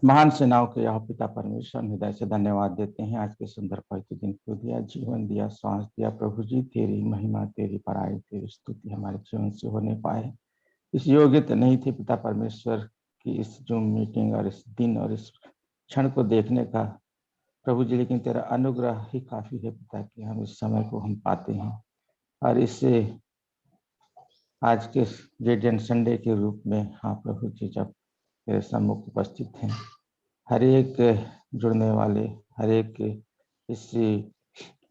महान सेनाओं के यह पिता परमेश्वर हृदय से धन्यवाद देते हैं। आज के सुंदर पवित्र दिन को दिया, जीवन दिया, श्वास दिया। प्रभु जी, तेरी महिमा, तेरी बड़ाई, तेरी स्तुति हमारे जीवन से होने पाए। इस योग्य तो नहीं थे पिता परमेश्वर की इस जूम मीटिंग और इस दिन और इस क्षण को देखने का प्रभु जी, लेकिन तेरा अनुग्रह ही काफी है पिता कि हम इस समय को हम पाते हैं। और इससे आज के रेडियन संडे के रूप में, हाँ प्रभु जी, जब तेरे सम्मुख उपस्थित हैं, हर एक जुड़ने वाले, हर एक इस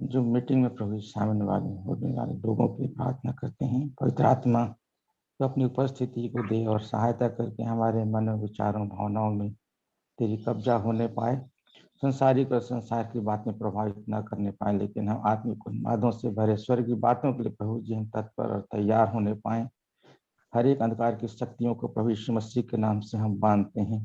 जो मीटिंग में प्रभु शामिल होने वाले लोगों की प्रार्थना करते हैं। पवित्र आत्मा तो अपनी उपस्थिति को दे और सहायता करके हमारे मन, विचारों, भावनाओं में तेरी कब्जा होने पाए। संसारिक और संसार की बातें प्रभावित न करने पाए, लेकिन हम आत्मिक उन्मादों से भरे स्वर्ग की बातों के लिए प्रभु जी हम तत्पर और तैयार होने पाए। हर एक अंधकार की शक्तियों को प्रभु यीशु मसीह के नाम से हम बांधते हैं।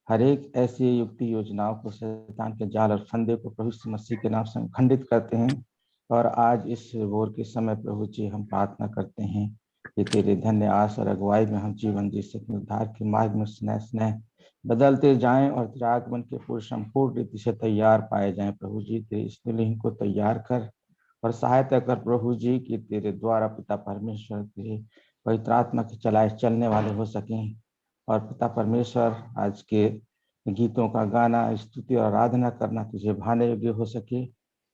हर एक ऐसी युक्ति योजनाओं को, शैतान के जाल और फंदे को प्रभु यीशु मसीह के नाम से हम खंडित करते हैं। और आज इस वोर के समय प्रभु जी हम प्रार्थना करते हैं कि तेरे धन्य आस और अगुवाई में हम जीवन जी सकें, उद्धार के मार्ग में स्नेह स्नेह बदलते जाएं और तेरे आगमन के पूर्व संपूर्ण रीति से तैयार पाए जाएं। प्रभु जी, तेरे इस दुल्हन को तैयार कर और सहायता कर प्रभु जी कि तेरे द्वारा पिता परमेश्वर तेरे पवित्र आत्मा के चलाए चलने वाले हो सकें। और पिता परमेश्वर, आज के गीतों का गाना, स्तुति और आराधना करना तुझे भाने योग्य हो सके।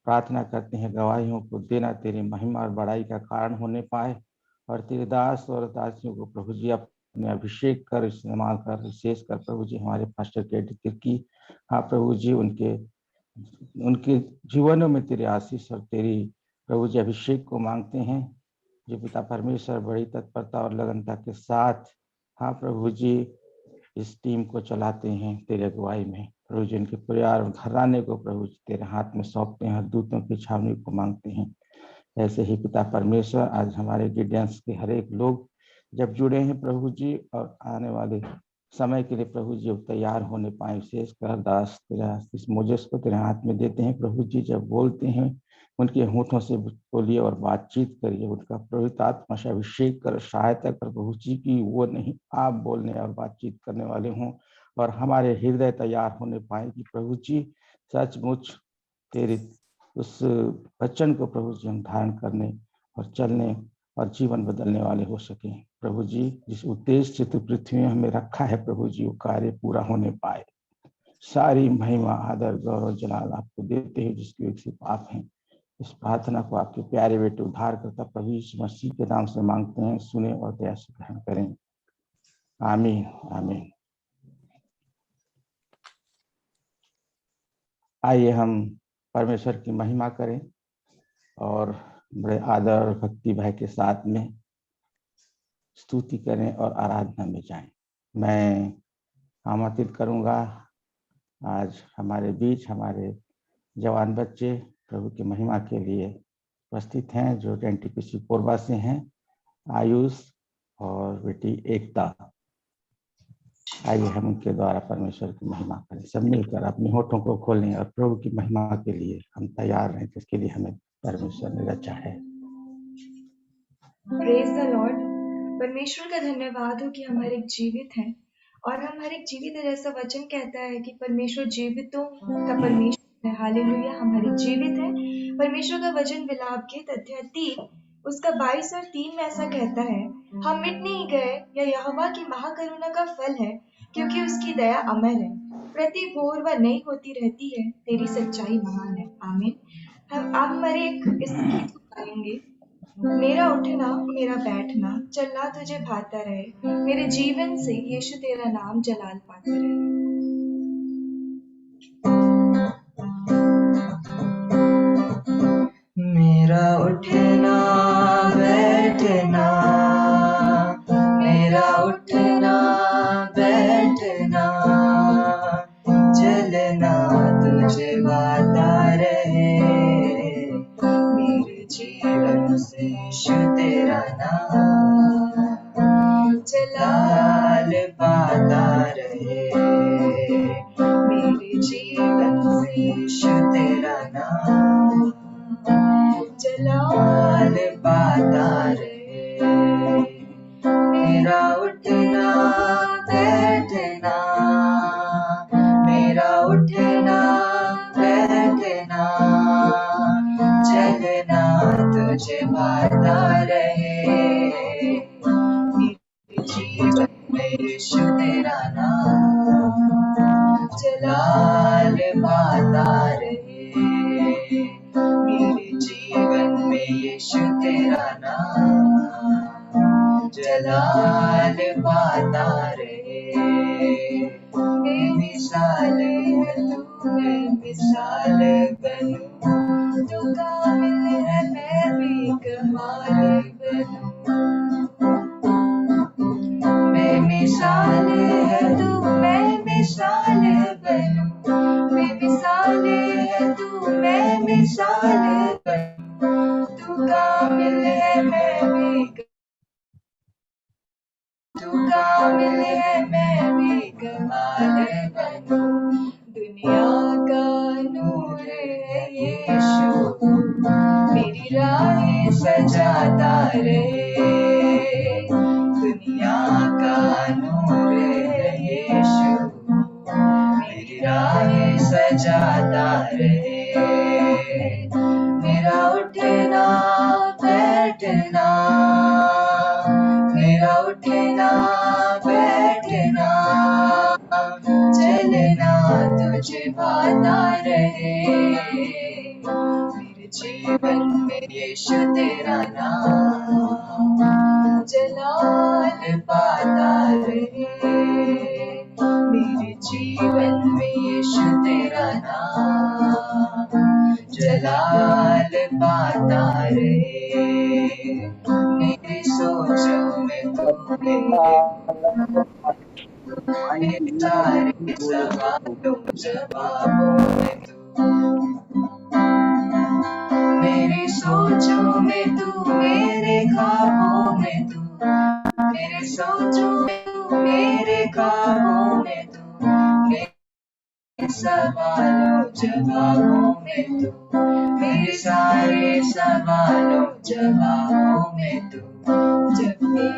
प्रार्थना करते हैं गवाहियों को देना तेरी महिमा और बड़ाई का कारण होने पाए। और तेरे दास और दासियों को प्रभु जी अपने अभिषेक कर, इस्तेमाल कर, विशेष कर प्रभु जी हमारे पास्टर के की, हाँ प्रभु जी, उनके उनके जीवनों में तेरी आशीष और तेरी प्रभु जी अभिषेक को मांगते हैं। जो पिता परमेश्वर बड़ी तत्परता और लगनता के साथ, हाँ प्रभु जी, इस टीम को चलाते हैं तेरे अगुवाई में। प्रभु जी उनके परिवार और घराने को प्रभु जी तेरे हाथ में सौंपते हैं, दूतों की छावनी को मांगते हैं। ऐसे ही पिता परमेश्वर, आज हमारे गिडियंस के हर एक लोग जब जुड़े हैं प्रभु जी, और आने वाले समय के लिए प्रभु जी तैयार होने पाए। विशेषकर दास तेरा इस मोजेस को तेरे हाथ में देते हैं प्रभु जी। जब बोलते हैं उनके होठों से बोलिए और बातचीत करिए, उनका पवित्र आत्मा से अभिषेक कर, सहायता कर प्रभु जी की वो नहीं आप बोलने और बातचीत करने वाले हों, और हमारे हृदय तैयार होने पाए कि प्रभु जी सचमुच तेरे उस वचन को प्रभु जी हम धारण करने और चलने और जीवन बदलने वाले हो सके। प्रभु जी, जिस उद्देश्य से तो पृथ्वी में हमें रखा है प्रभु जी, वो कार्य पूरा होने पाए। सारी महिमा, आदर, गौरव, जलाल आपको देते हैं जिसकी एक सिर्फ आप हैं। इस प्रार्थना को आपके प्यारे बेटे उद्धार करता प्रभु यीशु मसीह के नाम से मांगते हैं, सुने और दया से ग्रहण करें। आमीन आमीन। आइए हम परमेश्वर की महिमा करें और बड़े आदर और भक्ति भाव के साथ में स्तुति करें और आराधना में जाएं। मैं आमंत्रित करूंगा, आज हमारे बीच हमारे जवान बच्चे प्रभु की महिमा के लिए उपस्थित हैं, जो एनटीपीसी कोरबा से हैं, आयुष और बेटी एकता। आइए हम उनके द्वारा परमेश्वर की महिमा करें। सब मिलकर अपने होठों को खोलें और प्रभु की महिमा के लिए हम तैयार रहें, जिसके लिए हमें परमेश्वर ने रचा है। Praise the Lord. परमेश्वर का धन्यवाद हो कि हम हर एक जीवित हैं, और हम हर एक जीवित है, जैसा वचन कहता है कि परमेश्वर जीवितों का परमेश्वर है। हालेलुया, हम हर एक जीवित हैं। परमेश्वर का वचन विलाप गीत अध्याय 3 उसका 22 और 3 में ऐसा कहता है, हम मिट नहीं गए, यह यहोवा की महाकरुणा का फल है, क्योंकि उसकी दया अमर है। प्रति भोर वह नई होती रहती है, तेरी सच्चाई महान है। आमीन। हम आप हमारे एक इस गीत को गाएंगे। मेरा उठना मेरा बैठना चलना तुझे भाता रहे, मेरे जीवन से यीशु तेरा नाम जलाल पाता रहे। मेरा उठना बैठना, मेरा उठना बैठना चलना तुझे भाता रहे, मेरे जीवन से यीशु तेरा नाम जलाल पाता रहे। तुझे भाता रहे, मेरे जीवन में यीशु तेरा नाम जलाल पाता रहे, मेरे जीवन में यीशु तेरा नाम जलाल पाता रहे। बेमिसाल है तू, मैं मिसाल बनूं, तू कामिल है मैं भी कमाल बनूं। बेमिसाल है तू, मैं मिसाल बनूं, बेमिसाल है तू, मैं मिसाल बनूं, तू कामिल है मैं भी, तू कामिल है मैं भी कमाल बनूं। दुनिया का नूर है यीशु, मेरी राहें सजाता रहे, दुनिया का नूर है यीशु, मेरी राहें सजाता रहे। मेरा उठना बैठना, मेरा उठना बैठना, चलना तुझे भाता रहे, मेरे जीवन में यीशु तेरा नाम जलाल पाता रहे, मेरे जीवन में यीशु तेरा नाम जलाल पाता रहे। मेरी सोचों में तू, मेरे सारे सवालों जवाबों में तू, मेरी सोचों में तू, मेरे ख्वाबों में तू, मेरे सोचों में तू, मेरे ख्वाबों में तू, मेरे सवालों जवाबों में तू, मेरे सारे सवालों जवाबों में तू। जब भी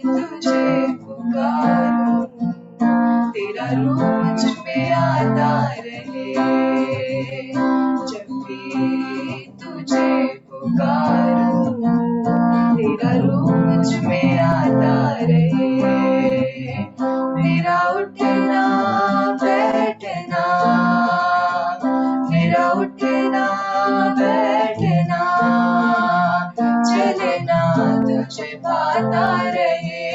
तुझे पुकारूं, तेरा रूह मुझ में आता रहे, जब भी तुझे पुकारूं, तेरा रूह मुझ में आता रहे। मेरा उठना बैठना, मेरा उठना बैठना, चलना तुझे भाता रहे,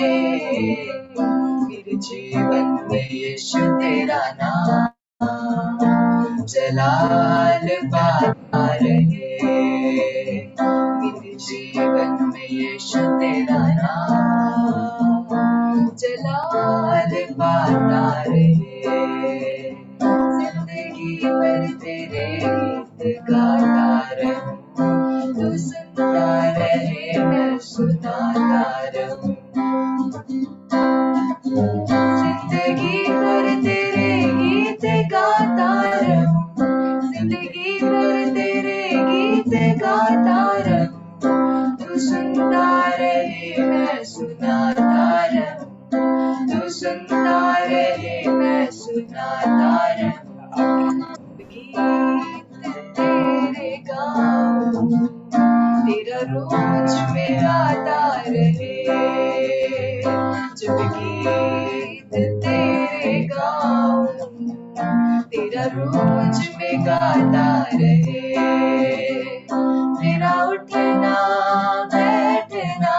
मेरे जीवन में यीशु तेरा नाम जलाल पाता रहे, मेरे जीवन में यीशु तेरा नाम जलाल पाता रहे। जिंदगी भर तेरे गीत गाता रहूं, तू सुनता रहे मैं सुनाता रहूं, जिंदगी भर तेरे गीत गाता रहूं, जिंदगी भर तेरे गीत गाता रहूं, तू सुनता रहे मैं सुनाता रहूं, तू सुनता रहे मैं सुनाता रहूं। गीत तेरे गाऊं, तेरा रूह मुझ में आता रहे, जब गीत तेरे गाऊं, तेरा रूह मुझ में गाता रहे। मेरा उठना बैठना,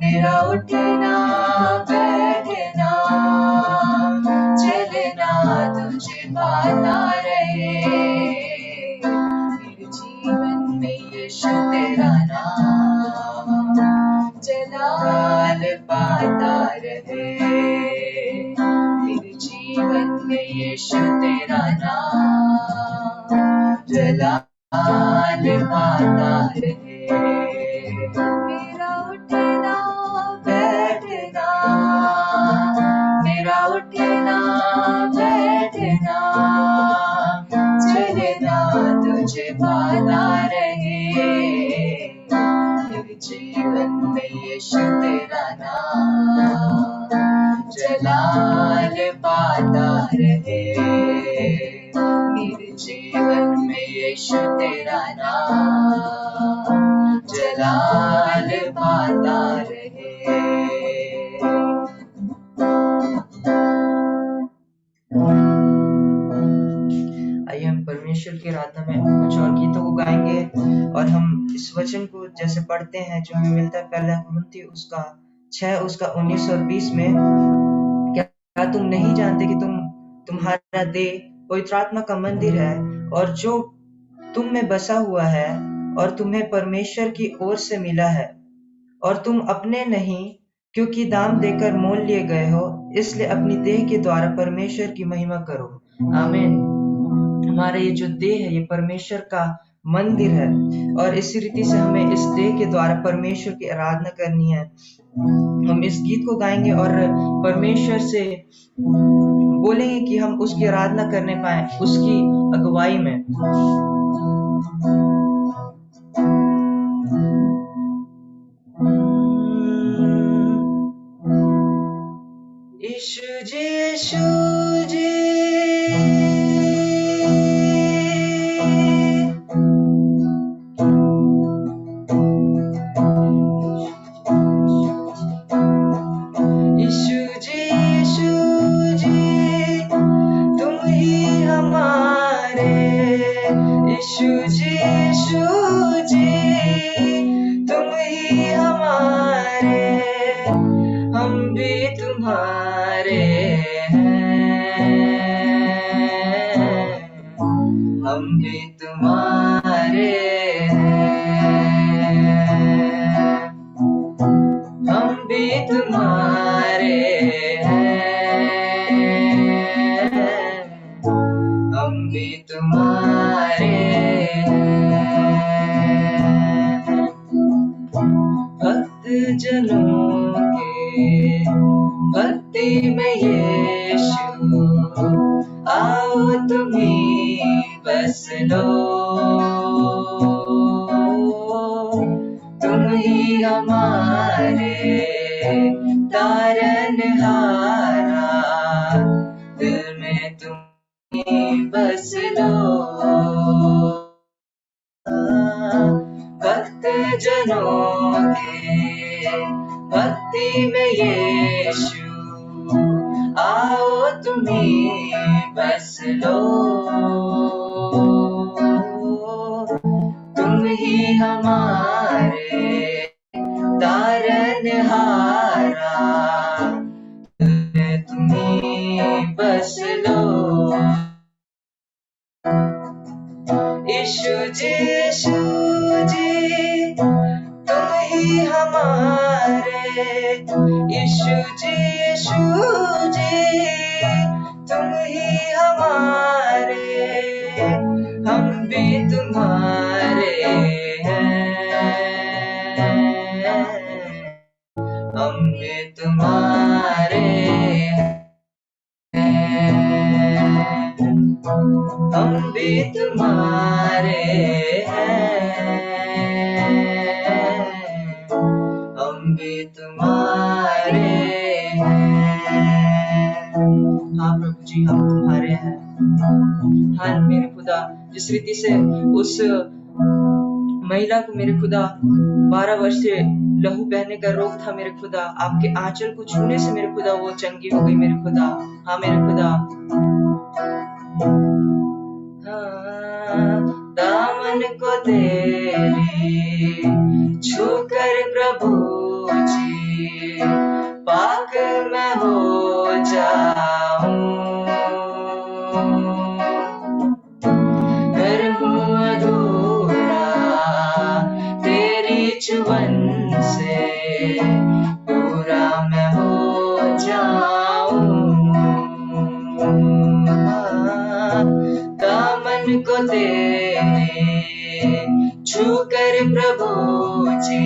मेरा उठना बैठना, चलना तुझे भाता रहे, मेरे जीवन में यीशु तेरा नाम जलाल पाता रहे, मेरे जीवन में यीशु तेरा नाम जलाल पाता रहे। मेरा उठना बैठना, मेरा उठना बैठना, चलना तुझे भाता रहे, मेरे जीवन में यीशु तेरा नाम जलाल पाता रहे, मेरे जीवन में यीशु तेरा नाम जलाल पाता रहे। आइए हम परमेश्वर की आराधना में कुछ और गीतों को गाएंगे और हम इस वचन को जैसे पढ़ते हैं जो हमें मिलता है पहला कुरिन्थी उसका 6 उसका 19 और 20 में, क्या तुम नहीं जानते कि तुम्हारा देह पवित्र आत्मा का मंदिर है और जो तुम में बसा हुआ है और तुम्हें परमेश्वर की ओर से मिला है और तुम अपने नहीं क्योंकि दाम देकर मोल लिए गए हो, इसलिए अपनी देह के द्वारा परमेश्वर की महिमा करो। आमीन। हमारा ये जो देह है ये परमेश्वर का मंदिर है और इसी रीति से हमें इस देह के द्वारा परमेश्वर की आराधना करनी है। हम इस गीत को गाएंगे और परमेश्वर से बोलेंगे कि हम उसकी आराधना करने पाए उसकी अगुवाई में। यीशु जी यीशु जी जिस रीति से उस महिला को मेरे खुदा 12 वर्ष से लहू बहने का रोग था मेरे खुदा, आपके आंचल को छूने से मेरे खुदा वो चंगी हो गई मेरे खुदा। हाँ मेरे खुदा, हाँ, दामन को तेरी छूकर प्रभु जी पाक मैं हो जाऊं, चुवन से पूरा मैं हो जाऊं, दामन को तेरे छूकर प्रभु जी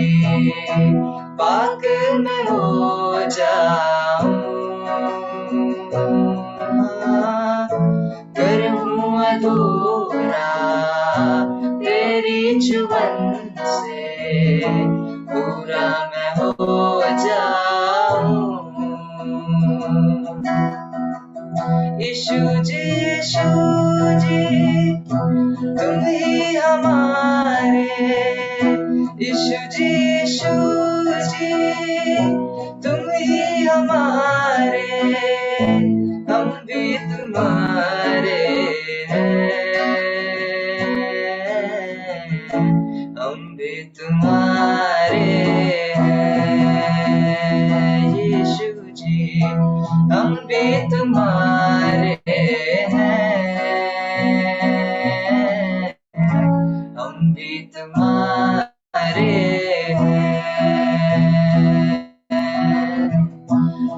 पाक मैं हो जाऊं, कर हूँ अधूरा तेरी चुवन से पूरा मैं हो जाऊं। यीशु जी यीशु जी तुम ही हमारे यीशु जी तुम ही हमारे, हम भी तुम्हारे हैं, हम भी तुम्हारे हैं यीशु जी, हम भी तुम्हारे हैं, हम भी तुम्हारे हैं,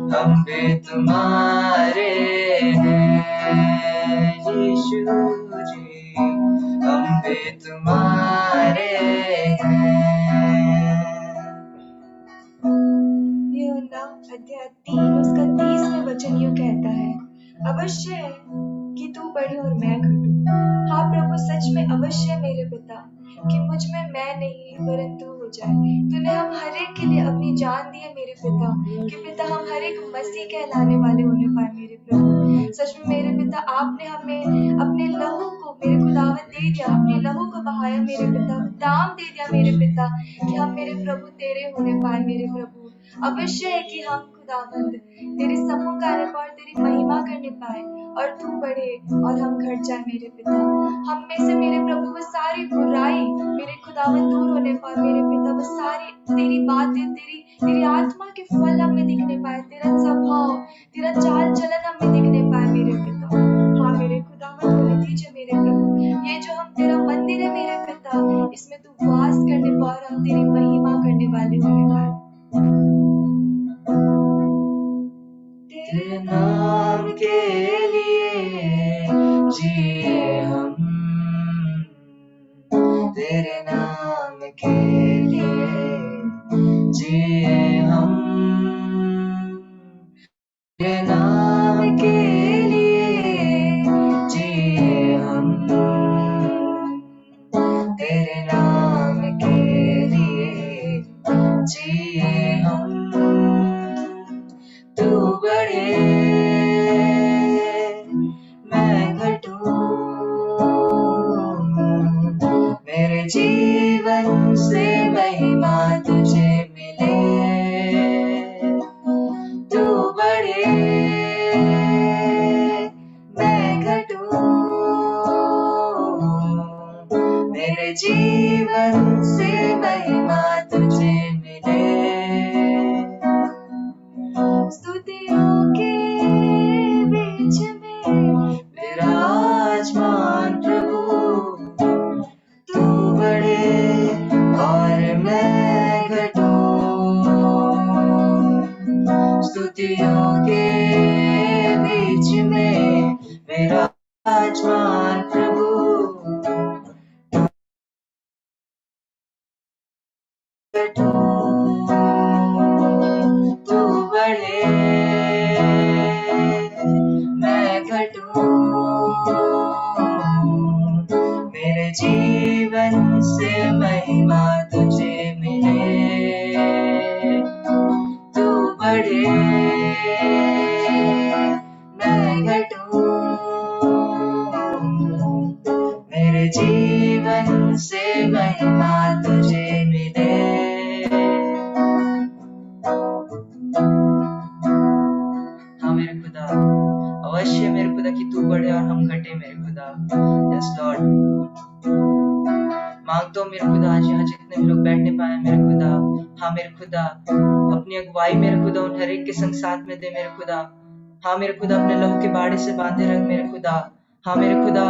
हम भी तुम्हारे हैं यीशु जी, हम भी तुम्हारे हैं। यूहन्ना अध्याय 3 उसका 30वां वचन यूं कहता है, अवश्य है कि तू बढ़े और मैं घटूं। हाँ प्रभु, सच में अवश्य है मेरे पिता कि मुझ में मैं नहीं परंतु हो जाए। तूने हम हर एक के लिए अपनी जान दी है मेरे पिता, कि पिता हम हर एक मसीह कहलाने वाले होने पाए मेरे प्रभु। सच में मेरे पिता, आपने हमें अपने लहू को मेरे खुदावंद दे दिया, अपने लहू को बहाया मेरे पिता, दाम दे दिया मेरे पिता, कि हम मेरे प्रभु तेरे होने पाए मेरे प्रभु। अवश्य है कि हम खुदावंद तेरे सम्मुख आने पाए, तेरी महिमा करने पाए, और तू बढ़े और हम घट जाए मेरे पिता। हम में से मेरे प्रभु वो सारी बुराई मेरे खुदावंद दूर होने पाए मेरे पिता, वो सारी तेरी बातें, तेरी आत्मा के फल हमें दिखने पाए, तेरा स्वभाव, तेरा चाल चलन हमें दिखने पाए मेरे पिता। हाँ मेरे खुदावंद होने दीजिए मेरे प्रभु, ये जो हम तेरा मंदिर है मेरे पिता, इसमें तू वास करने पाए और हम तेरी महिमा करने वाले होने पाए। तेरे नाम के लिए जिए हम, तेरे नाम के लिए जिए हम, तेरे नाम के लिए जिए हम, तेरे नाम के लिए जिए हम। तू बढ़े मैं घटूं, मेरे जीवन से महिमा तुझे मिले। तू बढ़े मैं घटूं, मेरे जीवन से महिमा तुझे मिले। स्तुतियों के बीच में विराजमान प्रभु, तू बढ़े और मैं घटूं। स्तुतियों के बीच में विराजमान प्रभु, तू बढ़े मैं घटूं, मेरे जीवन से महिमा तुझे मिले। तू बढ़े मैं घटूं, मेरे जीवन से महिमा तुझे मिले। हाँ मेरे खुदा, अवश्य मेरे खुदा कि तू बढ़े और हम घटे मेरे खुदा। यस लॉर्ड, मांगता हूँ मेरे खुदा आज यहाँ जितने भी लोग बैठने पाए मेरे खुदा। हाँ मेरे खुदा, अपनी अगुवाई मेरे खुदा उन हर एक के संग साथ में दे मेरे खुदा। हाँ मेरे खुदा, अपने लहू के बाड़े से बांधे रख मेरे खुदा। हाँ मेरे खुदा,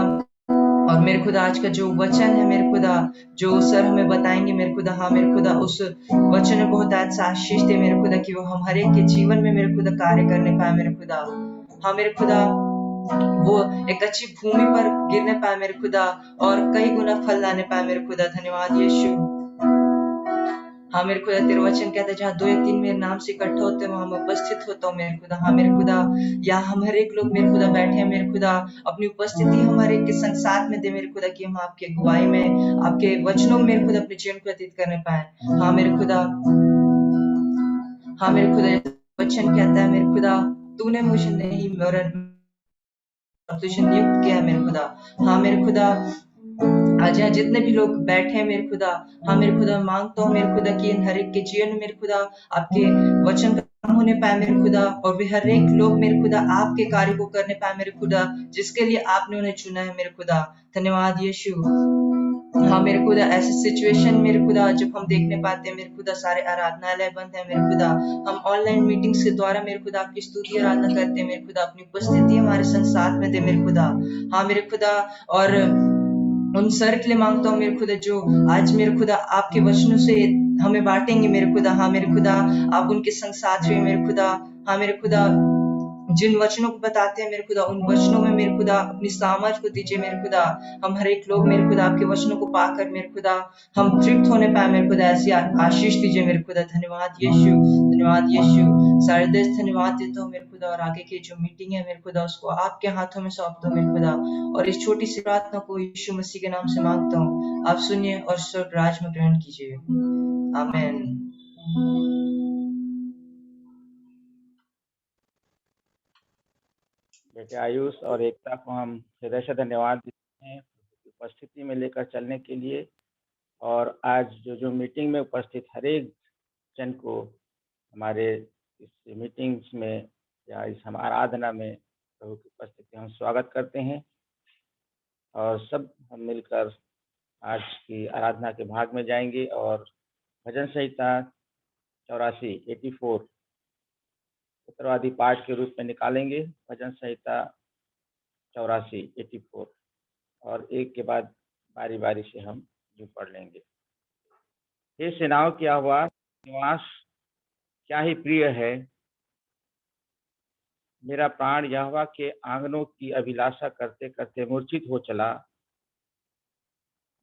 और मेरे खुदा आज का जो वचन है मेरे खुदा, जो सर हमें बताएंगे मेरे खुदा, हाँ मेरे खुदा उस वचन में बहुत अच्छा आशीष दे मेरे खुदा, कि वो हम हर एक के जीवन में मेरे खुदा कार्य करने पाए मेरे खुदा। हाँ मेरे खुदा, वो एक अच्छी भूमि पर गिरने पाए मेरे खुदा और कई गुना फल लाने पाए मेरे खुदा। धन्यवाद यीशु। हाँ मेरे खुदा, तेरा वचन कहता है जहाँ 2 या 3 मेरे नाम से इकट्ठा होते हैं वहां मैं उपस्थित होता हूँ मेरे खुदा। हाँ मेरे खुदा, यहाँ हम हर एक लोग मेरे खुदा बैठे हैं मेरे खुदा, अपनी उपस्थिति हमारे के संग साथ में दे मेरे खुदा, कि हम आपके अगुवाई में, आपके वचनों में मेरे खुदा अपने जीवन को व्यतीत करने पाए। हाँ मेरे खुदा, हाँ मेरे खुदा, वचन कहता है मेरे खुदा, तूने मुझे नहीं पोजीशन नियुक्त किया है मेरे खुदा। हाँ मेरे खुदा, आज यहाँ जितने भी लोग बैठे हैं मेरे खुदा, हाँ मेरे खुदा मांगता हूँ मेरे खुदा कि इन हर एक के जीवन में मेरे खुदा आपके वचन का काम होने पाए मेरे खुदा, और वे हर एक लोग मेरे खुदा आपके कार्य को करने पाए मेरे खुदा, जिसके लिए आपने उन्हें चुना है मेरे खुदा। धन्यवाद यीशु। हाँ मेरे खुदा, ऐसे सिचुएशन मेरे खुदा जब हम देखने पाते हैं मेरे खुदा, सारे आराधनालय बंद है मेरे खुदा, हम ऑनलाइन मीटिंग्स के द्वारा मेरे खुदा आपकी स्तुति आराधना करते हैं मेरे खुदा, अपनी उपस्थिति हमारे संग साथ में दे मेरे खुदा। हाँ मेरे खुदा, और उन सर के लिए मांगता हूँ मेरे खुदा जो आज मेरे खुदा आपके वचनों से हमें बांटेंगे मेरे खुदा। हाँ मेरे खुदा, आप उनके संग साथ हुए मेरे खुदा। हाँ मेरे खुदा, जिन वचनों को बताते हैं मेरे खुदा, उन वचनों में मेरे खुदा अपनी सामर्थ को दीजिए मेरे खुदा। हम हर एक लोग मेरे खुदा आपके वचनों को पाकर मेरे खुदा हम तृप्त होने पाए मेरे खुदा, ऐसी आशीष दीजिए मेरे खुदा। धन्यवाद यीशु, धन्यवाद यीशु। सारे देश धन्यवाद देता हूँ मेरे खुदा, और आगे की जो मीटिंग है मेरे खुदा उसको आपके हाथों में सौंप दो मेरे खुदा, और इस छोटी सी प्रार्थना को यीशु मसीह के नाम से मांगता हूँ, आप सुनिए और स्वर्ग राज में ग्रहण कीजिए। आमीन। बेटे आयुष और एकता को हम हृदय से धन्यवाद देते हैं उपस्थिति में लेकर चलने के लिए, और आज जो मीटिंग में उपस्थित हर एक जन को हमारे इस मीटिंग्स में या इस हम आराधना में प्रभु की उपस्थिति हम स्वागत करते हैं, और सब हम मिलकर आज की आराधना के भाग में जाएंगे और भजन संहिता 84 उत्तरवादी पाठ के रूप में निकालेंगे। भजन संहिता 84 और एक के बाद बारी बारी से हम जो पढ़ लेंगे। हे सेनाओं की आवाज निवास क्या ही प्रिय है, मेरा प्राण यहोवा के आंगनों की अभिलाषा करते करते मूर्छित हो चला।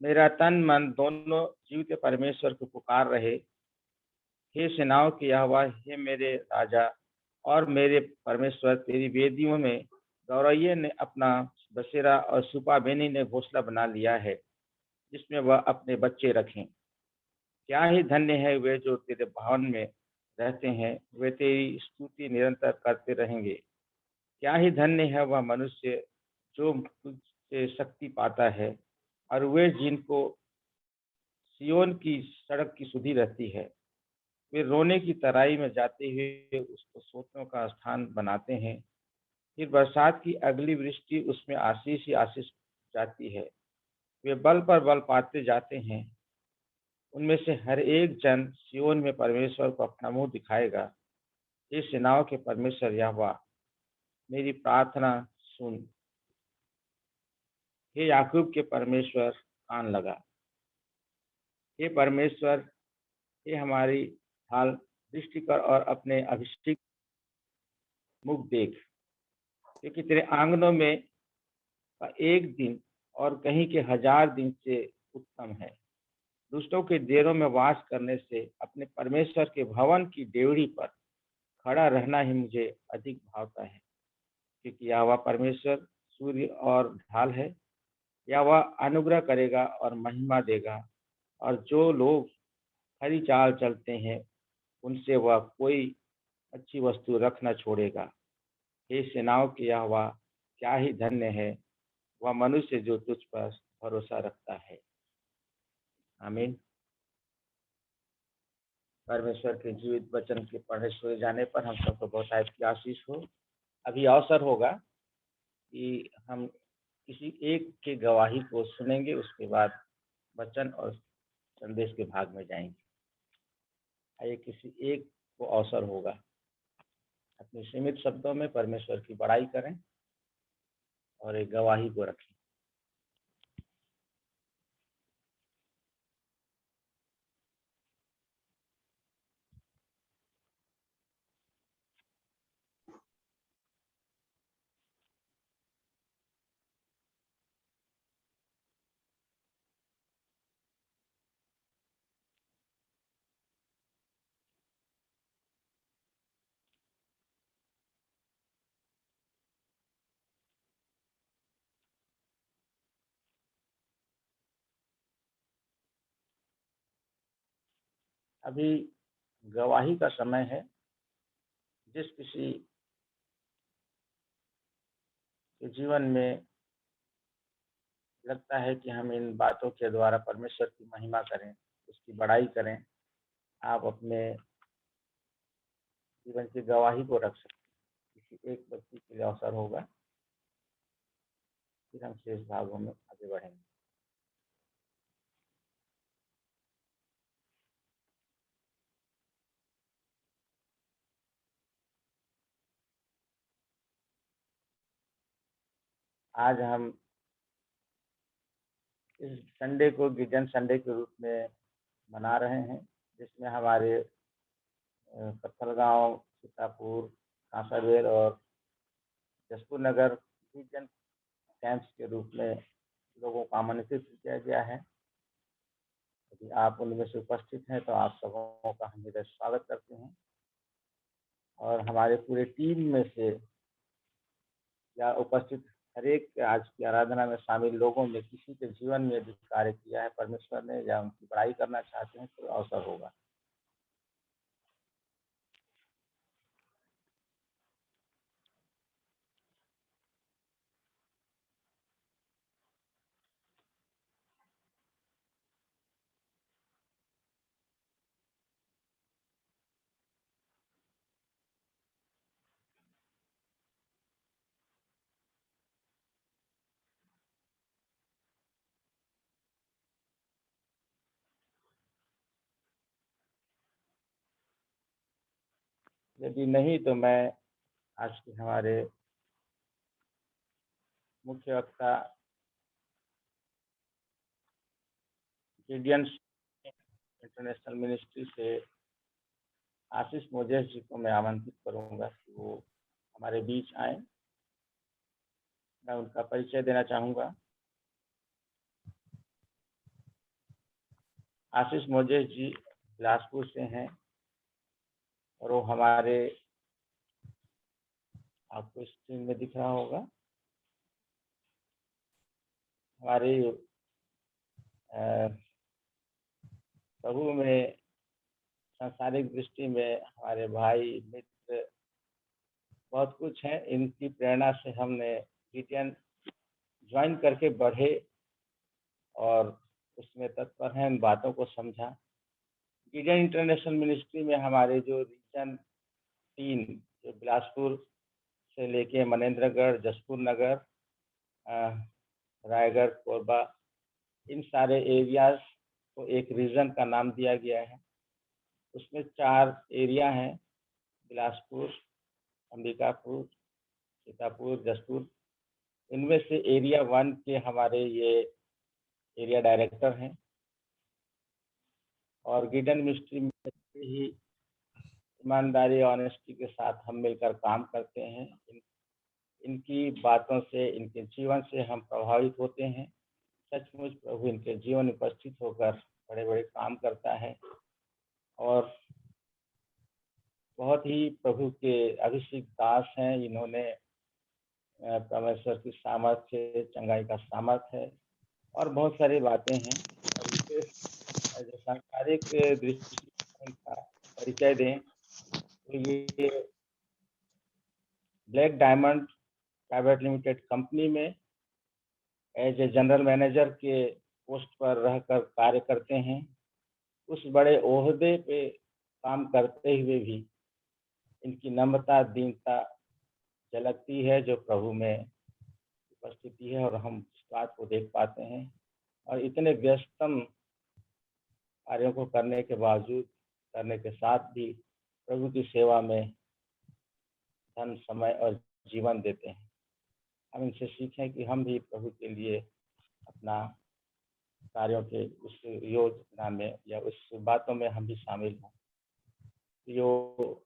मेरा तन मन दोनों जीवित परमेश्वर को पुकार रहे। हे सेनाओं की यहोवा, हे मेरे राजा और मेरे परमेश्वर, तेरी वेदियों में गौरैये ने अपना बसेरा और सुपा बेनी ने घोंसला बना लिया है, जिसमें वह अपने बच्चे रखें। क्या ही धन्य है वे जो तेरे भवन में रहते हैं, वे तेरी स्तुति निरंतर करते रहेंगे। क्या ही धन्य है वह मनुष्य जो तुझसे शक्ति पाता है, और वे जिनको सियोन की सड़क की सुधि रहती है। वे रोने की तराई में जाते हुए उसको सोतों का स्थान बनाते हैं। फिर बरसात की अगली वृष्टि उसमें आशीष ही आशीष जाती है। वे बल पर बल पाते जाते हैं। उनमें से हर एक जन सियोन में परमेश्वर को अपना मुंह दिखाएगा। हे सेनाओं के परमेश्वर यहोवा, मेरी प्रार्थना सुन। हे याकूब के परमेश्वर, कान लगा। हे परमेश्वर, हे हमारी हाल दृष्टि कर और अपने अभिषेक मुख देख, क्योंकि तेरे आंगनों में का एक दिन और कहीं के 1000 दिन से उत्तम है। दुष्टों के डेरों में वास करने से अपने परमेश्वर के भवन की डेवढ़ी पर खड़ा रहना ही मुझे अधिक भावता है, क्योंकि यहोवा परमेश्वर सूर्य और ढाल है। या वह अनुग्रह करेगा और महिमा देगा, और जो लोग खरी चाल चलते हैं उनसे वह कोई अच्छी वस्तु रख न छोड़ेगा। हे सेनाओं की यहोवा, क्या ही धन्य है वह मनुष्य जो तुझ पर भरोसा रखता है। आमीन। परमेश्वर के जीवित वचन के पढ़े सुने जाने पर हम सबको बहुत की आशीष हो। अभी अवसर होगा कि हम किसी एक के गवाही को सुनेंगे, उसके बाद वचन और संदेश के भाग में जाएंगे। आइए किसी एक को अवसर होगा अपने सीमित शब्दों में परमेश्वर की बड़ाई करें और एक गवाही को रखें। अभी गवाही का समय है। जिस किसी आपके जीवन में लगता है कि हम इन बातों के द्वारा परमेश्वर की महिमा करें, उसकी बड़ाई करें, आप अपने जीवन की गवाही को रख सकते हैं। किसी एक व्यक्ति के लिए अवसर होगा, फिर हम शेष भागों में आगे बढ़ेंगे। आज हम इस संडे को गिडेन संडे के रूप में मना रहे हैं, जिसमें हमारे पत्थलगांव, सीतापुर, कांसाबेल और जसपुर नगर गिडेन कैंप्स के रूप में लोगों को आमंत्रित किया गया है। यदि आप उनमें से उपस्थित हैं तो आप सबों का हम हृदय स्वागत करते हैं। और हमारे पूरे टीम में से या उपस्थित हर एक आज की आराधना में शामिल लोगों में किसी के जीवन में यदि कार्य किया है परमेश्वर ने या उनकी बड़ाई करना चाहते हैं तो अवसर होगा। यदि नहीं तो मैं आज के हमारे मुख्य वक्ता गिडियन इंटरनेशनल मिनिस्ट्री से आशीष मोजेस जी को मैं आमंत्रित करूंगा कि वो हमारे बीच आए। मैं उनका परिचय देना चाहूँगा। आशीष मोजेस जी बिलासपुर से हैं और वो हमारे, आपको स्क्रीन में दिख रहा होगा, हमारे प्रभु में सांसारिक दृष्टि में हमारे भाई मित्र बहुत कुछ है। इनकी प्रेरणा से हमने गिडियन ज्वाइन करके बढ़े और उसमें तत्पर हैं, इन बातों को समझा। गिडियन इंटरनेशनल मिनिस्ट्री में हमारे जो रीजन 3 जो बिलासपुर से लेके मनेन्द्रगढ़, जसपुर नगर, रायगढ़, कोरबा, इन सारे एरियाज को एक रीजन का नाम दिया गया है। उसमें 4 एरिया हैं, बिलासपुर, अंबिकापुर, सीतापुर, जसपुर। इनमें से एरिया 1 के हमारे ये एरिया डायरेक्टर हैं और गिडियन मिनिस्ट्री में ही ईमानदारी और ऑनेस्टी के साथ हम मिलकर काम करते हैं। इनकी बातों से, इनके जीवन से हम प्रभावित होते हैं। सचमुच प्रभु इनके जीवन में उपस्थित होकर बड़े बड़े काम करता है और बहुत ही प्रभु के अभिषेक दास हैं। इन्होंने परमेश्वर की सामर्थ्य, चंगाई का सामर्थ्य है और बहुत सारी बातें हैं। जो सांसारिक दृष्टि का परिचय दें तो ये black diamond private limited company में एज ए जनरल मैनेजर के पोस्ट पर रहकर कार्य करते हैं। उस बड़े ओहदे पे काम करते हुए भी इनकी नम्रता, दीनता झलकती है जो प्रभु में उपस्थिति है और हम इस बात को देख पाते हैं। और इतने व्यस्तम कार्यों को करने के बावजूद, करने के साथ भी प्रभु की सेवा में धन, समय और जीवन देते हैं। हम इनसे सीखें कि हम भी प्रभु के लिए अपना कार्यों के उस योजना में या उस बातों में हम भी शामिल हों। जो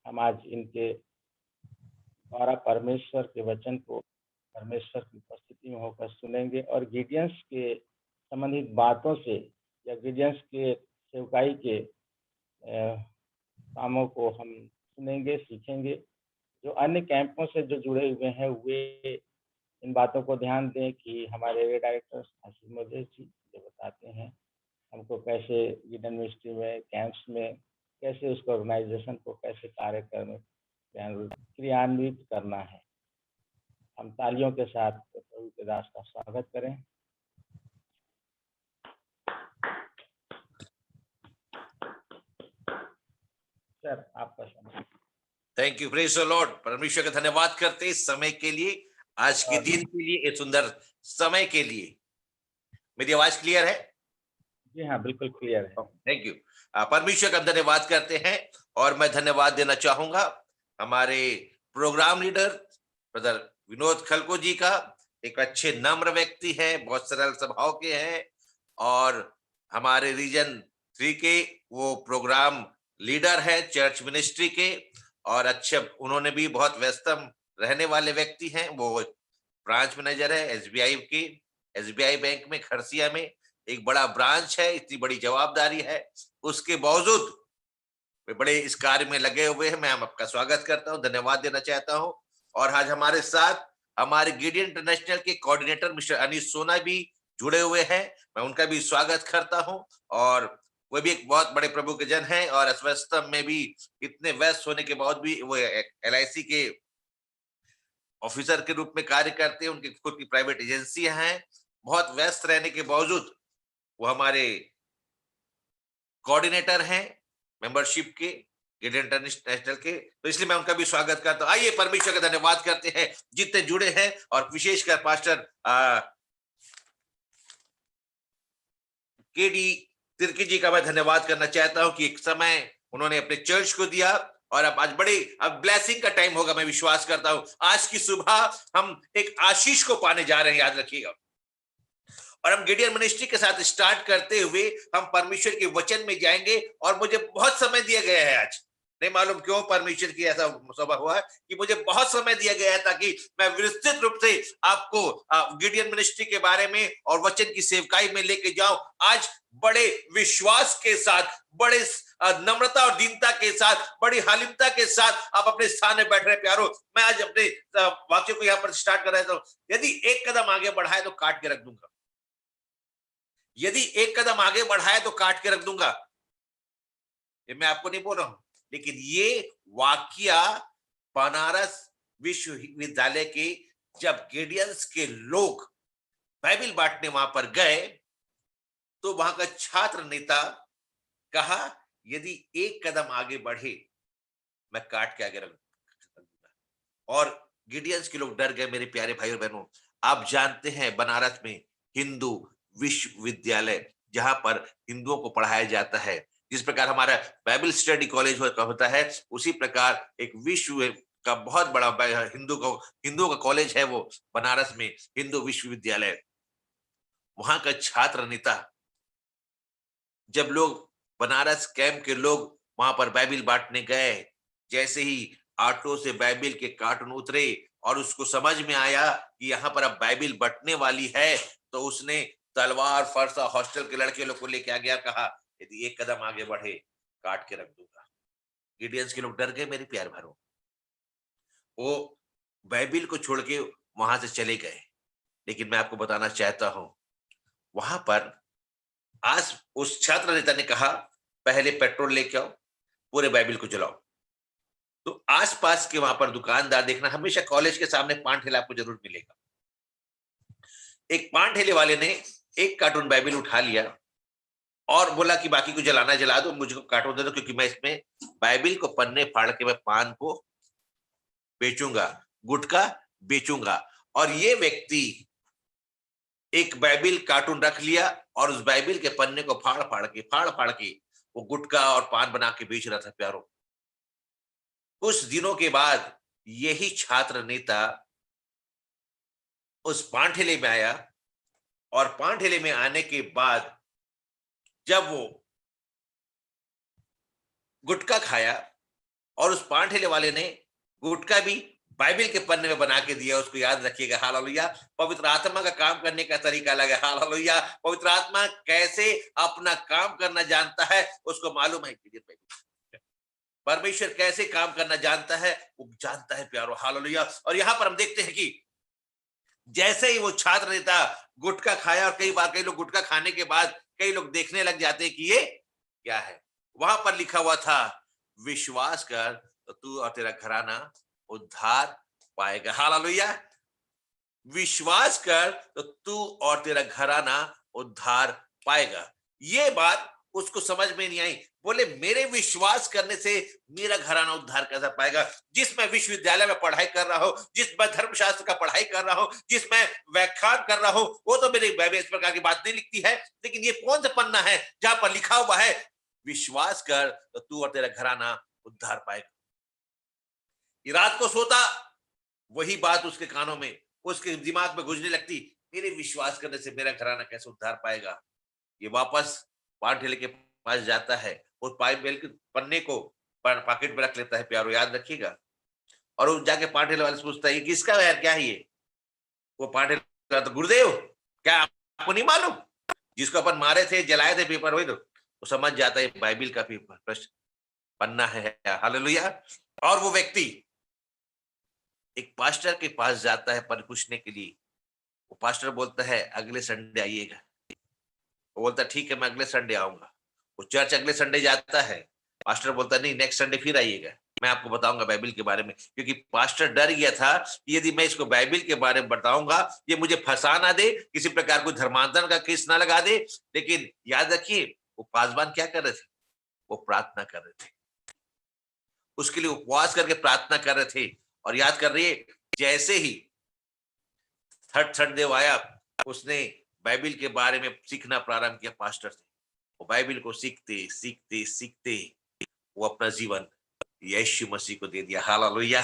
हम आज इनके द्वारा परमेश्वर के वचन को परमेश्वर की उपस्थिति में होकर सुनेंगे और गिडियंस के संबंधित बातों से या गिडियंस के सेवकाई के कामों को हम सुनेंगे, सीखेंगे। जो अन्य कैंपों से जो जुड़े हुए हैं वे इन बातों को ध्यान दें कि हमारे डायरेक्टर आशीष मोजेस जी जो बताते हैं हमको कैसे गिडियन मिनिस्ट्री में, कैंप्स में कैसे उसको ऑर्गेनाइजेशन को कैसे कार्यक्रम क्रियान्वित करना है। हम तालियों के साथ प्रभु के दास का स्वागत करें। सर आपका समय। Thank you, praise the Lord. परमेश्वर का धन्यवाद करते इस समय के लिए, आज के दिन के लिए, एक सुंदर समय के लिए। मेरी आवाज क्लियर है? जी हाँ, बिल्कुल क्लियर है। Thank you. परमेश्वर का धन्यवाद करते हैं और मैं धन्यवाद देना चाहूंगा हमारे प्रोग्राम लीडर ब्रदर विनोद खलको जी का। एक अच्छे नम्र व्यक्ति है, बहुत सरल स्वभाव के हैं और हमारे रीजन 3 के वो प्रोग्राम लीडर है चर्च मिनिस्ट्री के, और अच्छे उन्होंने भी बहुत व्यस्तम रहने वाले व्यक्ति हैं। वो ब्रांच मैनेजर है एसबीआई बैंक में खरसिया में एक बड़ा ब्रांच है। इतनी बड़ी जवाबदारी है, उसके बावजूद वे बड़े इस कार्य में लगे हुए हैं। मैं आपका स्वागत करता हूं, धन्यवाद देना चाहता हूं। और आज हमारे साथ हमारे गिडियन इंटरनेशनल के कोऑर्डिनेटर मिस्टर अनीश सोना भी जुड़े हुए हैं, मैं उनका भी स्वागत करता हूं। और वो भी एक बहुत बड़े प्रभु के जन हैं और अस्वस्थ में भी इतने व्यस्त होने के बाद भी वो LIC के ऑफिसर के रूप में कार्य करते हैं। उनकी खुद की प्राइवेट एजेंसियां हैं। बहुत व्यस्त रहने के बावजूद वो हमारे कोऑर्डिनेटर हैं मेंबरशिप के गिडियन इंटरनेशनल के, तो इसलिए मैं उनका भी स्वागत करता हूं। आइए परमेश्वर का धन्यवाद करते हैं जितने जुड़े हैं, और विशेषकर पास्टर KD तिर्की जी का मैं धन्यवाद करना चाहता हूं कि एक समय उन्होंने अपने चर्च को दिया और अब ब्लेसिंग का टाइम होगा। मैं विश्वास करता हूं आज की सुबह हम एक आशीष को पाने जा रहे हैं, याद रखिएगा। और हम गिडियन मिनिस्ट्री के साथ स्टार्ट करते हुए हम परमेश्वर के वचन में जाएंगे। और मुझे बहुत समय दिया गया है, आज नहीं मालूम क्यों परमेश्वर की ऐसा स्वभाव हुआ कि मुझे बहुत समय दिया गया है ताकि मैं विस्तृत रूप से आपको गिडियन मिनिस्ट्री के बारे में और वचन की सेवकाई में लेके जाऊं। आज बड़े विश्वास के साथ, बड़े नम्रता और दीनता के साथ, बड़ी हालिमता के साथ आप अपने स्थान में बैठ रहे प्यारो। मैं आज अपने वाक्य को यहाँ पर स्टार्ट कर रहा हूं। यदि एक कदम आगे बढ़ाए तो काट के रख दूंगा, यदि एक कदम आगे बढ़ाए तो काट के रख दूंगा। ये मैं आपको नहीं बोल रहा हूं, लेकिन ये वाकया बनारस विश्वविद्यालय के जब गिडियंस के लोग बाइबिल बांटने वहां पर गए तो वहां का छात्र नेता कहा यदि एक कदम आगे बढ़े मैं काट के आगे रख दूंगा। और गिडियंस के लोग डर गए। मेरे प्यारे भाई और बहनों, आप जानते हैं बनारस में हिंदू विश्वविद्यालय जहां पर हिंदुओं को पढ़ाया जाता है, जिस प्रकार हमारा बाइबल स्टडी कॉलेज होता है, उसी प्रकार एक विश्व का बहुत बड़ा हिंदुओं का कॉलेज है वो बनारस में हिंदू विश्वविद्यालय। वहां का छात्र नेता, जब लोग बनारस कैंप के लोग वहां पर बाइबिल बांटने गए, जैसे ही ऑटो से बाइबिल के कार्टून उतरे और उसको समझ में आया कि यहाँ पर अब बाइबिल बंटने वाली है, तो उसने तलवार फरसा हॉस्टल के लड़के लोग को लेके आ गया, कहा यदि एक कदम आगे बढ़े काट के रख दूंगा। गिडियंस के लोग डर गए मेरे प्यार भरो, वो बाइबिल को छोड़ के वहां से चले गए। लेकिन मैं आपको बताना चाहता हूं, वहां पर आज उस छात्र नेता ने कहा पहले पेट्रोल लेके आओ, पूरे बाइबिल को जलाओ। तो आसपास के वहां पर दुकानदार देखना, हमेशा कॉलेज के सामने पान ठेला आपको जरूर मिलेगा। एक पान ठेले वाले ने एक कार्टून बाइबिल उठा लिया और बोला कि बाकी को जलाना जला दो, मुझको कार्टून दे दो, क्योंकि मैं इसमें बाइबिल को पन्ने फाड़ के मैं पान को बेचूंगा, गुटखा बेचूंगा। और ये व्यक्ति एक बाइबिल कार्टून रख लिया और उस बाइबिल के पन्ने को फाड़ फाड़ के वो गुटखा और पान बना के बेच रहा था प्यारो। कुछ दिनों के बाद यही छात्र नेता उस पान ठेले में आया और पान ठेले में आने के बाद जब वो गुटखा खाया और उस पान ठेले वाले ने गुटखा भी बाइबिल के पन्ने में बना के दिया, उसको याद रखिएगा। हालेलुया। पवित्र आत्मा का काम करने का तरीका अलग है। हालेलुया। पवित्र आत्मा कैसे अपना काम करना जानता है उसको मालूम है। परमेश्वर कैसे काम करना जानता है वो जानता है प्यारो। हालेलुया। और यहां पर हम देखते हैं कि जैसे ही वो छात्र नेता गुटखा खाया, और कई लोग गुटखा खाने के बाद कई लोग देखने लग जाते हैं कि ये क्या है। वहां पर लिखा हुआ था विश्वास कर तो तू और तेरा घराना उद्धार पाएगा। हालेलुया। विश्वास कर तो तू और तेरा घराना उद्धार पाएगा। ये बात उसको समझ में नहीं आई। बोले मेरे विश्वास करने से मेरा घराना उद्धार कैसा पाएगा? जिस मैं विश्वविद्यालय में पढ़ाई कर रहा हूं, जिस मैं धर्मशास्त्र का पढ़ाई कर रहा हूं, जिस मैं व्याख्यान कर रहा हूं, वो तो मेरी बाइबल इस प्रकार की बात नहीं लिखती है। लेकिन ये कौन सा पन्ना है जहां पर लिखा हुआ है विश्वास कर तो तू और तेरा घराना उद्धार पाएगा? ये रात को सोता, वही बात उसके कानों में, उसके दिमाग में गुजरने लगती, मेरे विश्वास करने से मेरा घराना कैसे उद्धार पाएगा? ये वापस पाठेले के पास जाता है, उस बाइबल के पन्ने को पॉकेट में रख लेता है, प्यारो याद रखिएगा। और वो जाके पाठेले वाले से पूछता है, ये किसका है यार, क्या है ये? वो पाठेले तो गुरुदेव, क्या आपको नहीं मालूम? जिसको अपन मारे थे, जलाए थे पेपर, वही तो। वो समझ जाता है बाइबल का पेपर प्रश्न पन्ना है। हालेलुया। और वो व्यक्ति एक पास्टर के पास जाता है पर पूछने के लिए। वो पास्टर बोलता है अगले संडे आइएगा। वो बोलता ठीक है, मैं अगले संडे आऊंगा। वो चर्च अगले संडे जाता है। पास्टर बोलता नहीं, नेक्स्ट संडे फिर आइएगा, मैं आपको बताऊंगा बाइबल के बारे में। क्योंकि पास्टर डर गया था कि यदि मैं इसको बाइबल के बारे में बताऊंगा, ये मुझे फंसा ना दे, किसी प्रकार कोई धर्मांतरण का केस ना लगा दे। लेकिन याद रखिए, वो पासवान क्या कर रहे थे? वो प्रार्थना कर रहे थे, उसके लिए उपवास करके प्रार्थना कर रहे थे। और याद कर रही है, जैसे ही थर्ड संडे आया, उसने बाइबल के बारे में सीखना प्रारंभ किया पास्टर से। वो बाइबल को सीखते सीखते सीखते वो अपना जीवन यीशु मसीह को दे दिया। Hallelujah,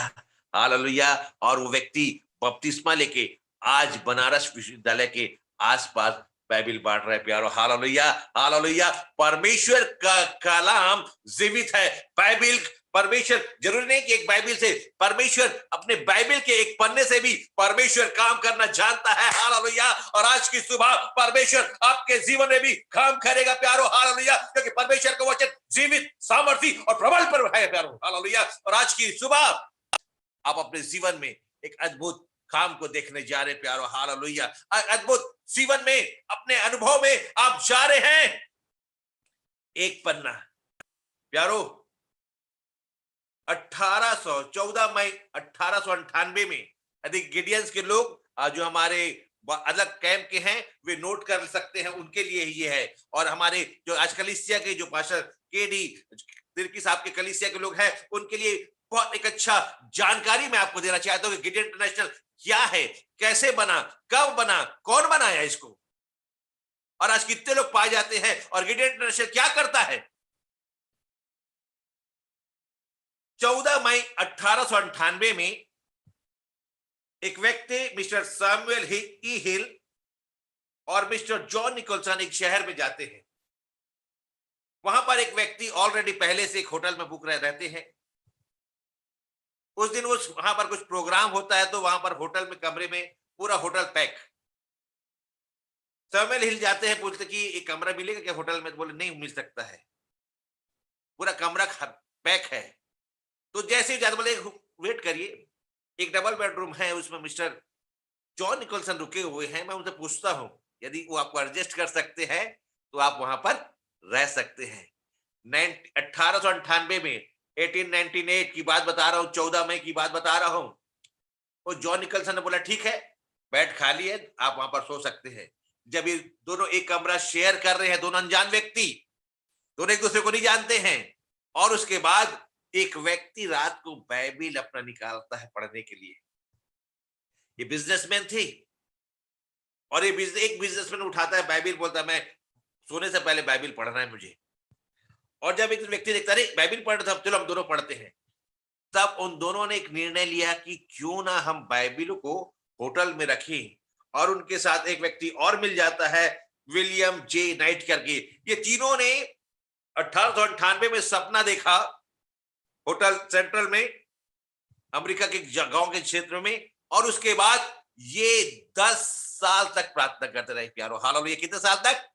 hallelujah. और वो व्यक्ति बपतिस्मा लेके आज बनारस विश्वविद्यालय के आसपास बाइबल बांट रहा है, प्यारो। Hallelujah, hallelujah. परमेश्वर का कलाम जीवित है। बाइबल, परमेश्वर, जरूरी नहीं कि एक बाइबल से, परमेश्वर अपने बाइबल के एक पन्ने से भी परमेश्वर काम करना जानता है। हालेलुया। और आज की सुबह परमेश्वर आपके जीवन में भी काम करेगा, प्यारो। हालेलुया। क्योंकि परमेश्वर का वचन जीवित, सामर्थी और प्रबल पर है, प्यारो। हालेलुया। और आज की सुबह आप अपने जीवन में एक अद्भुत काम को देखने जा रहे हैं, प्यारो। हालेलुया। अद्भुत जीवन में, अपने अनुभव में आप जा रहे हैं। एक पन्ना, प्यारो, 14 मई 1898 में, यदि गिडियंस के लोग जो हमारे अलग कैंप के हैं वे नोट कर सकते हैं, उनके लिए ये है। और हमारे जो आज कलीसिया के जो पास्टर केडी तिर्की साहब के कलीसिया के लोग हैं, उनके लिए बहुत एक अच्छा जानकारी मैं आपको देना चाहता हूं कि गिडियन इंटरनेशनल क्या है, कैसे बना, कब बना, कौन बनाया इसको, और आज कितने लोग पाए जाते हैं, और गिडियन इंटरनेशनल क्या करता है। 14 मई 1898 में एक व्यक्ति मिस्टर सैमुअल ई हिल और मिस्टर जॉन निकोलसन एक शहर में जाते हैं। वहां पर एक व्यक्ति ऑलरेडी पहले से एक होटल में बुक रहते हैं। उस दिन वहां पर कुछ प्रोग्राम होता है, तो वहां पर होटल में कमरे में पूरा होटल पैक। सैमुअल हिल जाते हैं, पूछते कि एक कमरा मिलेगा क्या होटल में? तो बोले नहीं मिल सकता है, पूरा कमरा पैक है। तो जैसे ही जाते बोले वेट करिए, एक डबल बेडरूम है, उसमें मिस्टर जॉन निकोलसन रुके हुए हैं, मैं उनसे पूछता हूं यदि वो आपको एडजस्ट कर सकते हैं तो आप वहां पर रह सकते हैं। 1898 में, 1898 की बात बता रहा हूं, 14 मई की बात बता रहा हूं। वो जॉन निकोलसन ने बोला ठीक है, बेड खाली है, आप वहां पर सो सकते हैं। जब ये दोनों एक कमरा शेयर कर रहे हैं, दोनों अनजान व्यक्ति, दोनों एक दूसरे को नहीं जानते हैं, और उसके बाद एक व्यक्ति रात को बाइबल अपना निकालता है पढ़ने के लिए। ये बिजनेसमैन थी, और ये एक बिजनेसमैन उठाता है बाइबल, बोलता है मैं सोने से पहले बाइबल पढ़ना है मुझे। और जब एक व्यक्ति देखता है बाइबल पढ़ रहा, चलो हम दोनों पढ़ते हैं, तब उन दोनों ने एक निर्णय लिया कि क्यों ना हम बाइबल को होटल में रखें। और उनके साथ एक व्यक्ति और मिल जाता है, विलियम जे नाइट करके। ये तीनों ने 1898 में सपना देखा होटल सेंट्रल में, अमेरिका के गांव के क्षेत्र में, और उसके बाद ये 10 साल तक प्रार्थना करते रहे, प्यारो। हालेलुया। कितने साल तक?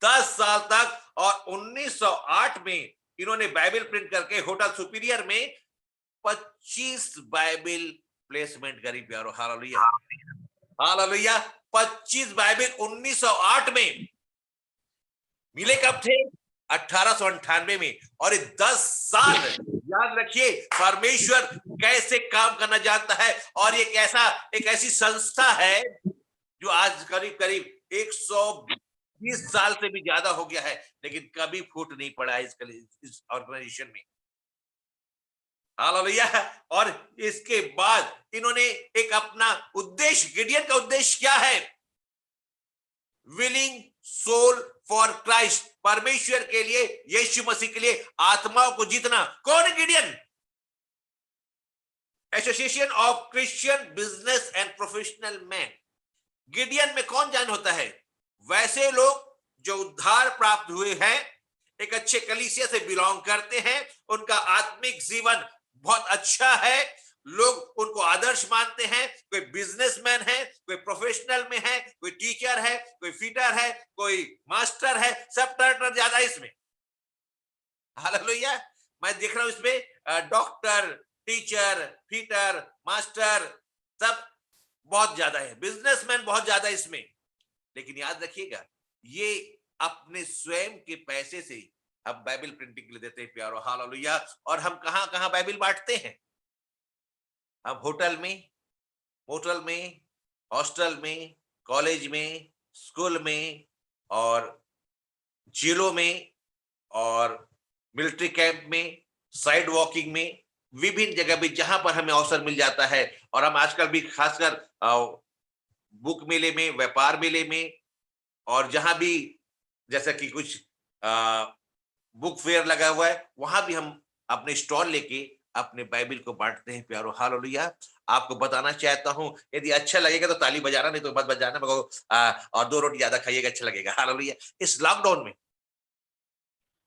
10 साल तक। और 1908 में इन्होंने बाइबल प्रिंट करके होटल सुपीरियर में 25 बाइबल प्लेसमेंट करी, प्यारो। Hallelujah, hallelujah. 25 बाइबल 1908 में मिले। कब थे? 1898 में। और 10 साल याद रखिए, परमेश्वर कैसे काम करना जानता है। और एक ऐसी संस्था है जो आज करीब करीब 120 साल से भी ज्यादा हो गया है, लेकिन कभी फूट नहीं पड़ा है इस ऑर्गेनाइजेशन में। हालेलुया। और इसके बाद इन्होंने एक अपना उद्देश्य, गिडियन का उद्देश्य क्या है? विलिंग सोल फॉर क्राइस्ट, परमेश्वर के लिए, यीशु मसीह के लिए आत्माओं को जीतना। कौन है Gideon? Association of Christian business and professional man. Gideon में कौन ज्वाइन होता है? वैसे लोग जो उद्धार प्राप्त हुए हैं, एक अच्छे कलीसिया से बिलोंग करते हैं, उनका आत्मिक जीवन बहुत अच्छा है, लोग उनको आदर्श मानते हैं। कोई बिजनेसमैन है, कोई प्रोफेशनल में है, कोई टीचर है, कोई फीटर है, कोई मास्टर है, सब टर्टर ज्यादा इसमें। हालेलुया। मैं देख रहा हूं इसमें डॉक्टर, टीचर, फीटर, मास्टर सब बहुत ज्यादा है, बिजनेसमैन बहुत ज्यादा इसमें। लेकिन याद रखिएगा, ये अपने स्वयं के पैसे से हम बाइबल प्रिंटिंग के लिए देते हैं प्यारो। हालेलुया। और हम कहां कहां बाइबल बांटते हैं? हम होटल में, होटल में, हॉस्टल में, कॉलेज में, स्कूल में, और जेलों में, और मिलिट्री कैंप में, साइड वॉकिंग में, विभिन्न जगह भी जहां पर हमें अवसर मिल जाता है। और हम आजकल भी खासकर बुक मेले में, व्यापार मेले में, और जहां भी जैसा कि कुछ बुक फेयर लगा हुआ है, वहां भी हम अपने स्टॉल लेके अपने बाइबल को बांटते हैं प्यारो। हालेलुया। आपको बताना चाहता हूं, यदि अच्छा लगेगा तो ताली बजाना, नहीं तो मत बजाना। और 2 रोटी ज्यादा खाइएगा, अच्छा लगेगा। हालेलुया। इस लॉकडाउन में,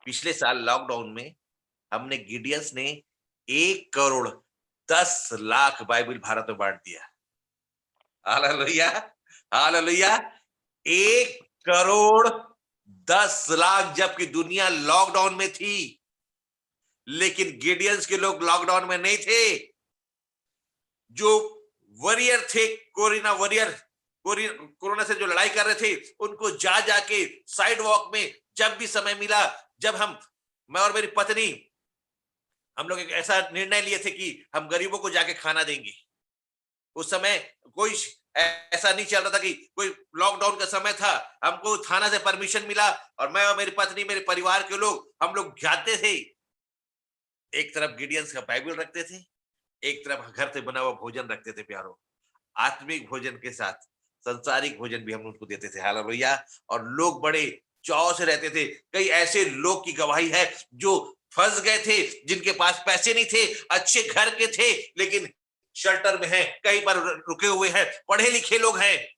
पिछले साल लॉकडाउन में, हमने गिडियंस ने 1,10,00,000 बाइबल भारत में बांट दिया। हालेलुया। हालेलुया। 1,10,00,000, जबकि दुनिया लॉकडाउन में थी, लेकिन गिडियंस के लोग लॉकडाउन में नहीं थे। जो वॉरियर थे, कोरोना से जो लड़ाई कर रहे थे, उनको जाके साइड वॉक में जब भी समय मिला, जब मैं और मेरी पत्नी, हम लोग एक ऐसा निर्णय लिए थे कि हम गरीबों को जाके खाना देंगे। उस समय कोई ऐसा नहीं चल रहा था कि कोई लॉकडाउन का समय था, हमको थाना से परमिशन मिला, और मैं और मेरी पत्नी, मेरे परिवार के लोग, हम लोग जाते थे। एक तरफ गिडियंस का बाइबल रखते थे, एक तरफ घर से बना हुआ भोजन रखते थे प्यारो। आत्मिक भोजन के साथ संसारिक भोजन भी हम उनको देते थे। हालेलुया। और लोग बड़े चाव से रहते थे। कई ऐसे लोग की गवाही है जो फंस गए थे, जिनके पास पैसे नहीं थे, अच्छे घर के थे, लेकिन शेल्टर में हैं, कहीं पर रुके हुए हैं, पढ़े लिखे लोग हैं।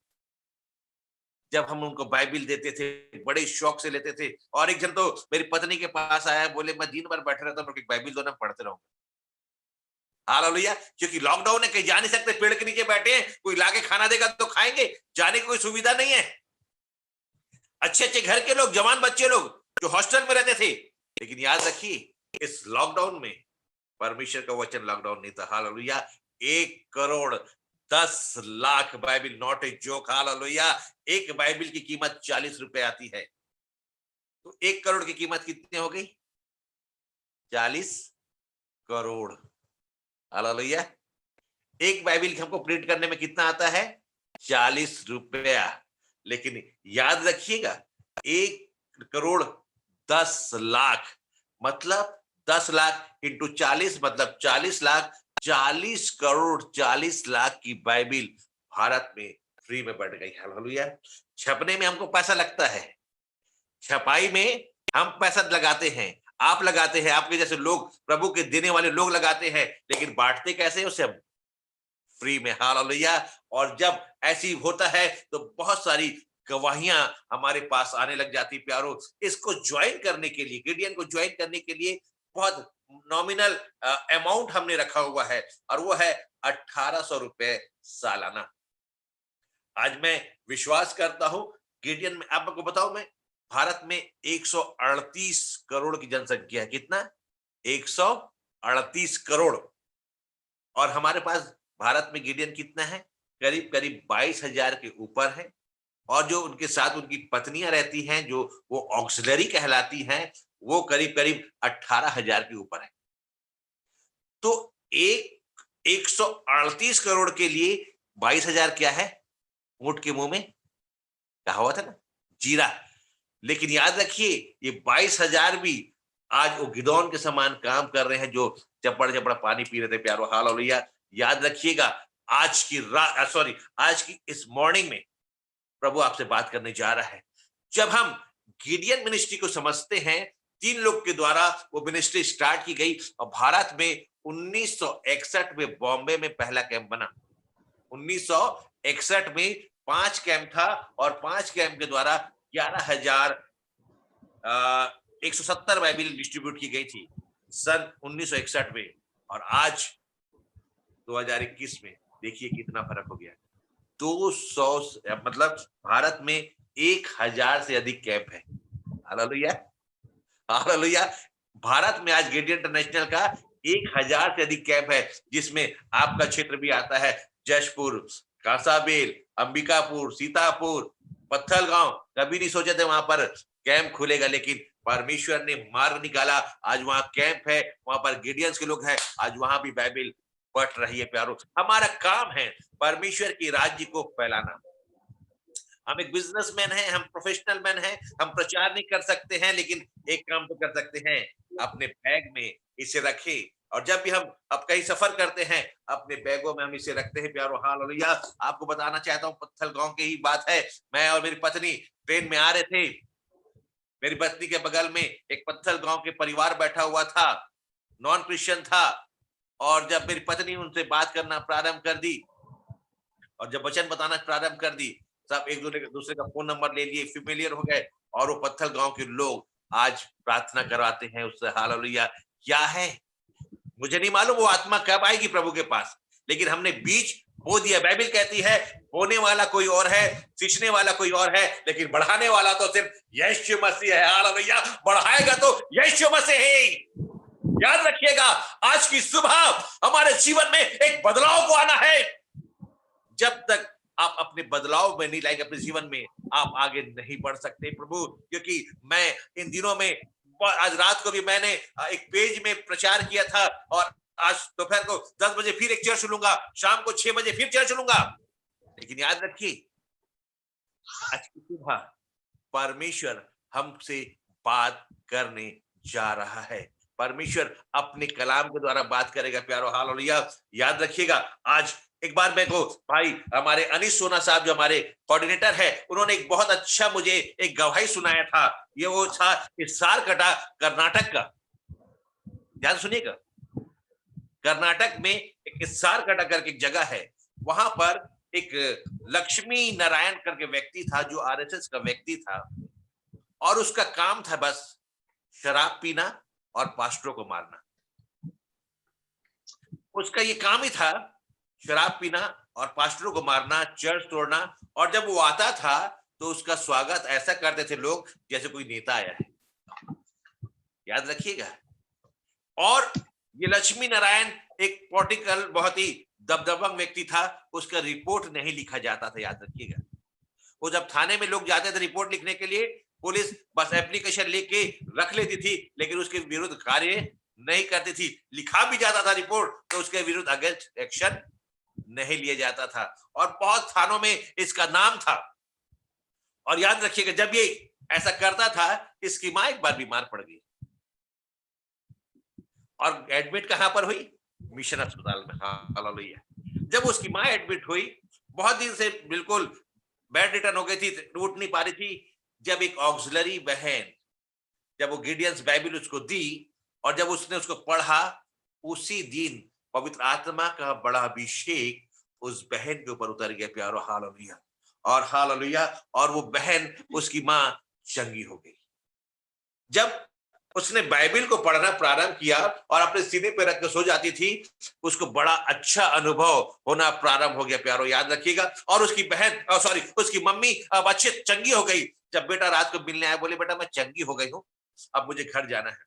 जब हम उनको बाइबल देते थे, बड़े शौक से लेते थे। और एक जन तो मेरी पत्नी के पास आया, बोले मैं दिन भर बैठे रहता हूँ, बाइबल दो ना, पढ़ते रहूंगा। हालेलुया। क्योंकि लॉकडाउन है, कहीं जा नहीं सकते, पेड़ के नीचे बैठे हैं, कोई लाके खाना देगा तो खाएंगे, जाने की कोई सुविधा नहीं है। अच्छे अच्छे घर के लोग, जवान बच्चे लोग जो हॉस्टल में रहते थे। लेकिन याद रखिए, इस लॉकडाउन में परमेश्वर का वचन लॉकडाउन नहीं था। Hallelujah. 1,10,00,000 Bible, not a joke. Hallelujah. एक बाइबल की कीमत 40 रुपए आती है, तो 1 करोड़ की कीमत कितनी हो गई? 40 करोड़। हालेलुया। एक बाइबल हमको प्रिंट करने में कितना आता है? 40 रुपया। लेकिन याद रखिएगा, 1,10,00,000 मतलब 10 लाख इंटू 40 मतलब 40 लाख, 40 करोड़ 40 लाख की बाइबल भारत में फ्री में बढ़ गई। हालेलुया। छपने में हमको पैसा लगता है, छपाई में हम पैसा लगाते हैं, आप लगाते हैं, आपके जैसे लोग, प्रभु के देने वाले लोग लगाते हैं, लेकिन बांटते कैसे हैं उसे? हम फ्री में। हालेलुया। और जब ऐसी होता है तो बहुत सारी गवाहियां हमारे पास आने लग जाती प्यारो। इसको ज्वाइन करने के लिए, गिडियन को ज्वाइन करने के लिए बहुत नॉमिनल अमाउंट हमने रखा हुआ है, और वो है 1,800 रुपए सालाना। आज मैं विश्वास करता हूं, गिडियन में आपको बताऊं, मैं भारत में 138 करोड़ की जनसंख्या है। कितना? 138 करोड़। और हमारे पास भारत में गिडियन कितना है? करीब करीब 22,000 के ऊपर है। और जो उनके साथ उनकी पत्नियां रहती हैं, जो वो ऑक्सिलरी कहलाती हैं, वो करीब करीब 18,000 के ऊपर है। तो 138 करोड़ के लिए 22,000 क्या है? ऊंट के मुंह में कहा हुआ था ना, जीरा। लेकिन याद रखिए ये 22,000 भी आज वो गिदौन के समान काम कर रहे हैं जो चपड़ चपड़ पानी पी रहे थे प्यारो। हालेलुया। याद रखिएगा आज की इस मॉर्निंग में प्रभु आपसे बात करने जा रहा है। जब हम गिडियन मिनिस्ट्री को समझते हैं, 3 लोग के द्वारा वो मिनिस्ट्री स्टार्ट की गई और भारत में 1961 में बॉम्बे में पहला कैंप बना। 1961 में 5 कैंप था और 5 कैंप के द्वारा 11,170 बाइबिल डिस्ट्रीब्यूट की गई थी सन 1961 में। और आज 2021 में देखिए कितना फर्क हो गया। 200 मतलब भारत में 1,000 से अधिक कैंप है। Hallelujah, hallelujah. भारत में आज गिडियन इंटरनेशनल का 1,000 से अधिक कैंप है, जिसमें आपका क्षेत्र भी आता है। जशपुर, कांसाबेल, अंबिकापुर, सीतापुर, पत्थलगांव। कभी नहीं सोचे थे वहां पर कैंप खुलेगा, लेकिन परमेश्वर ने मार्ग निकाला। आज वहां कैंप है, वहां पर गिडियंस के लोग हैं। आज वहां भी बाइबिल बढ़ रही है प्यारो। हमारा काम है परमेश्वर की राज्य को फैलाना। हम एक बिजनेसमैन हैं, हम प्रोफेशनल मैन हैं, हम प्रचार नहीं कर सकते हैं, लेकिन एक काम तो कर सकते हैं, अपने बैग में इसे रखें। और जब भी हम अब कहीं सफर करते हैं, अपने बैगों में हम इसे रखते हैं प्यारो। हालेलुया। आपको बताना चाहता हूँ, पत्थलगांव की ही बात है। मैं और मेरी पत्नी ट्रेन में आ रहे थे। मेरी पत्नी के बगल में एक पत्थलगांव के परिवार बैठा हुआ था, नॉन क्रिश्चियन था। और जब मेरी पत्नी उनसे बात करना प्रारंभ कर दी और जब वचन बताना प्रारंभ कर दी, सब एक दूसरे का फोन नंबर ले लिए, फेमिलियर हो गए। और वो पत्थलगांव के लोग आज प्रार्थना करवाते हैं उससे। हालेलुया। क्या है मुझे नहीं मालूम वो आत्मा कब आएगी प्रभु के पास, लेकिन हमने बीज बो दिया। बाइबिल कहती है बोने वाला कोई और है, सींचने वाला कोई और है, लेकिन बढ़ाने वाला तो सिर्फ यीशु मसीह है। हालेलुया। बढ़ाएगा तो यीशु मसीह है। याद रखिएगा, आज की सुबह हमारे जीवन में एक बदलाव को आना है। जब तक आप अपने बदलाव में नहीं लाएंगे अपने जीवन में, आप आगे नहीं बढ़ सकते प्रभु। क्योंकि मैं इन दिनों में, आज रात को भी मैंने एक पेज में प्रचार किया था, और आज दोपहर को 10 बजे फिर एक चर्च लूंगा, शाम को 6 बजे फिर चर्च लूंगा। लेकिन याद रखिए, आज की सुबह परमेश्वर हमसे बात करने जा रहा है। परमेश्वर अपने कलाम के द्वारा बात करेगा प्यारो। हालेलुया। याद रखिएगा, आज एक बार मेरे को भाई हमारे अनीश सोना साहब जो हमारे कोऑर्डिनेटर है, उन्होंने एक बहुत अच्छा मुझे एक गवाही सुनाया था। ये वो था सारकटा कर्नाटक का। ध्यान सुनिएगा, कर्नाटक में एक सारकटा करके एक जगह है, वहां पर एक लक्ष्मी नारायण करके व्यक्ति था जो आरएसएस का व्यक्ति था, और उसका काम था बस शराब पीना और पास्टरों को मारना। उसका ये काम ही था, शराब पीना और पास्टरों को मारना, चर्च तोड़ना। और जब वो आता था तो उसका स्वागत ऐसा करते थे लोग जैसे कोई नेता आया है। याद रखिएगा। और ये लक्ष्मी नारायण एक पॉलिटिकल बहुत ही दबदबा व्यक्ति था, उसका रिपोर्ट नहीं लिखा जाता था। याद रखिएगा, वो जब थाने में लोग जाते थे रिपोर्ट लिखने के लिए, पुलिस बस एप्लीकेशन लेके रख लेती थी, लेकिन उसके विरुद्ध कार्य नहीं करती थी। लिखा भी जाता था रिपोर्ट तो उसके विरुद्ध अगेंस्ट एक्शन नहीं लिया जाता था, और बहुत थानों में इसका नाम था। और याद रखिएगा, जब ये ऐसा करता था, इसकी मां एक बार बीमार पड़ गई और एडमिट कहां पर हुई? मिशन अस्पताल में। हालेलुया। जब उसकी मां एडमिट हुई, बहुत दिन से बिल्कुल बेड रिटर्न हो गई थी, उठ नहीं पा रही थी। जब एक ऑक्सिलरी बहन, जब वो गिडियंस बाइबिल उसको दी और जब उसने उसको पढ़ा, उसी दिन पवित्र आत्मा का बड़ा अभिषेक उस बहन के ऊपर उतर गया प्यारो। हालेलुया और हालेलुया। और वो बहन, उसकी मां चंगी हो गई। जब उसने बाइबिल को पढ़ना प्रारंभ किया और अपने सीने पे रख कर सो जाती थी, उसको बड़ा अच्छा अनुभव होना प्रारंभ हो गया प्यारो। याद रखिएगा। और उसकी बहन उसकी मम्मी अब अच्छे चंगी हो गई। जब बेटा रात को मिलने आया, बोले बेटा मैं चंगी हो गई हूं, अब मुझे घर जाना है।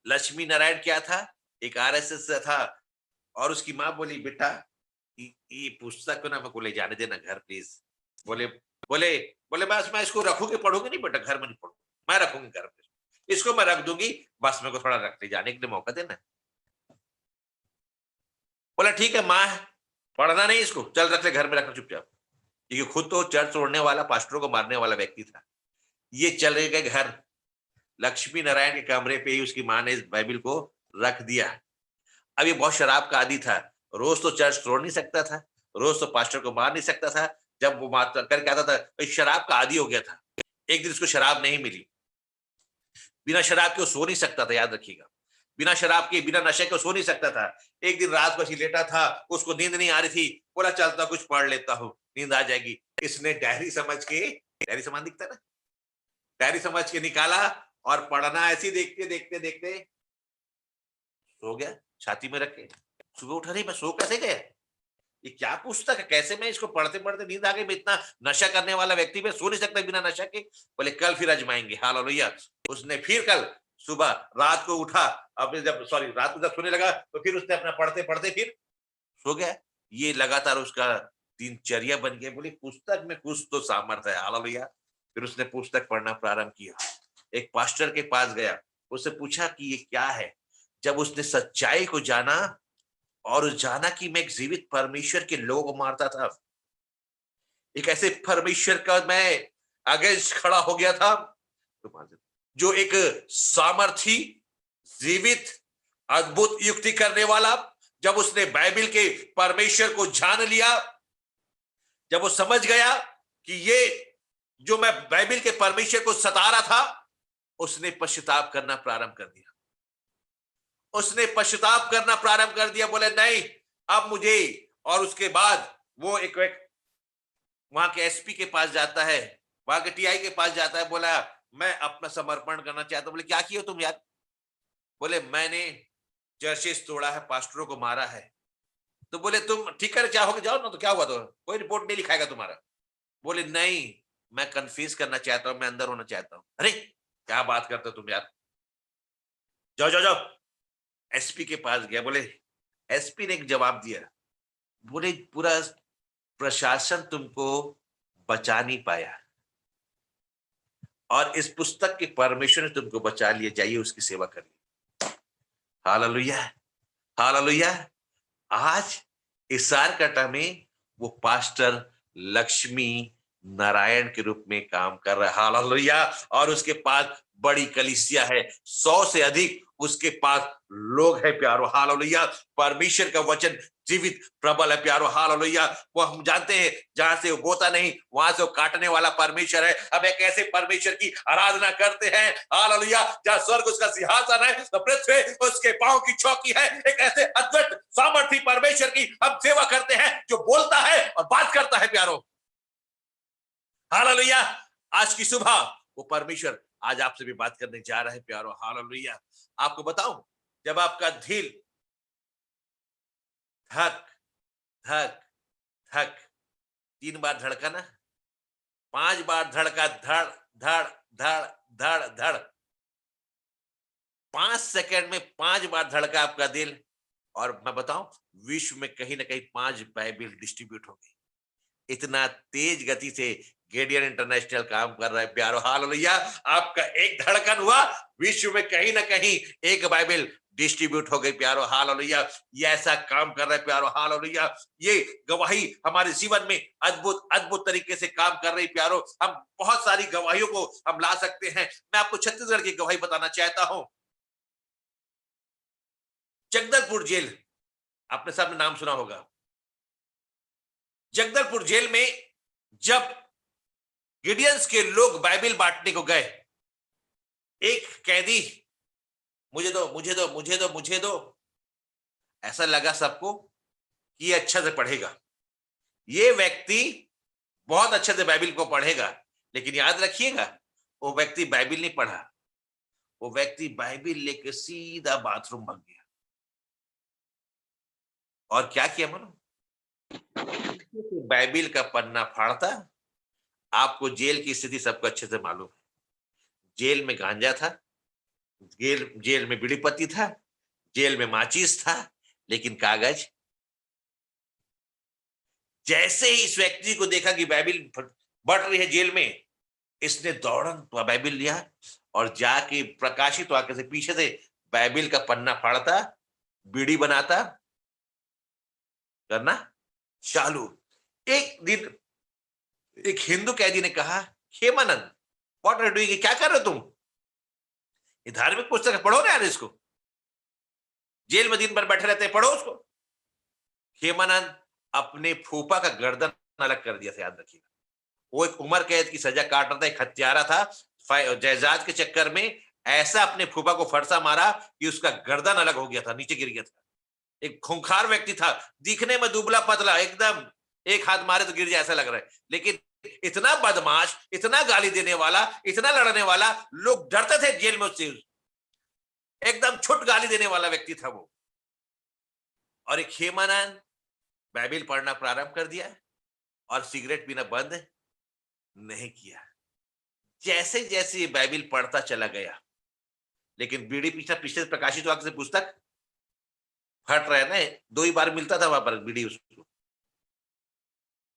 लक्ष्मी नारायण क्या था? एक आरएसएस से था। और उसकी माँ बोली बेटा ये पुस्तक को ना मेरे को ले जाने देना घर प्लीज। बोले बोले बोले बस मैं इसको रखूंगी, पढ़ूंगी नहीं बेटा, घर में नहीं पढ़ूंगी, मैं रखूंगी घर पे, इसको मैं रख दूंगी, बस मेरे को थोड़ा रखते जाने के लिए मौका देना। बोला ठीक है माँ है, पढ़ना नहीं इसको, चल रख ले घर में, रखना चुपचाप। क्योंकि खुद तो चर्च तोड़ने वाला, पास्टरों को मारने वाला व्यक्ति था। ये चले गए घर, लक्ष्मी नारायण के कमरे पे ही उसकी माँ ने इस बाइबिल को रख दिया। अब ये बहुत शराब का आदी था, रोज तो चर्च तोड़ नहीं सकता था, रोज तो पास्टर को मार नहीं सकता था। जब वो मार करके आता था तो शराब का आदी हो गया था। एक दिन उसको शराब नहीं मिली, बिना शराब के वो सो नहीं सकता था, याद रखिएगा, बिना शराब के, बिना नशे के सो नहीं सकता था। एक दिन रात को लेटा था, उसको नींद नहीं आ रही थी, बोला चलता कुछ पढ़ लेता हूँ, नींद आ जाएगी। इसने डायरी समझ के, डायरी सामान दिखता ना, डायरी समझ के निकाला और पढ़ना ऐसी देखते देखते देखते सो गया, छाती में रख के। सुबह उठा, नहीं मैं सो कैसे गया, ये क्या पुस्तक है, कैसे मैं इसको पढ़ते पढ़ते नींद आ गई, मैं इतना नशा करने वाला व्यक्ति, मैं सो नहीं सकता बिना नशा के। बोले कल फिर आजमाएंगे। हालेलुया। उसने फिर कल सुबह रात को उठा, अब जब रात को जब सोने लगा तो फिर उसने अपना पढ़ते पढ़ते फिर सो गया। ये लगातार उसका दिनचर्या बन गया। बोली पुस्तक में कुछ तो सामर्थ्य है। हालेलुया। फिर उसने पुस्तक पढ़ना प्रारंभ किया। एक पास्टर के पास गया, उससे पूछा कि ये क्या है। जब उसने सच्चाई को जाना और जाना कि मैं एक जीवित परमेश्वर के लोगों को मारता था, एक ऐसे परमेश्वर का मैं अगेंस्ट खड़ा हो गया था जो एक सामर्थी, जीवित, अद्भुत युक्ति करने वाला। जब उसने बाइबिल के परमेश्वर को जान लिया, जब वो समझ गया कि ये जो मैं बाइबिल के परमेश्वर को सता रहा था, उसने पश्चाताप करना प्रारंभ कर दिया। उसने पश्चाताप करना प्रारंभ कर दिया। बोले नहीं अब मुझे, और उसके बाद वो एक वहां के एसपी के पास जाता है, वहां के टीआई के पास जाता है। बोला मैं अपना समर्पण करना चाहता हूं। बोले क्या किया तुम यार? बोले मैंने चर्चेस तोड़ा है, पास्टरों को मारा है। तो बोले तुम ठीक कर चाहोगे, जाओ ना, तो क्या हुआ, तो कोई रिपोर्ट नहीं लिखाएगा तुम्हारा। बोले नहीं मैं कन्फेस करना चाहता हूं, मैं अंदर होना चाहता हूं। अरे क्या बात करते हो तुम यार, जाओ जाओ जाओ। एसपी के पास गया। बोले एसपी ने एक जवाब दिया, बोले पूरा प्रशासन तुमको बचा नहीं पाया और इस पुस्तक के परमेश्वर ने तुमको बचा लिया, जाइए उसकी सेवा करिए। Hallelujah, hallelujah. आज इसार कटा में वो पास्टर लक्ष्मी नारायण के रूप में काम कर रहा है। हालेलुया। और उसके पास बड़ी कलीसिया है, 100 से अधिक उसके पास लोग हैं प्यारो। हालेलुया। परमेश्वर का वचन जीवित प्रबल है प्यारो। हालेलुया। वो हम जानते हैं जहां से वो बोता नहीं वहां से वो काटने वाला परमेश्वर है। अब एक ऐसे परमेश्वर की आराधना करते हैं, हालेलुया, जहां स्वर्ग उसका सिंहासन है तो पृथ्वी उसके पांव की चौकी है। एक ऐसे अद्भुत सामर्थी परमेश्वर की हम सेवा करते हैं जो बोलता है और बात करता है प्यारो। हालेलुया। आज की सुबह वो परमेश्वर आज आपसे भी बात करने जा रहा है प्यारो। हालेलुया। आपको बताऊं, जब आपका दिल धक धक धक 3 बार धड़का ना, 5 बार धड़का, धड़ धड़ धड़ धड़ धड़, 5 सेकंड में 5 बार धड़का आपका दिल, और मैं बताऊं विश्व में कहीं ना कहीं 5 बाइबिल डिस्ट्रीब्यूट हो गई। इतना तेज गति से गेडियन इंटरनेशनल काम कर रहा है प्यारो। हालेलुया। आपका एक धड़कन हुआ, विश्व में कहीं ना कहीं एक बाइबल डिस्ट्रीब्यूट हो गई प्यारो। हालेलुया। ये ऐसा काम कर रहा है प्यारो। हालेलुया। ये गवाही हमारे जीवन में अद्भुत अद्भुत तरीके से काम कर रही प्यारो। हम बहुत सारी गवाहियों को हम ला सकते हैं। मैं आपको छत्तीसगढ़ की गवाही बताना चाहता हूं। जगदलपुर जेल, आपने सबने नाम सुना होगा। जगदलपुर जेल में जब गिडियंस के लोग बाइबिल बांटने को गए, एक कैदी मुझे दो मुझे दो मुझे दो मुझे दो, ऐसा लगा सबको कि ये अच्छा से पढ़ेगा, ये व्यक्ति बहुत अच्छे से बाइबिल को पढ़ेगा। लेकिन याद रखिएगा वो व्यक्ति बाइबिल नहीं पढ़ा, वो व्यक्ति बाइबिल लेके सीधा बाथरूम भाग गया। और क्या किया मानो, बाइबिल का पन्ना फाड़ता। आपको जेल की स्थिति सबको अच्छे से मालूम है। जेल में गांजा था, जेल में बीड़ी पत्ती था, जेल में माचिस था, लेकिन कागज। जैसे ही इस व्यक्ति को देखा कि बाइबिल बढ़ रही है जेल में, इसने दौड़न बाइबिल लिया और जाके प्रकाशित वाक्य से पीछे से बाइबिल का पन्ना फाड़ता, बीड़ी बनाता करना चालू। एक दिन एक हिंदू कैदी ने कहा, हेमानंद, व्हाट आर डूइंग, क्या कर रहे हो तुम? ये धार्मिक पुस्तक है, पढ़ो ना यार इसको, जेल में दिन भर बैठे रहते हैं, पढ़ो उसको। हेमानंद अपने फूफा का गर्दन अलग कर दिया था, याद रखिएगा। वो एक उम्र कैद की सजा काट रहा था, एक हत्यारा था, जायदाद के चक्कर में ऐसा अपने फूफा को फरसा मारा कि उसका गर्दन अलग हो गया था, नीचे गिर गया था। एक खूंखार व्यक्ति था, दिखने में दुबला पतला एकदम, एक हाथ मारे तो गिर जाए ऐसा लग रहा है, लेकिन इतना बदमाश, इतना गाली देने वाला, इतना लड़ने वाला, लोग डरते थे जेल में उससे। एकदम छुट गाली देने वाला व्यक्ति था वो। और एक हेमानंद बाइबिल पढ़ना प्रारंभ कर दिया और सिगरेट पीना बंद नहीं किया। जैसे जैसे ये बाइबिल पढ़ता चला गया, लेकिन बीड़ी पीछा पिछले प्रकाशित वाक्य से पुस्तक फट रहा है ना, 2 ही बार मिलता था वहां पर बीड़ी उसको,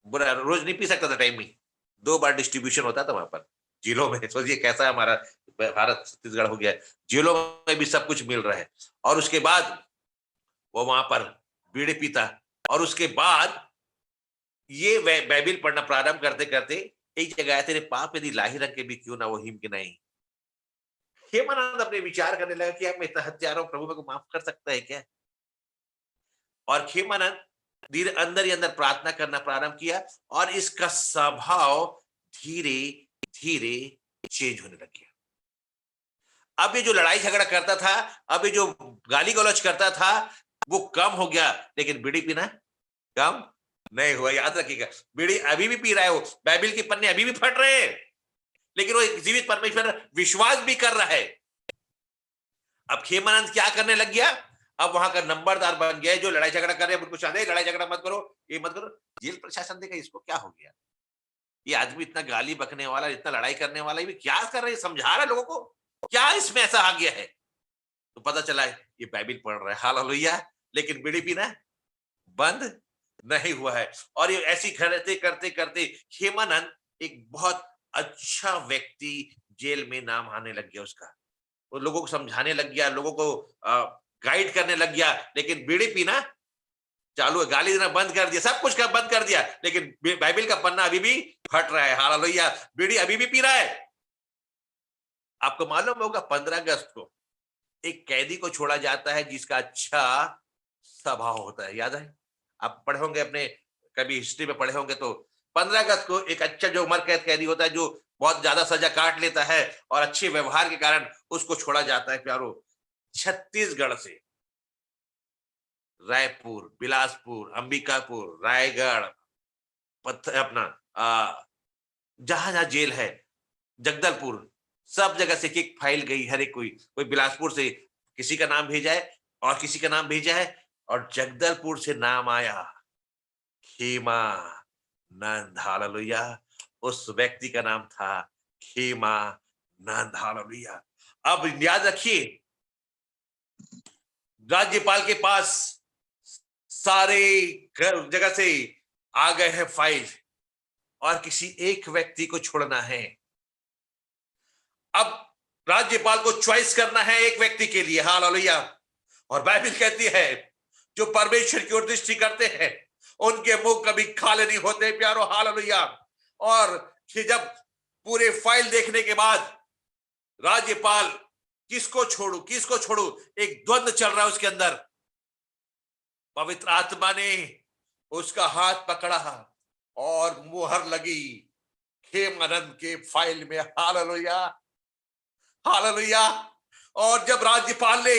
बुरा रोज नहीं पी सकता था, टाइम में 2 बार डिस्ट्रीब्यूशन होता था वहां पर जेलों में। सोचिए कैसा हमारा भारत छत्तीसगढ़ हो गया है, जेलों में भी सब कुछ मिल रहा है। और उसके बाद वो वहां पर बीड़ी पीता, और उसके बाद ये बाइबिल पढ़ना प्रारंभ करते करते एक जगह आया, तेरे पाप यदि लाही रंग के भी क्यों ना वो हिम के नहीं। हेमानंद अपने विचार करने लगा कि मैं इतना हत्यारा, प्रभु मेरे को माफ कर सकता है क्या? और हेमानंद धीरे अंदर ही अंदर प्रार्थना करना प्रारंभ किया, और इसका स्वभाव धीरे धीरे चेंज होने लग गया। अब ये जो लड़ाई झगड़ा करता था, अब ये जो गाली गलौज करता था, वो कम हो गया, लेकिन बीड़ी पीना कम नहीं हुआ। याद रखिएगा, बीड़ी अभी भी पी रहा है वो, बाइबिल के पन्ने अभी भी फट रहे हैं, लेकिन वो एक जीवित परमेश्वर विश्वास भी कर रहा है। अब हेमानंद क्या करने लग गया? अब वहां का नंबरदार बन गया, जो लड़ाई झगड़ा कर रहे हैं उनको शांत, लड़ाई झगड़ा मत करो, ये मत करो। जेल प्रशासन देखा इसको क्या हो गया, ये आदमी इतना गाली बकने वाला, इतना लड़ाई करने वाला, ये क्या कर रहा है, समझा रहा है लोगों को, क्या इसमें ऐसा आ गया है? तो पता चला है ये बाइबिल पढ़ रहा है, हालेलुया, लेकिन बीड़ी पीना बंद नहीं हुआ है। और ये ऐसी करते करते करते हेमानंद एक बहुत अच्छा व्यक्ति जेल में नाम आने लग गया उसका। वो लोगों को समझाने लग गया, लोगों को गाइड करने लग गया, लेकिन बीड़ी पीना चालू है, गाली देना बंद कर दिया, सब कुछ का बंद कर दिया, लेकिन बाइबिल का पन्ना अभी भी फट रहा है, हालेलुया, बीड़ी अभी भी पी रहा है। आपको मालूम होगा 15 अगस्त को एक कैदी को छोड़ा जाता है जिसका अच्छा स्वभाव होता है, याद है? आप पढ़े होंगे, अपने कभी हिस्ट्री में पढ़े होंगे, तो 15 अगस्त को एक अच्छा जो उम्र कैद कैदी होता है, जो बहुत ज्यादा सजा काट लेता है और अच्छे व्यवहार के कारण उसको छोड़ा जाता है प्यारो। छत्तीसगढ़ से रायपुर, बिलासपुर, अंबिकापुर, रायगढ़, अपना जहां जहां जेल है, जगदलपुर, सब जगह से एक फाइल गई, हर एक कोई बिलासपुर से किसी का नाम भेजा है और किसी का नाम भेजा है, और जगदलपुर से नाम आया हेमानंद, हालेलुया। उस व्यक्ति का नाम था हेमानंद, हालेलुया। अब याद रखिए, राज्यपाल के पास सारे जगह से आ गए हैं फाइल, और किसी एक व्यक्ति को छोड़ना है। अब राज्यपाल को चॉइस करना है एक व्यक्ति के लिए, हालेलुया। और बाइबल कहती है जो परमेश्वर की ओर दृष्टि करते हैं उनके मुंह कभी खाली नहीं होते प्यारो, हालेलुया। और जब पूरे फाइल देखने के बाद राज्यपाल किसको छोड़ू, एक द्वंद्व चल रहा है उसके अंदर। पवित्र आत्मा ने उसका हाथ पकड़ा और मुहर लगी हेमानंद के फाइल में, हालेलुया, हालेलुया। और जब राज्यपाल ने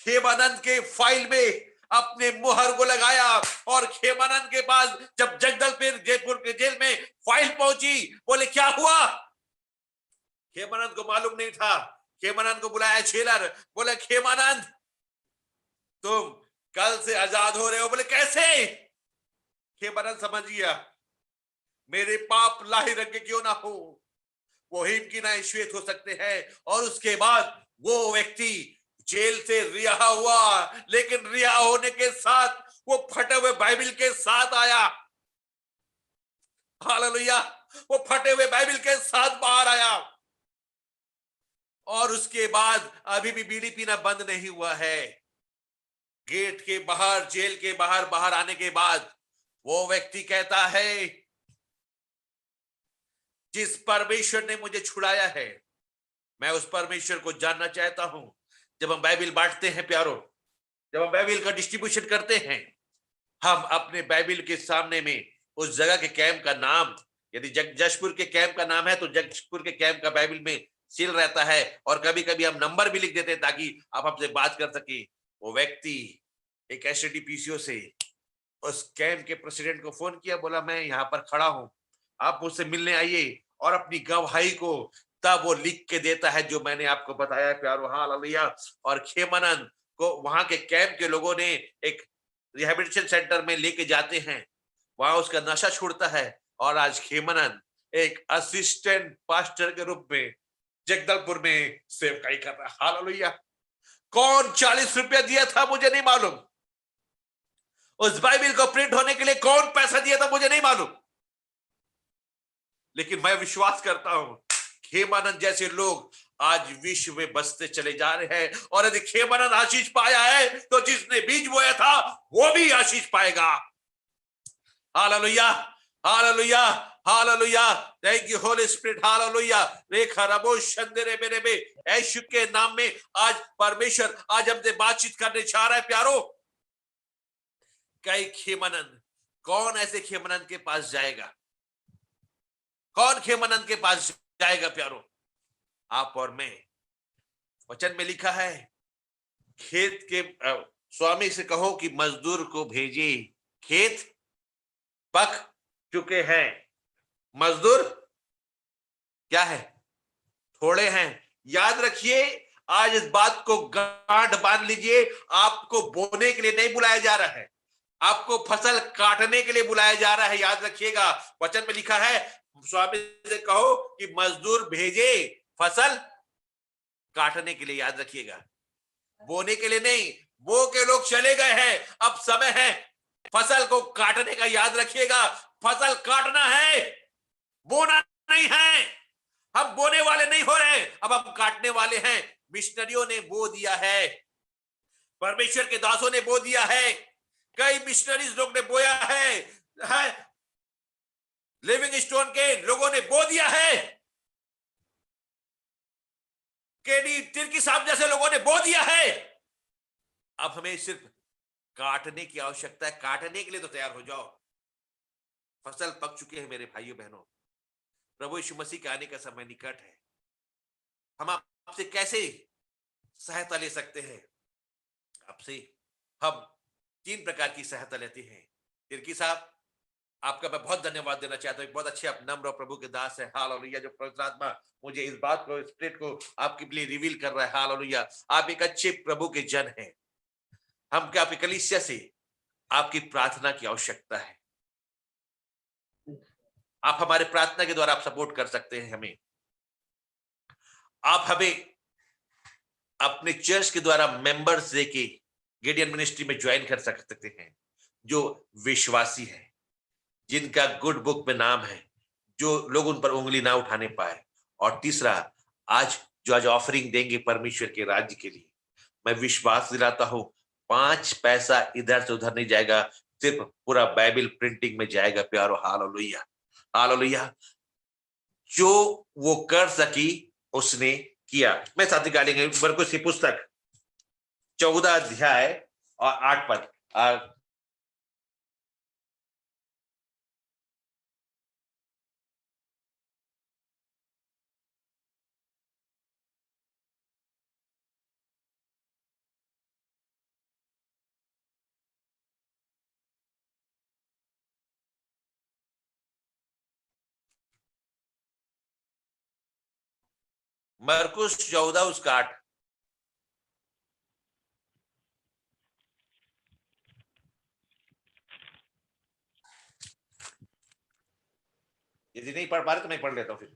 हेमानंद के फाइल में अपने मुहर को लगाया, और हेमानंद के पास जब जयपुर के जेल में फाइल पहुंची, बोले क्या हुआ? हेमानंद को मालूम नहीं था। हेमानंद को बुलाया जेलर, बोले हेमानंद तुम कल से आजाद हो रहे हो। बोले कैसे? हेमानंद समझ गया, मेरे पाप लाही रंग के क्यों ना हो, वो हिम की ना श्वेत हो सकते हैं। और उसके बाद वो व्यक्ति जेल से रिहा हुआ, लेकिन रिहा होने के साथ वो फटे हुए बाइबिल के साथ आया, हालेलुया। वो फटे हुए बाइबिल के साथ बाहर आया, और उसके बाद अभी भी बीड़ी पीना बंद नहीं हुआ है। गेट के बाहर, जेल के बाहर बाहर आने के बाद वो व्यक्ति कहता है, जिस परमेश्वर ने मुझे छुड़ाया है, मैं उस परमेश्वर को जानना चाहता हूं। जब हम बाइबल बांटते हैं प्यारो, जब हम बाइबल का डिस्ट्रीब्यूशन करते हैं, हम अपने बाइबल के सामने में उस जगह के कैंप का नाम, यदि जशपुर के कैंप का नाम है तो जशपुर के कैंप का बाइबल में सील रहता है, और कभी कभी हम नंबर भी लिख देते हैं ताकि आप हमसे बात कर सके। वो व्यक्ति एक एसडीपीसीओ से उस कैंप के प्रेसिडेंट को फोन किया, बोला मैं यहाँ पर खड़ा हूं, आप मुझसे मिलने आइए, और अपनी गवाही को तब वो लिख के देता है जो मैंने आपको बताया प्यारो। हालेलुया। और खेमानंद को वहां के कैंप के लोगों ने एक रिहैबिलिटेशन सेंटर में लेके जाते हैं, वहां उसका नशा छूटता है, और आज खेमानंद एक असिस्टेंट पास्टर के रूप में जगदलपुर में सेवकाई कर रहा है। हालेलुया। कौन 40 रुपया दिया था मुझे नहीं मालूम, उस बाइबल को प्रिंट होने के लिए कौन पैसा दिया था मुझे नहीं मालूम, लेकिन मैं विश्वास करता हूं खेमानंद जैसे लोग आज विश्व में बसते चले जा रहे हैं। और यदि खेमानंद आशीष पाया है तो जिसने बीज बोया था वो भी आशीष पाएगा। Hallelujah, hallelujah, hallelujah. Thank you Holy Spirit. Hallelujah. रेखा रबो शंदरे मेरे में यीशु के नाम में आज परमेश्वर आज हमसे बातचीत करने जा रहा है प्यारो। कई खेमानंद, कौन ऐसे खेमानंद के पास जाएगा? कौन खेमानंद के पास जाएगा प्यारो? आप और मैं। वचन में लिखा है, खेत के स्वामी से कहो कि मजदूर को भेजे, खेत पक चुके हैं, मजदूर क्या है? थोड़े हैं। याद रखिए, आज इस बात को गांठ बांध लीजिए, आपको बोने के लिए नहीं बुलाया जा रहा है, आपको फसल काटने के लिए बुलाया जा रहा है। याद रखिएगा, वचन में लिखा है, स्वामी से कहो कि मजदूर भेजे फसल काटने के लिए। याद रखिएगा, बोने के लिए नहीं। बो के लोग चले गए हैं, अब समय है फसल को काटने का। याद रखिएगा, फसल काटना है, बोना नहीं है। हम बोने वाले नहीं हो रहे, अब हम काटने वाले हैं। मिशनरियों ने बो दिया है, परमेश्वर के दासों ने बो दिया है, कई मिशनरीज लोग ने बोया है, लिविंग स्टोन के लोगों ने बो दिया है, केडी तिर्की साहब जैसे लोगों ने बो दिया है। अब हमें सिर्फ काटने की आवश्यकता है। काटने के लिए तो तैयार हो जाओ। फसल पक चुके हैं मेरे भाइयों बहनों। प्रभु यीशु मसीह के आने का समय निकट है। हम आपसे कैसे सहायता ले सकते हैं? आपसे हम 3 प्रकार की सहायता लेते हैं। तिर्की साहब, आपका मैं बहुत धन्यवाद देना चाहता हूँ। बहुत अच्छे आप नम्र और प्रभु के दास है। हालेलुया। जो पवित्र आत्मा मुझे इस बात को, स्पिरिट को आपके लिए रिवील कर रहा है। हालेलुया। आप एक अच्छे प्रभु के जन हैं। हम क्या आपकी कलीसिया से आपकी प्रार्थना की आवश्यकता है। आप हमारे प्रार्थना के द्वारा आप सपोर्ट कर सकते हैं हमें। आप हमें अपने चर्च के द्वारा मेंबर्स देके गिडियन मिनिस्ट्री में ज्वाइन कर सकते हैं, जो विश्वासी है, जिनका गुड बुक में नाम है, जो लोग उन पर उंगली ना उठाने पाए। और तीसरा, आज ऑफरिंग देंगे परमेश्वर के राज्य के लिए, मैं विश्वास दिलाता हूं 5 पैसा इधर से उधर नहीं जाएगा, सिर्फ पूरा बाइबल प्रिंटिंग में जाएगा प्यारो। Hallelujah, hallelujah. जो वो कर सकी उसने किया। मैं साथ निकालेंगे मरकुस की पुस्तक 14 अध्याय और 8 पद। मरकुस 14 उसका 8। यदि नहीं पढ़ पा रहे तो मैं पढ़ लेता हूँ फिर।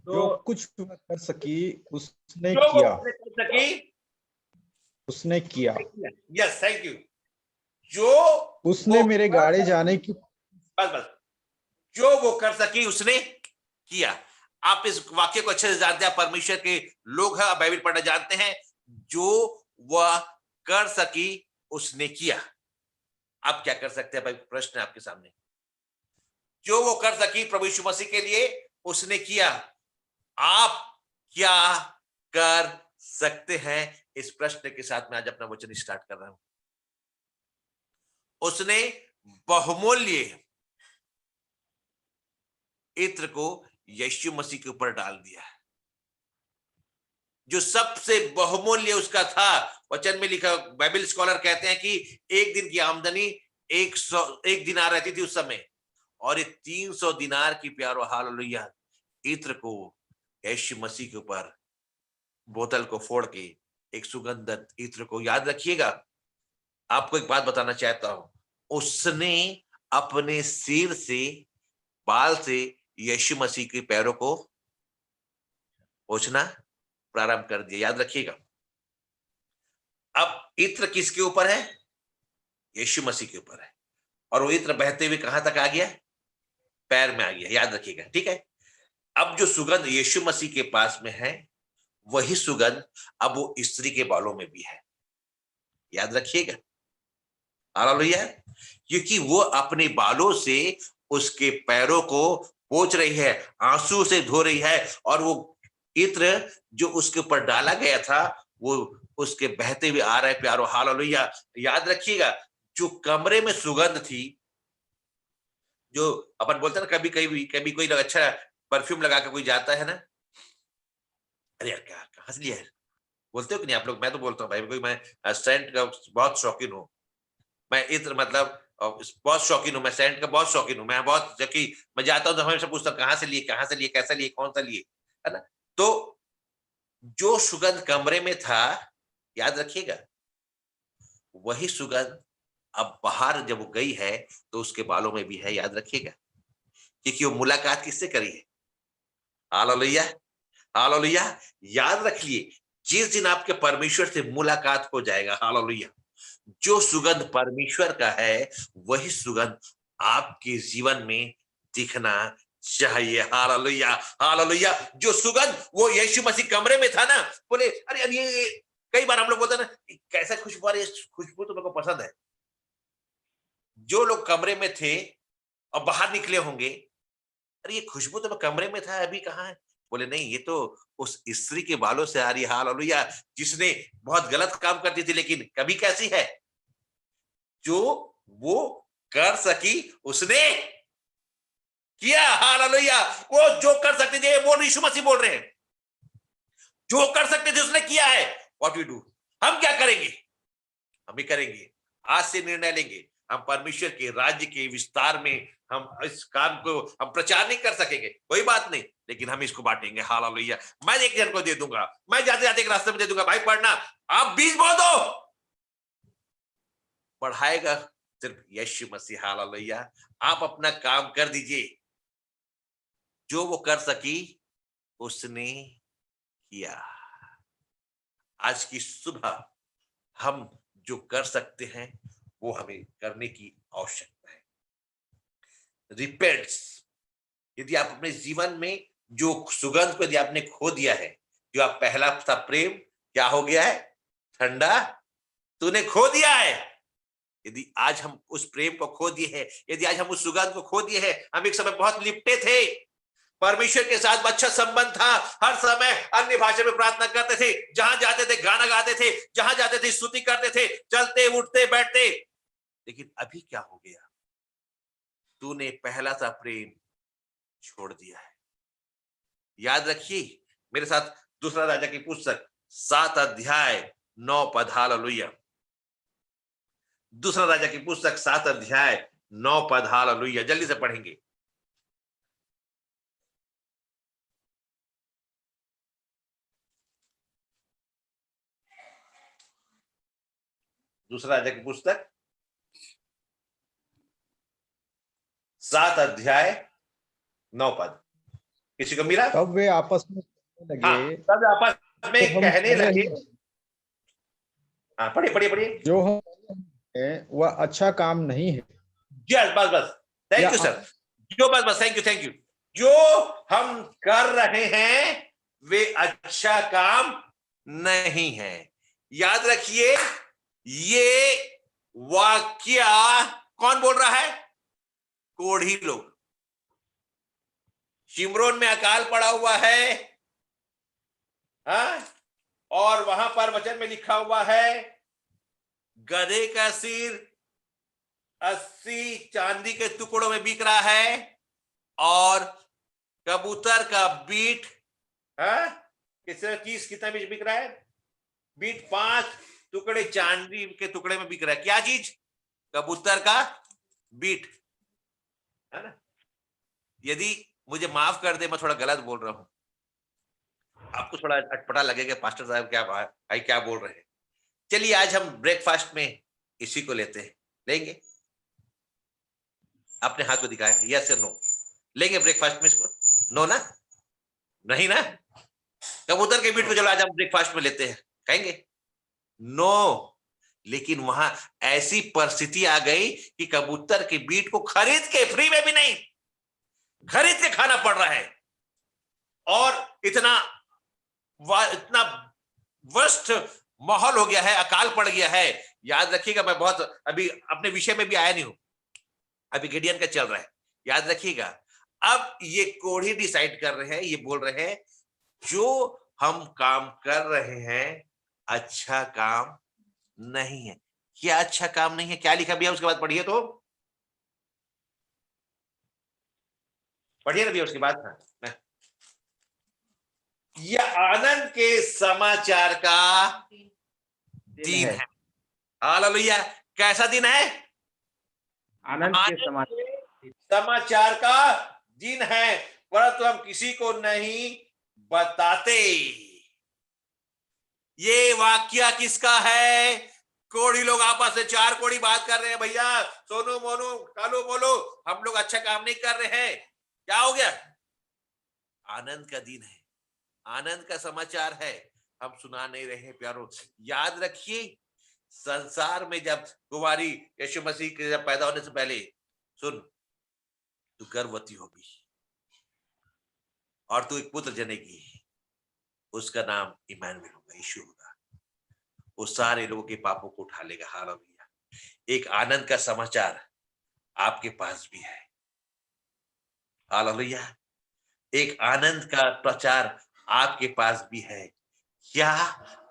जो कुछ वह कर सकी उसने जो किया, कर सकी उसने किया। Yes, thank you. जो उसने मेरे गाड़े जाने की, बस जो वो कर सकी उसने किया। आप इस वाक्य को अच्छे से जानते हैं, परमेश्वर के लोग हैं, बाइबल पढ़ना जानते हैं। जो वह कर सकी उसने किया। आप क्या कर सकते हैं भाई? प्रश्न है आपके सामने। जो वो कर सकी प्रभु यीशु मसीह के लिए उसने किया। आप क्या कर सकते हैं? इस प्रश्न के साथ मैं आज अपना वचन स्टार्ट कर रहा हूं। उसने बहुमूल्य इत्र को यीशु मसीह के ऊपर डाल दिया। जो सबसे बहुमूल्य उसका था, वचन में लिखा, बाइबल स्कॉलर कहते हैं कि एक दिन की आमदनी 1 दिनार रहती थी उस समय, और ये 300 दिनार की प्यारो हालेलुया इत्र को यीशु मसीह के ऊपर बोतल को फोड़ के एक सुगंधित इत्र को, याद रखिएगा, आपको एक बात बताना चाहता हूं, उसने अपने सिर से, बाल से यीशु मसीह के पैरों को पोंछना प्रारंभ कर दिया। याद रखिएगा। अब इत्र किसके ऊपर है? यीशु मसीह के ऊपर है, और वो इत्र बहते हुए कहां तक आ गया? पैर में आ गया। याद रखिएगा, ठीक है। अब जो सुगंध यीशु मसीह के पास में है, वही सुगंध अब वो स्त्री के बालों में भी है। याद रखिएगा, हालेलुया। क्योंकि वो अपने बालों से उसके पैरों को पोंछ रही है, आंसू से धो रही है, और वो इत्र जो उसके ऊपर डाला गया था वो उसके बहते हुए आ रहा है प्यारो, हालेलुया। याद रखिएगा, जो कमरे में सुगंध थी, जो अपन बोलते हैं ना, कभी कोई अच्छा परफ्यूम लगा के कोई जाता है ना, अरे यार क्या कहां से लिया है, बोलते हो कि नहीं आप लोग? मैं तो बोलता हूँ भाई, मैं सेंट का बहुत शौकीन हूँ, मैं इत्र मतलब बहुत शौकीन हूँ, मैं सेंट का बहुत शौकीन हूँ, मैं बहुत, जबकि मैं जाता हूँ तो हमेशा पूछता हूँ कहां से लिए, कैसा लिए, कौन सा लिए, है ना। तो जो सुगंध कमरे में था, याद रखिएगा, वही सुगंध अब बाहर जब वो गई है तो उसके बालों में भी है। याद रखिएगा, क्योंकि वो मुलाकात किससे करी है? Hallelujah, hallelujah. याद रखिए, जिस दिन आपके परमेश्वर से मुलाकात हो जाएगा, हालेलुया, जो सुगंध परमेश्वर का है वही सुगंध आपके जीवन में दिखना चाहिए। Hallelujah, hallelujah. जो सुगंध वो यीशु मसीह कमरे में था ना, बोले अरे अरे ये कई बार हम लोग बोलते हैं ना, कैसा खुशबू आ रही है, खुशबू तो मेरे को पसंद है। जो लोग कमरे में थे और बाहर निकले होंगे, अरे ये खुशबू तो मैं कमरे में था, अभी कहाँ है? बोले नहीं, ये तो उस स्त्री के बालों से आ रही है, हालेलुया, जिसने बहुत गलत काम करती थी, लेकिन कभी कैसी है? जो वो कर सकी उसने किया, हालेलुया। वो जो कर सकते थे, वो यीशु मसीह बोल रहे हैं, जो कर सकते थे उसने किया है। व्हाट वी डू, हम क्या करेंगे? हम भी करेंगे, आज से निर्णय लेंगे, हम परमेश्वर के राज्य के विस्तार में हम इस काम को हम प्रचार नहीं कर सकेंगे, कोई बात नहीं, लेकिन हम इसको बांटेंगे, हालेलुया। मैं एक जन को दे दूंगा, मैं जाते जाते एक रास्ते में दे दूंगा, भाई पढ़ना, आप बीज बो दो, बढ़ाएगा सिर्फ यीशु मसीह, हालेलुया। आप अपना काम कर दीजिए, जो वो कर सकी उसने किया। आज की सुबह हम जो कर सकते हैं वो हमें करने की आवश्यकता है। रिपेंट्स, यदि आप अपने जीवन में जो सुगंध को यदि आपने खो दिया है, जो आप पहला था प्रेम, क्या हो गया है? ठंडा तूने खो दिया है। यदि आज हम उस प्रेम को खो दिए हैं, यदि आज हम उस सुगंध को खो दिए हैं, हम एक समय बहुत लिपटे थे, परमेश्वर के साथ अच्छा संबंध था, हर समय अन्य भाषा में प्रार्थना करते थे, जहां जाते थे गाना गाते थे, जहां जाते थे स्तुति करते थे, चलते उठते बैठते, लेकिन अभी क्या हो गया? तूने पहला सा प्रेम छोड़ दिया है। याद रखिए, मेरे साथ दूसरा राजा की पुस्तक 7 अध्याय 9 पद, हालेलुया। दूसरा राजा की पुस्तक 7 अध्याय 9 पद, हालेलुया, जल्दी से पढ़ेंगे। दूसरा राजा की पुस्तक 7 अध्याय 9 पद, किसी को मिला? तब वे आपस में कहने लगे, हाँ, तब आपस में हम कहने कह रहे लगे, हैं, हाँ पढ़िए पढ़िए पढ़िए। जो हम है वह अच्छा काम नहीं है। यस, बस बस, थैंक यू सर, जो बस थैंक यू, जो हम कर रहे हैं वे अच्छा काम नहीं है। याद रखिए, ये वाक्य कौन बोल रहा है? कोढ़ी लोग। शिमरोन में अकाल पड़ा हुआ है, हाँ? और वहां पर वचन में लिखा हुआ है गधे का सिर 80 चांदी के टुकड़ों में बिक रहा है और कबूतर का बीट, हाँ, कितना बीज बिक रहा है? बीट 5 टुकड़े चांदी के टुकड़े में बिक रहा है। क्या चीज? कबूतर का बीट, है ना? यदि मुझे माफ कर दे, मैं थोड़ा गलत बोल रहा हूं, आपको थोड़ा अटपटा लगेगा, पास्टर साहब क्या भाई क्या बोल रहे हैं। चलिए आज हम ब्रेकफास्ट में इसी को लेते हैं। लेंगे? अपने हाथ को दिखाएं, यस या नो? लेंगे ब्रेकफास्ट में इसको? नो ना? नहीं ना? कबूतर के बीट को चलो आज हम ब्रेकफास्ट में लेते हैं, कहेंगे? नो। लेकिन वहां ऐसी परिस्थिति आ गई कि कबूतर के बीट को खरीद के, फ्री में भी नहीं, खरीद के खाना पड़ रहा है। और इतना वर्स्ट माहौल हो गया है, अकाल पड़ गया है। याद रखिएगा, मैं बहुत अभी अपने विषय में भी आया नहीं हूं, अभी गिडियन का चल रहा है, याद रखिएगा। अब ये कोढ़ी डिसाइड कर रहे हैं, ये बोल रहे हैं जो हम काम कर रहे हैं अच्छा काम नहीं है। क्या अच्छा काम नहीं है? क्या लिखा भैया उसके बाद पढ़िए तो, पढ़िए ना भैया उसके बाद। हाँ, यह आनंद के समाचार का दिन है। हालेलुया। कैसा दिन है? आनंद के समाचार का दिन है, परंतु हम किसी को नहीं बताते। ये वाक्य किसका है? कोढ़ी लोग आपस में 4 कोढ़ी बात कर रहे हैं, भैया सोनू मोनू कालू बोलो, हम लोग अच्छा काम नहीं कर रहे हैं। क्या हो गया? आनंद का दिन है, आनंद का समाचार है, हम सुना नहीं रहे प्यारो। याद रखिए, संसार में जब कुंवारी यीशु मसीह के जब पैदा होने से पहले, सुन, तू गर्भवती होगी और तू एक पुत्र जनेगी, उसका नाम इमानुएल होगा, यीशु होगा। वो सारे लोगों के पापों को उठा लेगा। हालेलुया। एक आनंद का समाचार आपके पास भी है। हालेलुया। एक आनंद का प्रचार आपके पास भी है। क्या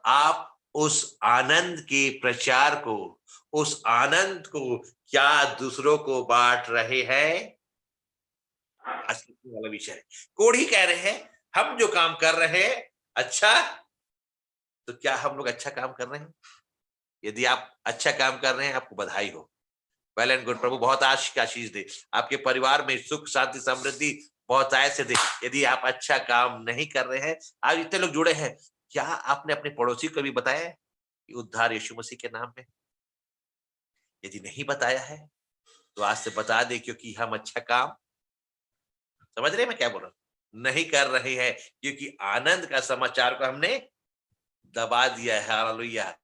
आप उस आनंद के प्रचार को, उस आनंद को क्या दूसरों को बांट रहे हैं? वाला विषय। कोढ़ी कह रहे हैं हम जो काम कर रहे हैं अच्छा, तो क्या हम लोग अच्छा काम कर रहे हैं? यदि आप अच्छा काम कर रहे हैं, आपको बधाई हो, वेल एंड गुड। प्रभु बहुत आशीष दे, आपके परिवार में सुख शांति समृद्धि बहुत आय से दे। यदि आप अच्छा काम नहीं कर रहे हैं, आज इतने लोग जुड़े हैं, क्या आपने अपने पड़ोसी को भी बताया कि उद्धार यीशु मसीह के नाम में? यदि नहीं बताया है तो आज से बता दे, क्योंकि हम अच्छा काम, समझ रहे हैं मैं क्या बोल रहा हूं, नहीं कर रहे हैं, क्योंकि आनंद का समाचार को हमने दबा दिया है। हालेलुया।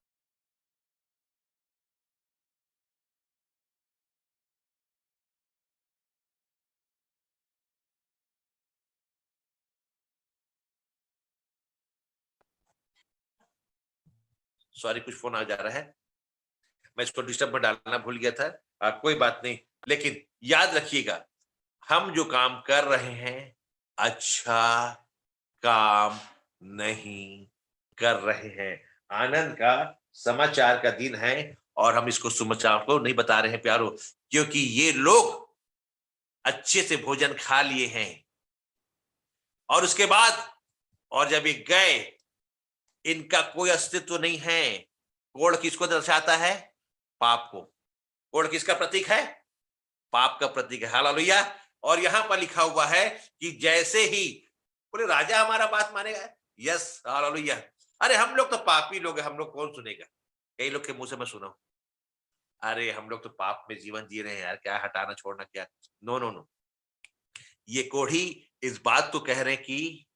सॉरी, कुछ फोन आ जा रहा है, मैं इसको डिस्टर्ब में डालना भूल गया था। कोई बात नहीं, लेकिन याद रखिएगा, हम जो काम कर रहे हैं अच्छा काम नहीं कर रहे हैं। आनंद का समाचार का दिन है और हम इसको समाचार को नहीं बता रहे हैं प्यारो, क्योंकि ये लोग अच्छे से भोजन खा लिए हैं और उसके बाद, और जब ये गए, इनका कोई अस्तित्व नहीं है। कोढ़ किसको दर्शाता है? पाप को। कोढ़ किसका प्रतीक है? पाप का प्रतीक है। हालेलुया। और यहां पर लिखा हुआ है कि जैसे ही, बोले राजा हमारा बात मानेगा? Yes, hallelujah. अरे हम लोग तो पापी लोग हैं, हम लोग कौन सुनेगा? कई लोग के मुंह से मैं सुना हूं, अरे हम लोग तो पाप में जीवन जी रहे हैं यार, क्या हटाना छोड़ना क्या? No no no. ये कोढ़ी इस बात को कह रहे हैं कि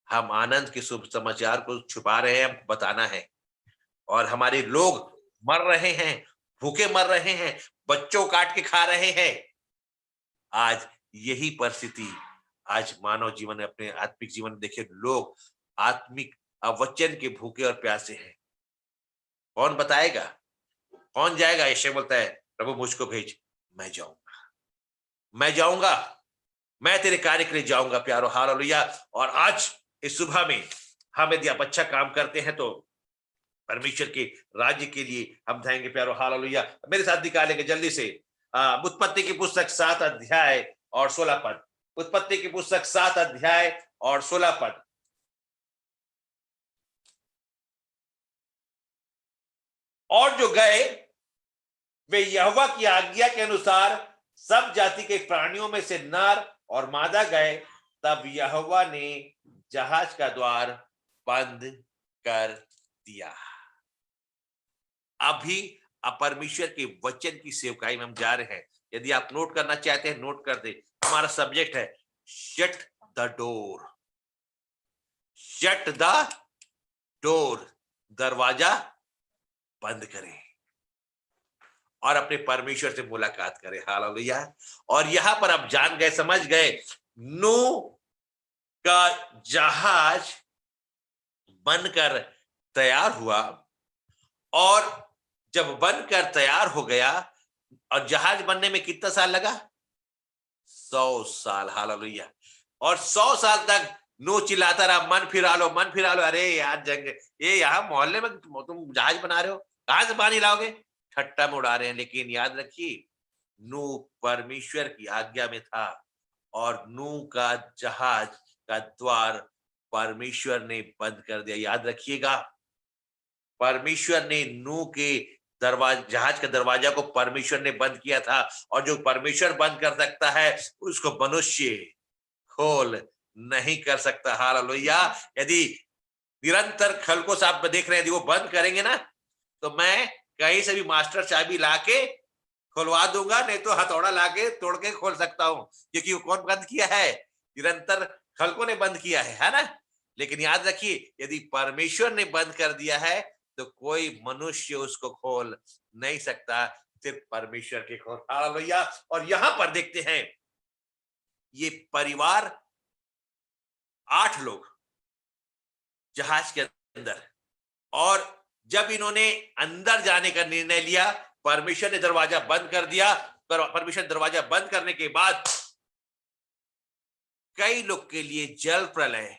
हम आनंद के शुभ समाचार को छुपा रहे हैं, बताना है। और हमारे लोग मर रहे हैं, भूखे मर रहे हैं, बच्चों काट के खा रहे हैं। आज यही परिस्थिति आज मानव जीवन में, अपने आत्मिक जीवन में देखिए, लोग आत्मिक वचन के भूखे और प्यासे हैं। कौन बताएगा? कौन जाएगा? यशायाह बोलता है प्रभु मुझको भेज, मैं जाऊंगा, मैं जाऊंगा, मैं तेरे कार्य के लिए जाऊंगा प्यारो। हालेलुया। और आज इस सुबह में हम यदि आप अच्छा काम करते हैं तो परमेश्वर के राज्य के लिए हम जाएंगे प्यारो। हालेलुया। मेरे साथ निकालेंगे जल्दी से उत्पत्ति की पुस्तक 7 अध्याय और 16 पद। उत्पत्ति की पुस्तक 7 अध्याय और 16 पद। और जो गए वे यहोवा की आज्ञा के अनुसार सब जाति के प्राणियों में से नर और मादा गए, तब यहोवा ने जहाज का द्वार बंद कर दिया। अभी परमेश्वर के वचन की सेवकाई में हम जा रहे हैं। यदि आप नोट करना चाहते हैं नोट कर दे। हमारा सब्जेक्ट है shut the door, shut the door, दरवाजा बंद करें और अपने परमेश्वर से मुलाकात करें। हालेलुया। और यहां पर आप जान गए, समझ गए, नूह का जहाज बनकर तैयार हुआ, और जब बनकर तैयार हो गया, और जहाज बनने में कितना साल लगा? 100 साल। हालेलुया। और 100 साल तक नूह चिल्लाता रहा, मन फिरा लो, मन फिरा लो। अरे यार जंग, ये यहाँ मोहल्ले में तुम जहाज बना रहे हो, कहां से पानी लाओगे? ठट्टा में उड़ा रहे हैं। लेकिन याद रखिए, नूह परमेश्वर की आज्ञा में था, और नूह का जहाज का द्वार परमेश्वर ने बंद कर दिया। याद रखिएगा, परमेश्वर ने नूह के जहाज का दरवाजा को परमेश्वर ने बंद किया था, और जो परमेश्वर बंद कर सकता है उसको मनुष्य खोल नहीं कर सकता। हालेलुया। यदि निरंतर खलको से आप देख रहे हैं, यदि वो बंद करेंगे ना, तो मैं कहीं से भी मास्टर चाबी लाके खुलवा दूंगा, नहीं तो हथौड़ा लाके तोड़ के खोल सकता हूं, क्योंकि वो कौन बंद किया है? निरंतर खलको ने बंद किया है ना। लेकिन याद रखिए, यदि परमेश्वर ने बंद कर दिया है तो कोई मनुष्य उसको खोल नहीं सकता, सिर्फ परमेश्वर के खोल। हालेलुया। और यहां पर देखते हैं, ये परिवार 8 लोग जहाज के अंदर, और जब इन्होंने अंदर जाने का निर्णय लिया, परमेश्वर ने दरवाजा बंद कर दिया। परमेश्वर ने दरवाजा बंद करने के बाद कई लोग के लिए जल प्रलय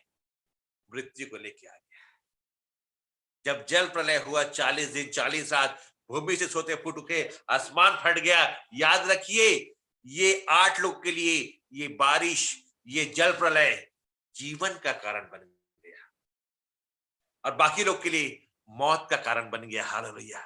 मृत्यु को लेके आ गया। जब जल प्रलय हुआ, 40 दिन 40 रात भूमि से सोते फूट उठे, आसमान फट गया। याद रखिए, ये 8 लोग के लिए ये बारिश, ये जल प्रलय जीवन का कारण बन गया, और बाकी लोग के लिए मौत का कारण बन गया। हालेलुया।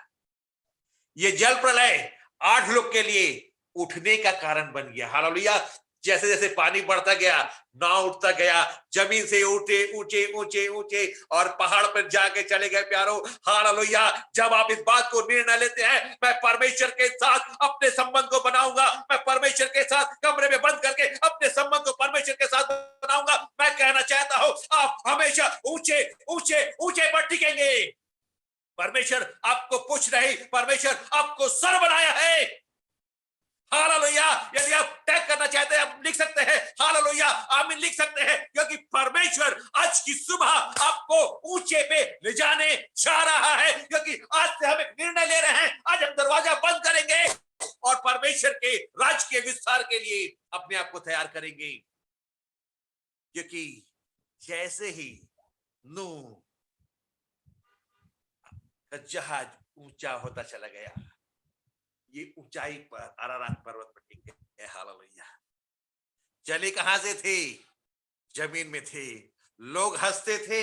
ये जल प्रलय 8 लोग के लिए उठने का कारण बन गया। हालेलुया। जैसे जैसे पानी बढ़ता गया, नाव उठता गया, जमीन से ऊंचे ऊंचे ऊंचे ऊंचे और पहाड़ पर जाके चले गए प्यारो। हालेलुया। जब आप इस बात को निर्णय लेते हैं, मैं परमेश्वर के साथ अपने संबंध को बनाऊंगा, मैं परमेश्वर के साथ कमरे में बंद करके अपने संबंध को परमेश्वर के साथ बनाऊंगा, मैं कहना चाहता हूं, आप हमेशा ऊंचे ऊंचे ऊंचे पर टिकेंगे। परमेश्वर आपको पूछ रहे, परमेश्वर आपको सर बनाया है। हालेलुया। यदि आप टैग करना चाहते हैं, आप लिख सकते हैं हालेलुया, आमीन लिख सकते हैं, क्योंकि परमेश्वर आज की सुबह आपको ऊंचे पे ले जाने जा रहा है। क्योंकि आज से हम एक निर्णय ले रहे हैं, आज हम दरवाजा बंद करेंगे और परमेश्वर के राज के विस्तार के लिए अपने आप को तैयार करेंगे। क्योंकि जैसे ही नूह का जहाज ऊंचा होता चला गया, ये ऊंचाई पर अरारात पर्वत पर टिक गए। हालेलुया। चले कहां से थे? जमीन में थे। लोग हंसते थे,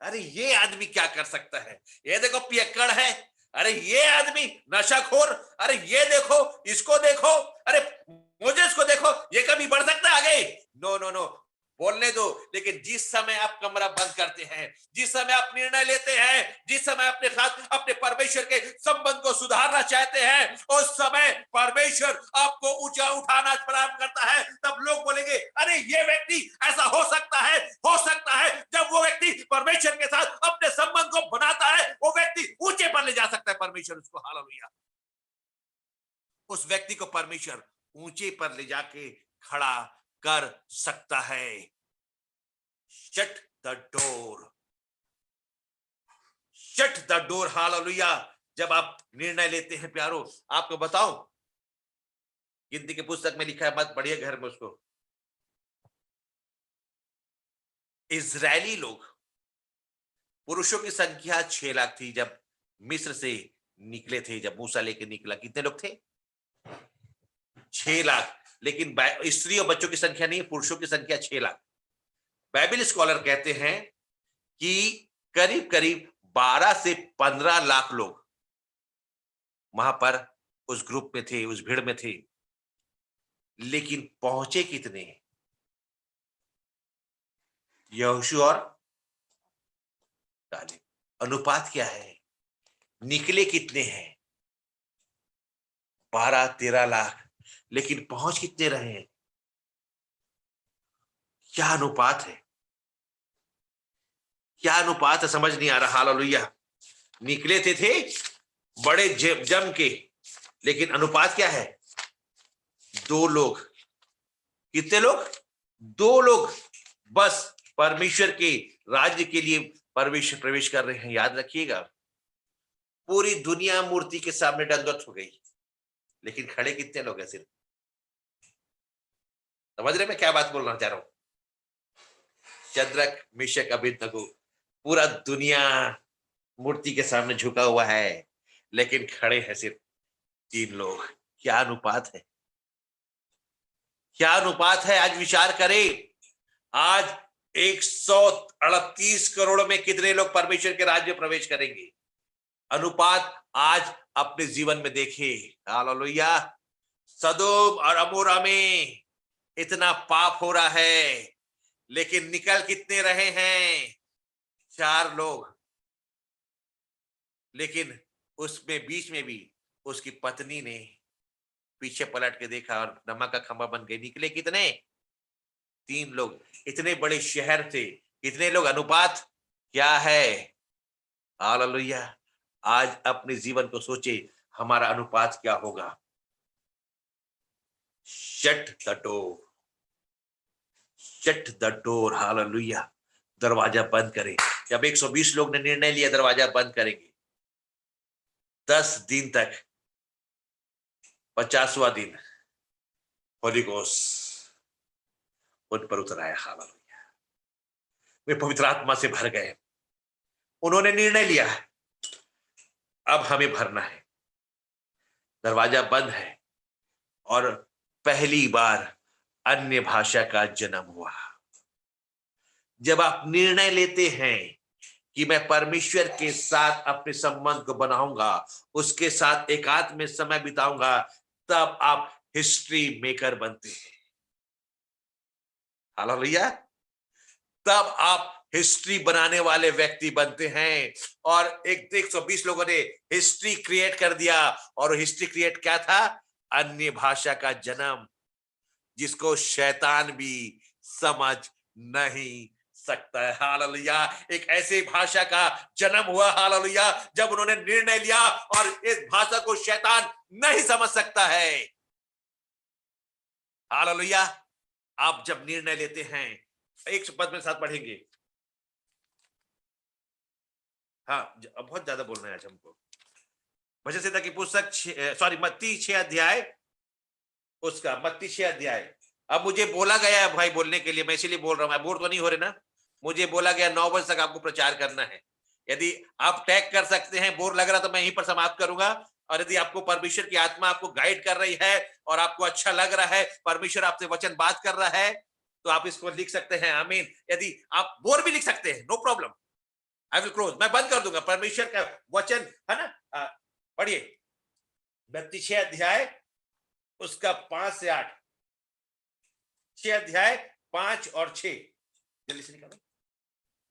अरे ये आदमी क्या कर सकता है, ये देखो पियक्कड़ है, अरे ये आदमी नशाखोर, अरे ये देखो, इसको देखो, अरे मुझे इसको देखो, ये कभी बढ़ सकता है आगे? नो नो नो, बोलने दो। लेकिन जिस समय आप कमरा बंद करते हैं, जिस समय आप निर्णय लेते हैं, जिस समय अपने साथ अपने परमेश्वर के संबंध को सुधारना चाहते हैं, उस समय परमेश्वर आपको ऊंचा उठाना प्रारंभ करता है। तब लोग बोलेंगे, अरे ये व्यक्ति ऐसा हो सकता है, हो सकता है। जब वो व्यक्ति परमेश्वर के साथ अपने संबंध को बनाता है, वो व्यक्ति ऊंचे पर ले जा सकता है परमेश्वर उसको। हालेलुया। उस व्यक्ति को परमेश्वर ऊंचे पर ले जाके खड़ा कर सकता है। Shut the door, shut the door. Hallelujah. जब आप निर्णय लेते हैं प्यारो, आपको बताऊं, गिनती के पुस्तक में लिखा है, मत पढ़िए घर में उसको, इजरायली लोग, पुरुषों की संख्या 6 लाख थी जब मिस्र से निकले थे, जब मूसा लेके निकला, कितने लोग थे? 6 लाख। लेकिन स्त्री और बच्चों की संख्या नहीं, पुरुषों की संख्या 6 लाख। बाइबल स्कॉलर कहते हैं कि करीब करीब 12 से 15 लाख लोग वहां पर उस ग्रुप में थे, उस भीड़ में थे। लेकिन पहुंचे कितने? यहोशू और कालेब। अनुपात क्या है? निकले कितने हैं? 12-13 लाख, लेकिन पहुंच कितने रहे हैं? क्या अनुपात है? क्या अनुपात है? समझ नहीं आ रहा। हालेलुया। निकले थे बड़े जम के, लेकिन अनुपात क्या है? 2 लोग। कितने लोग? 2 लोग बस परमेश्वर के राज्य के लिए प्रवेश कर रहे हैं। याद रखिएगा, पूरी दुनिया मूर्ति के सामने दंडवत हो गई, लेकिन खड़े कितने लोग हैं? सिर्फ। समझ रहे मैं क्या बात बोलना चाह रहा हूं? शद्रक, मेशक, अबेदनगो, पूरा दुनिया मूर्ति के सामने झुका हुआ है, लेकिन खड़े हैं सिर्फ 3 लोग। क्या अनुपात है? क्या अनुपात है? आज विचार करें। आज 138 करोड़ में कितने लोग परमेश्वर के राज्य में प्रवेश करेंगे? अनुपात आज अपने जीवन में देखें। हालेलुया। सदोम और अमोरा में इतना पाप हो रहा है, लेकिन निकल कितने रहे हैं? 4 लोग। लेकिन उसमें बीच में भी उसकी पत्नी ने पीछे पलट के देखा और नमक का खंभा बन गई। निकले कितने? 3 लोग। इतने बड़े शहर थे, कितने लोग? अनुपात क्या है? हालेलुया। आज अपने जीवन को सोचे, हमारा अनुपात क्या होगा? Shut the door, shut the door. Hallelujah. दरवाजा बंद करें। जब 120 लोग ने निर्णय लिया दरवाजा बंद करेंगे, 10 दिन तक, 50वां दिन होली गोस्ट उन पर उतर आया। हालेलुया। वे पवित्र आत्मा से भर गए। उन्होंने निर्णय लिया, अब हमें भरना है। दरवाजा बंद है और पहली बार अन्य भाषा का जन्म हुआ। जब आप निर्णय लेते हैं कि मैं परमेश्वर के साथ अपने संबंध को बनाऊंगा, उसके साथ एकांत में समय बिताऊंगा, तब आप हिस्ट्री मेकर बनते हैं। हालेलुया। तब आप हिस्ट्री बनाने वाले व्यक्ति बनते हैं। और 120 लोगों ने हिस्ट्री क्रिएट कर दिया। और हिस्ट्री क्रिएट क्या था? अन्य भाषा का जन्म, जिसको शैतान भी समझ नहीं सकता है। हालेलुया। एक ऐसे भाषा का जन्म हुआ। हालेलुया। जब उन्होंने निर्णय लिया, और इस भाषा को शैतान नहीं समझ सकता है। हालेलुया। आप जब निर्णय लेते हैं, एक पद में साथ पढ़ेंगे। हाँ, बहुत ज्यादा बोलना है आज हमको। भजन संहिता की पुस्तक मत्ती 6 अध्याय, उसका मत्ती 6 अध्याय। अब मुझे बोला गया है भाई बोलने के लिए, मैं इसीलिए बोल रहा हूं। बोर तो नहीं हो रहे ना? मुझे बोला गया 9 बजे तक आपको प्रचार करना है। यदि आप टैग कर सकते हैं, बोर लग रहा तो मैं यहीं पर समाप्त करूंगा। और यदि आपको परमेश्वर की आत्मा आपको गाइड कर रही है और आपको अच्छा लग रहा है, परमेश्वर आपसे वचन बात कर रहा है, तो आप इसको लिख सकते हैं। आमीन। यदि आप बोर भी लिख सकते हैं, no problem. I will close, मैं बंद कर दूंगा। परमेश्वर का वचन है ना। पढ़िए मत्ती 6 अध्याय, उसका 5 से 8। 6 अध्याय 5 और 6 जल्दी से निकालो।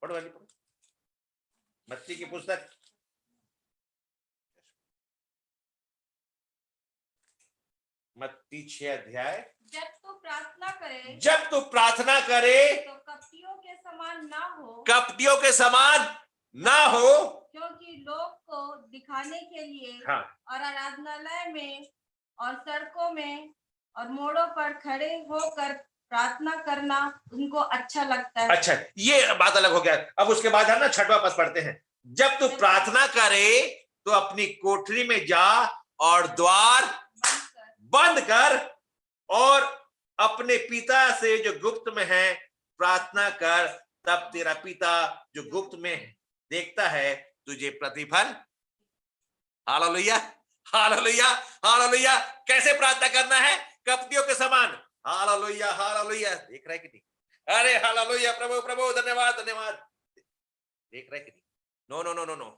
पढ़ो वाली पढ़ो। मत्ती की पुस्तक मत्ती 6 अध्याय। जब तू प्रार्थना करे, जब तू प्रार्थना करे तो कपटियों के समान ना हो, कपटियों के समान ना हो, क्योंकि लोग को दिखाने के लिए हाँ, और आराधनालय में और सड़कों में और मोड़ों पर खड़े होकर प्रार्थना करना उनको अच्छा लगता है। अच्छा, ये बात अलग हो गया। अब उसके बाद हम ना 6वां पद पढ़ते हैं। जब तू प्रार्थना करे तो अपनी कोठरी में जा और द्वार बंद कर और अपने पिता से जो गुप्त में है प्रार्थना कर, तब तेरा पिता जो गुप्त में देखता है तुझे प्रतिफल। Hallelujah, hallelujah, hallelujah. कैसे प्रार्थना करना है? कपटियों के समान। Hallelujah, hallelujah. देख रहे कि नहीं? अरे हालेलुया, प्रभु प्रभु धन्यवाद धन्यवाद। देख रहे कि नहीं? No no no no no,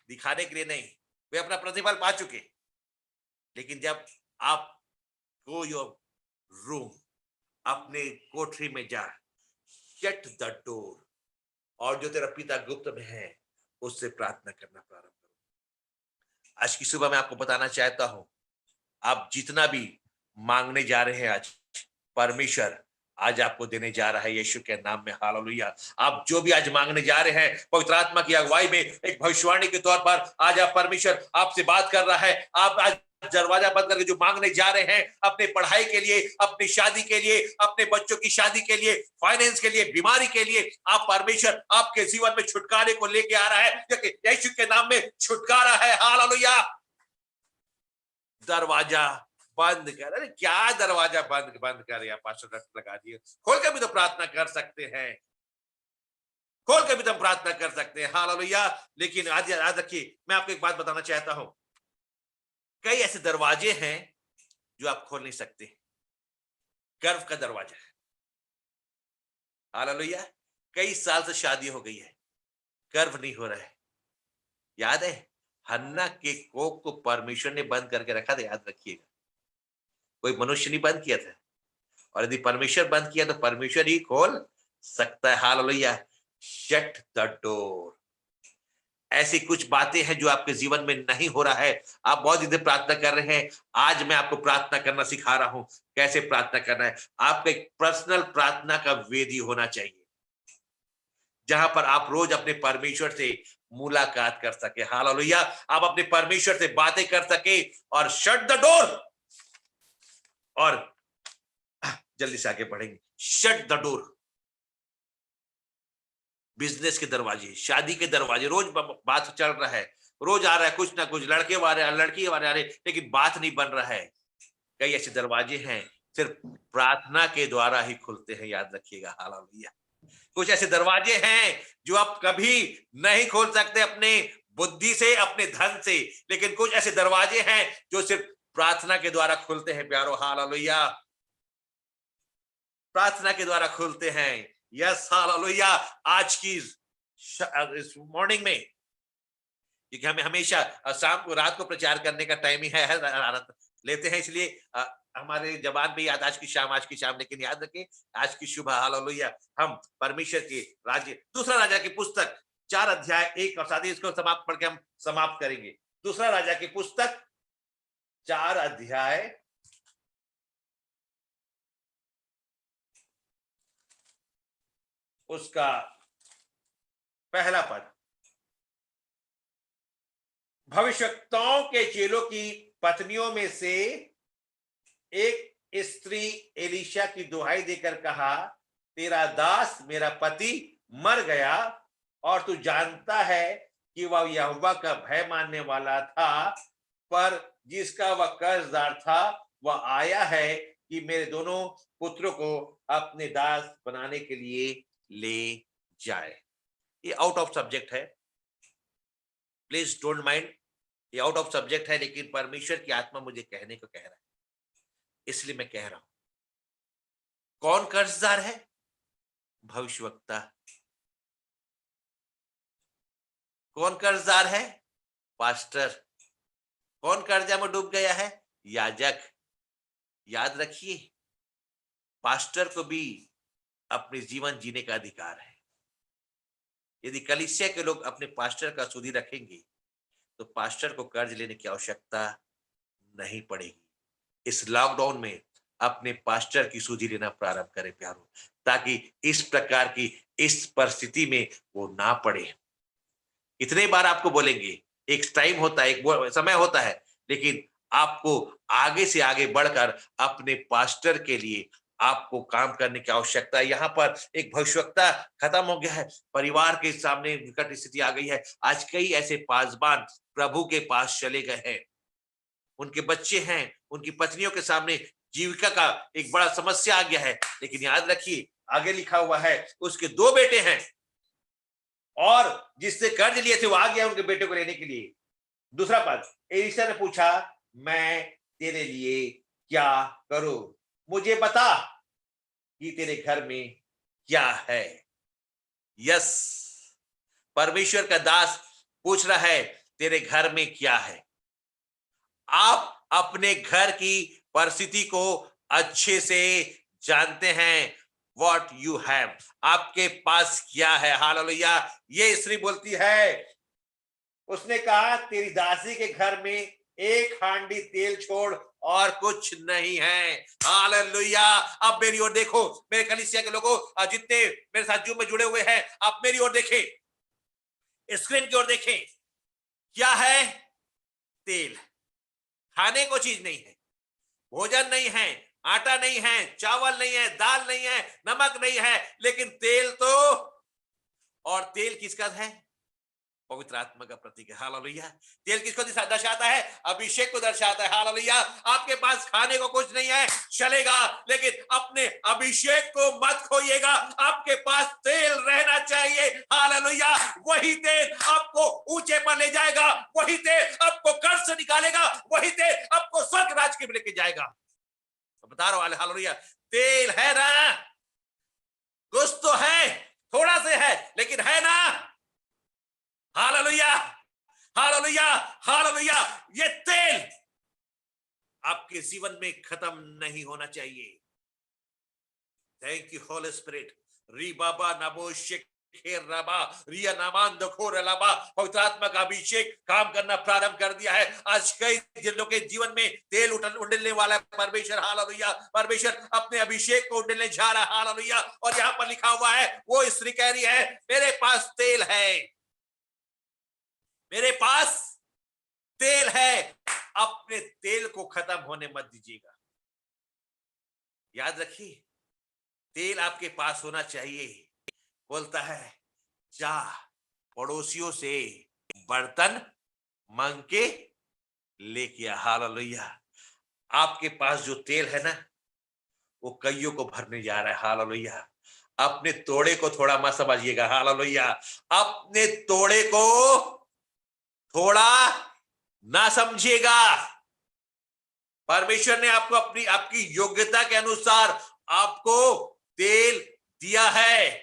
दिखाने के लिए नहीं, वे अपना प्रतिफल पा चुके। लेकिन जब आप गो योर रूम, अपने कोठरी में जा, शट द डोर, और जो तेरा पिता गुप्त में है उससे प्रार्थना करना प्रारंभ करो। आज की सुबह मैं आपको बताना चाहता हूं, आप जितना भी मांगने जा रहे हैं आज, परमेश्वर आज आपको देने जा रहा है यीशु के नाम में। हालेलुया। आप जो भी आज मांगने जा रहे हैं, पवित्र आत्मा की अगुवाई में एक भविष्यवाणी के तौर पर आज आप परमेश्वर आपसे बात कर रहा है। आप आज दरवाजा बंद करके जो मांगने जा रहे हैं, अपने पढ़ाई के लिए, अपनी शादी के लिए, अपने बच्चों की शादी के लिए, फाइनेंस के लिए, बीमारी के लिए, आप परमेश्वर आपके जीवन में छुटकारे को लेके आ रहा है, क्योंकि यीशु के नाम में छुटकारा है। हालेलुया। दरवाजा बंद कर। अरे क्या दरवाजा बंद बंद कर, या पास्टर लगा दिए। खोल के भी तो प्रार्थना कर सकते हैं, खोल के भी तो प्रार्थना कर सकते हैं। हालेलुया। लेकिन आज याद रखिए, मैं आपको एक बात बताना चाहता हूं, कई ऐसे दरवाजे हैं जो आप खोल नहीं सकते। गर्व का दरवाजा है। हालेलुया। कई साल से शादी हो गई है, गर्व नहीं हो रहा है। याद है हन्ना के कोख को परमेश्वर ने बंद करके रखा था, याद रखिएगा, कोई मनुष्य नहीं बंद किया था। और यदि परमेश्वर बंद किया तो परमेश्वर ही खोल सकता है। हालेलुया। Shut the door. ऐसी कुछ बातें हैं जो आपके जीवन में नहीं हो रहा है, आप बहुत दिन से प्रार्थना कर रहे हैं। आज मैं आपको प्रार्थना करना सिखा रहा हूं, कैसे प्रार्थना करना है। आपका एक पर्सनल प्रार्थना का वेदी होना चाहिए, जहां पर आप रोज अपने परमेश्वर से मुलाकात कर सके। हालेलुया। आप अपने परमेश्वर से बातें कर सके। और शट द डोर, और जल्दी से आगे बढ़ेंगे। Shut the door. बिजनेस के दरवाजे, शादी के दरवाजे, रोज बात चल रहा है, रोज आ रहा है कुछ ना कुछ, लड़के आ रहे हैं, लड़की आ रहे हैं, लेकिन बात नहीं बन रहा है। कई ऐसे दरवाजे हैं सिर्फ प्रार्थना के द्वारा ही खुलते हैं, याद रखिएगा। हालेलुया। कुछ ऐसे दरवाजे हैं जो आप कभी नहीं खोल सकते अपने बुद्धि से, अपने धन से, लेकिन कुछ ऐसे दरवाजे हैं जो सिर्फ प्रार्थना के द्वारा खुलते हैं प्यारो। हालेलुया। प्रार्थना के द्वारा खुलते हैं। Yes, hallelujah. आज की इस मॉर्निंग में, क्योंकि हमें हमेशा शाम को, रात को प्रचार करने का टाइम ही है, लेते हैं, इसलिए हमारे जबान पे याद आज की शाम, लेकिन याद रखें आज की सुबह। हालेलुया। हम परमेश्वर के राज्य, दूसरा राजा की पुस्तक 4 अध्याय 1 और 7, इसको समाप्त पढ़ के हम समाप्त करेंगे। दूसरा राजा की पुस्तक 4 अध्याय उसका पहला पद। भविष्यवक्ताओं के चेलों की पत्नियों में से एक स्त्री एलीशा की दुहाई देकर कहा, तेरा दास मेरा पति मर गया, और तू जानता है कि वह यहोवा का भय मानने वाला था, पर जिसका वह कर्जदार था वह आया है कि मेरे दोनों पुत्रों को अपने दास बनाने के लिए ले जाए। ये आउट ऑफ सब्जेक्ट है, प्लीज डोंट माइंड, ये आउट ऑफ सब्जेक्ट है, लेकिन परमेश्वर की आत्मा मुझे कहने को कह रहा है, इसलिए मैं कह रहा हूं। कौन कर्जदार है? भविष्यवक्ता। कौन कर्जदार है? पास्टर। कौन कर्जा में डूब गया है? याजक। याद रखिए, पास्टर को भी अपने जीवन जीने का अधिकार है। यदि कलीसिया के लोग अपने पास्टर का सुधि रखेंगे तो पास्टर को कर्ज लेने की आवश्यकता नहीं पड़ेगी। इस लॉकडाउन में अपने पास्टर की सुधि लेना प्रारंभ करें प्यारो, ताकि इस प्रकार की इस परिस्थिति में वो ना पड़े। इतने बार आपको बोलेंगे, एक टाइम होता है, एक समय होता है, लेकिन आपको आगे से आगे बढ़कर अपने पास्टर के लिए, आपको काम करने की आवश्यकता है। यहाँ पर एक भविष्यवक्ता खत्म हो गया है, परिवार के सामने विकट स्थिति आ गई है। आज कई ऐसे पासबान प्रभु के पास चले गए हैं, उनके बच्चे हैं, उनकी पत्नियों के सामने जीविका का एक बड़ा समस्या आ गया है। लेकिन याद रखिए, आगे लिखा हुआ है उसके 2 बेटे हैं, और जिससे कर्ज लिए थे वो आ गया उनके बेटे को लेने के लिए। दूसरा पद, एलीशा ने पूछा, मैं तेरे लिए क्या करूं? मुझे बता कि तेरे घर में क्या है। यस, परमेश्वर का दास पूछ रहा है, तेरे घर में क्या है? आप अपने घर की परिस्थिति को अच्छे से जानते हैं। What you have, आपके पास क्या है? हालेलुया। ये स्त्री बोलती है, उसने कहा, तेरी दासी के घर में एक हांडी तेल छोड़ और कुछ नहीं है। हालेलुया। अब मेरी ओर देखो, मेरे कलीसिया के लोगों, जितने मेरे साथ जूम में जुड़े हुए हैं, आप मेरी ओर देखें, स्क्रीन की ओर देखें। क्या है? तेल। खाने को चीज नहीं है, भोजन नहीं है, आटा नहीं है, चावल नहीं है, दाल नहीं है, नमक नहीं है, लेकिन तेल तो। और तेल किसका है? पवित्र आत्मा का प्रतीक है। हालेलुया। तेल किसको दर्शाता है? अभिषेक को दर्शाता है। हालेलुया। आपके पास खाने को कुछ नहीं है, चलेगा, लेकिन अपने अभिषेक को मत खोइएगा। आपके पास तेल रहना चाहिए। हालेलुया। वही तेल आपको ऊंचे पर ले जाएगा, वही तेल आपको कर्ज से निकालेगा, वही तेल आपको स्वर्ग राज के लेके जाएगा। बता रहा हूं, हालेलुया। तेल है ना, कुछ तो है, थोड़ा से है, लेकिन है ना। Hallelujah, hallelujah, hallelujah. ये तेल आपके जीवन में खत्म नहीं होना चाहिए। Thank you Holy spirit. री बाबा नबो शेख रबा रिया नामान दखोर लबा। पवित्र आत्मा का अभिषेक काम करना प्रारंभ कर दिया है। आज कई जिलों के जीवन में तेल उंडेलने वाला है परमेश्वर। हालेलुया। परमेश्वर अपने अभिषेक को उंडेलने जा रहा है। हालेलुया। और यहाँ पर लिखा हुआ है, वो स्त्री कह रही है, मेरे पास तेल है, मेरे पास तेल है। अपने तेल को खत्म होने मत दीजिएगा। याद रखिए, तेल आपके पास होना चाहिए। बोलता है, जा पड़ोसियों से बर्तन मांग के लेके आ। हालेलुया। आपके पास जो तेल है ना, वो कईयों को भरने जा रहा है। हालेलुया। अपने तोड़े को थोड़ा मत समझिएगा। हालेलुया। अपने तोड़े को थोड़ा ना समझिएगा। परमेश्वर ने आपको आपकी योग्यता के अनुसार आपको तेल दिया है।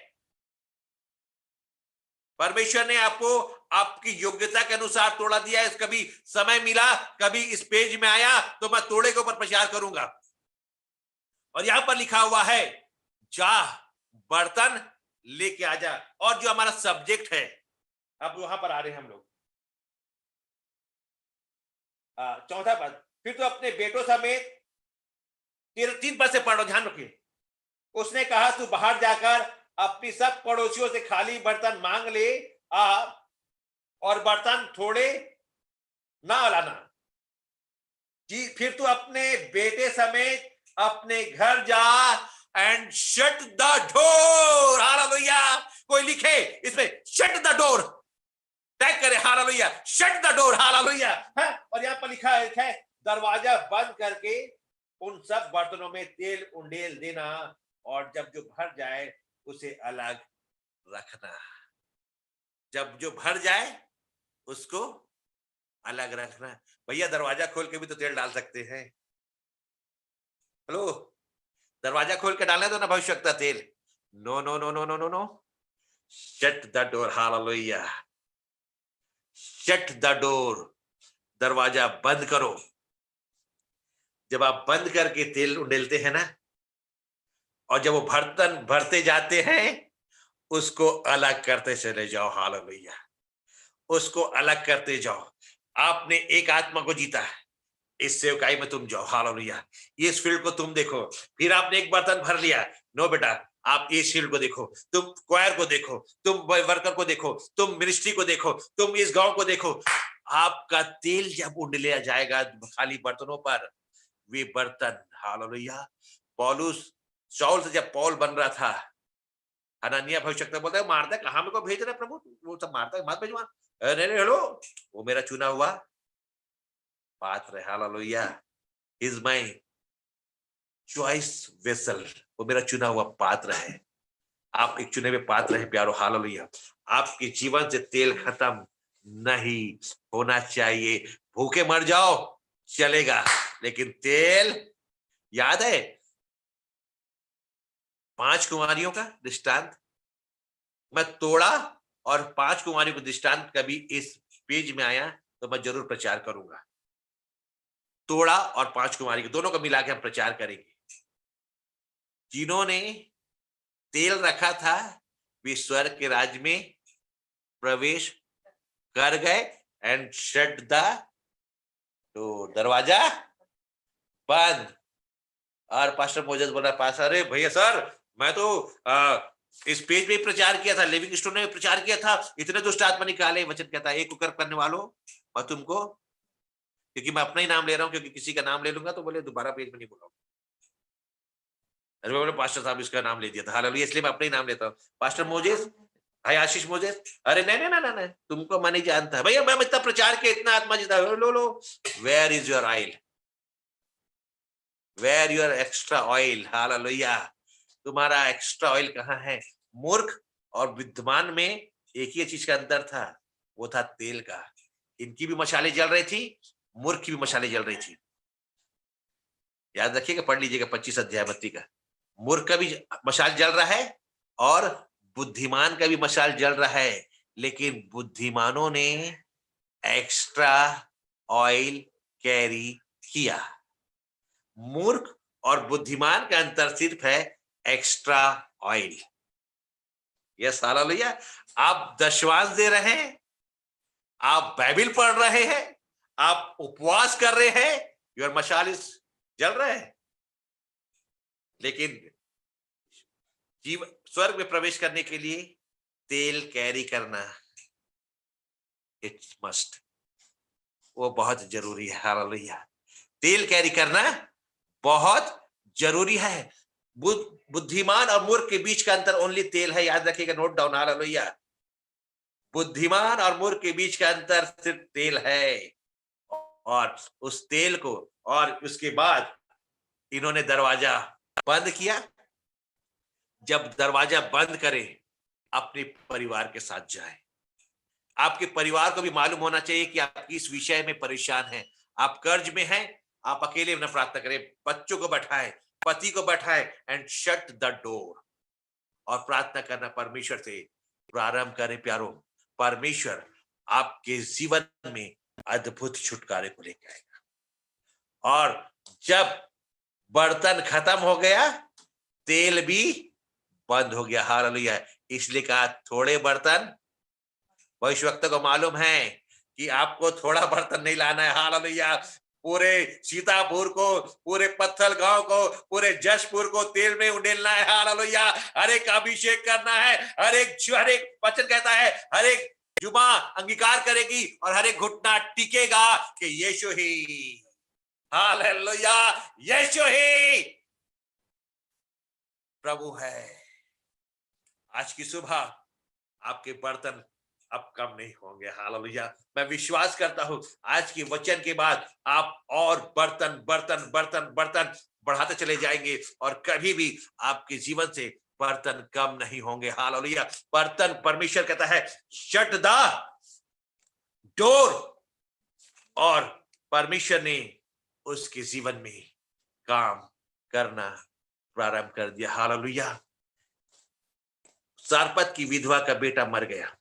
परमेश्वर ने आपको आपकी योग्यता के अनुसार तोड़ा दिया है। कभी समय मिला, कभी इस पेज में आया, तो मैं तोड़े के ऊपर प्रचार करूंगा। और यहां पर लिखा हुआ है, जा बर्तन लेके आ जा। और जो हमारा सब्जेक्ट है, अब वहां पर आ रहे हैं हम लोग, चौथा पद, फिर तो अपने बेटों समेत 3 पद से पढ़ो, ध्यान रखिए। उसने कहा, तू बाहर जाकर अपनी सब पड़ोसियों से खाली बर्तन मांग ले आ, और बर्तन थोड़े ना लाना। जी, फिर तू अपने बेटे समेत अपने घर जा and shut the door. Hallelujah. कोई लिखे इसमें शट द डोर, टैग करे। Hallelujah. Shut the door. Hallelujah. और यहां पर लिखा है, दरवाजा बंद करके उन सब बर्तनों में तेल उंडेल देना, और जब जो भर जाए उसे अलग रखना। जब जो भर जाए उसको अलग रखना। भैया, दरवाजा खोल के भी तो तेल डाल सकते हैं। हेलो, दरवाजा खोल के डालना तो ना भविष्यवक्ता तेल। No no no no no no no. Shut the door. Hallelujah. Shut the door. दरवाजा बंद करो। जब आप बंद करके तेल उंडेलते हैं ना, और जब वो बर्तन भरते जाते हैं, उसको अलग करते चले जाओ। हालेलुया। उसको अलग करते जाओ। आपने एक आत्मा को जीता है, इस सेवकाई में तुम जाओ। हालेलुया। इस फील्ड को तुम देखो। फिर आपने एक बर्तन भर लिया, नो बेटा, आप इस फील्ड को देखो, तुम क्वायर को देखो, तुम वर्कर को देखो, तुम मिनिस्ट्री को देखो, तुम इस गांव को देखो। आपका तेल जब उंडेला जाएगा खाली बर्तनों पर, वे बर्तन, हालेलुया, पौलुस शाऊल से जब पौल बन रहा था, हनन्याह भविष्यवक्ता बोलता है, मारता है, कहां मेरे को भेज रहा है प्रभु? वो सब मारता है, मत भेजवा। अरे नहीं, हेलो, वो मेरा चुना हुआ पात्र है। Hallelujah, is my choice vessel, वो मेरा चुना हुआ पात्र है। आप एक चुने हुए पात्र हैं प्यारो। हालेलुया, आपके जीवन से तेल खत्म नहीं होना चाहिए। भूखे मर जाओ चलेगा, लेकिन तेल, याद है 5 कुंवारियों का दृष्टांत मैं तोड़ा, और 5 कुंवारियों का दृष्टांत कभी इस पेज में आया तो मैं जरूर प्रचार करूंगा। तोड़ा और 5 कुंवारी, दोनों को मिला के हम प्रचार करेंगे। जिन्होंने तेल रखा था वे स्वर्ग के राज्य में प्रवेश कर गए। एंड शट द डोर, दरवाजा बंद। और पास्टर मोजेस बोल रहा, पास, अरे भैया सर, मैं तो इस पेज पे प्रचार किया था, लिविंग स्टोन ने प्रचार किया था, इतने दुष्ट आत्मा निकाले। वचन कहता है, एक कुकर करने वालों, मैं तुमको, क्योंकि मैं अपना ही नाम ले रहा हूं, क्योंकि किसी का नाम ले लूंगा तो बोले दोबारा पेज में नहीं बोलाऊंगा। अरे बोले पास्टर साहब इसका नाम ले दिया था, हालेलुया, इसलिए मैं अपना ही नाम लेता हूँ। पास्टर मोजेस, भाई आशीष मोजेस, अरे नहीं नहीं नहीं नहीं, तुमको मैं नहीं जानता भैया, मैं इतना प्रचार किया, इतना आत्मा जीता। लो लो, where is your oil, where your extra oil. Hallelujah, तुम्हारा एक्स्ट्रा ऑयल कहाँ है? मूर्ख और विद्वान में एक ही चीज का अंतर था, वो था तेल का। इनकी भी मशाले जल रही थी, मूर्ख की भी मशाले जल रही थी। याद रखिएगा, पढ़ लीजिएगा 25 अध्याय मत्ती का। मूर्ख का भी मशाल जल रहा है और बुद्धिमान का भी मशाल जल रहा है, लेकिन बुद्धिमानों ने एक्स्ट्रा ऑयल कैरी किया। मूर्ख और बुद्धिमान का अंतर सिर्फ है एक्स्ट्रा ऑयल। Yes, hallelujah. आप दशवांश दे रहे हैं, आप बाइबल पढ़ रहे हैं, आप उपवास कर रहे हैं, योर मशाल इज जल रहा है, लेकिन जीव स्वर्ग में प्रवेश करने के लिए तेल कैरी करना इट्स मस्ट, वो बहुत जरूरी है। हालेलुया, तेल कैरी करना बहुत जरूरी है। बुद्धिमान और मूर्ख के बीच का अंतर ओनली तेल है, याद रखिएगा, नोट डाउन। हालेलुया, बुद्धिमान और मूर्ख के बीच का अंतर सिर्फ तेल है। और उस तेल को, और उसके बाद इन्होंने दरवाजा बंद किया। जब दरवाजा बंद करें, अपने परिवार के साथ जाएं। आपके परिवार को भी मालूम होना चाहिए कि आप किस विषय में परेशान हैं। आप कर्ज में हैं, आप अकेले न प्रार्थना करें, बच्चों को बैठाएं, पति को बैठाएं, एंड शट द डोर, और प्रार्थना करना परमेश्वर से प्रारंभ करें प्यारो। परमेश्वर आपके जीवन में अद्भुत छुटकारे को लेकर आएगा। और जब बर्तन खत्म हो गया, तेल भी बंद हो गया। हालेलुया, इसलिए कहा थोड़े बर्तन। भविष्यवक्ता को मालूम है कि आपको थोड़ा बर्तन नहीं लाना है। हालेलुया, पूरे सीतापुर को, पूरे पत्थल गांव को, पूरे जशपुर को तेल में उडेलना है। हालेलुया, हर एक अभिषेक करना है। हर एक वचन कहता है, हर एक जुबा अंगीकार करेगी और हर एक घुटना टिकेगा कि यीशु ही, हालेलुया, यीशु ही प्रभु है। आज की सुबह आपके बर्तन अब कम नहीं होंगे। हालेलुया, मैं विश्वास करता हूं आज की वचन के बाद आप और बर्तन बर्तन बर्तन बर्तन बढ़ाते चले जाएंगे, और कभी भी आपके जीवन से बर्तन कम नहीं होंगे। हालेलुया, बर्तन, परमेश्वर कहता है शट द डोर, और परमेश्वर ने उसके जीवन में काम करना प्रारंभ कर दिया। हालेलुया, सारपत की विधवा का बेटा मर गया।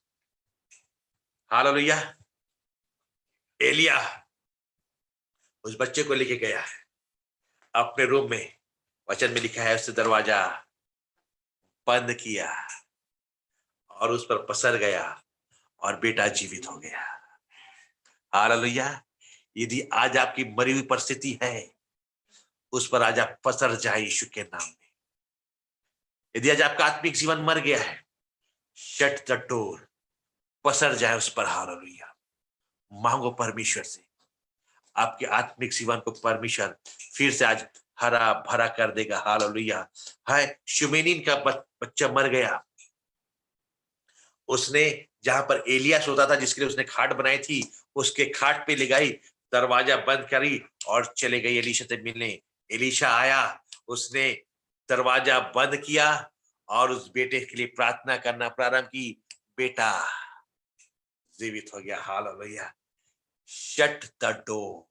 हालेलुया, एलिया उस बच्चे को लेके गया है अपने रूम में। वचन में लिखा है उसने दरवाजा बंद किया और उस पर पसर गया और बेटा जीवित हो गया। हालेलुया, यदि आज आपकी मरी हुई परिस्थिति है, उस पर आज आप पसर जाए यीशु के नाम में। यदि आज आपका आत्मिक जीवन मर गया है, शट द डोर, पसर जाए उस पर। हालेलुया, मांगो परमेश्वर से आपके आत्मिक जीवन को परमेश्वर फिर से आज हरा भरा कर देगा। हालेलुया। हाय, शुमेनिन का बच्चा मर गया। उसने जहां पर एलिया सोता था, जिसके लिए उसने खाट बनाई थी, उसके खाट पे ले गई, दरवाजा बंद करी और चले गई एलीशा से मिलने। एलीशा आया, उसने दरवाजा बंद किया और उस बेटे के लिए प्रार्थना करना प्रारंभ की। बेटा जीवित हो गया। हालेलुया। शट द डोर,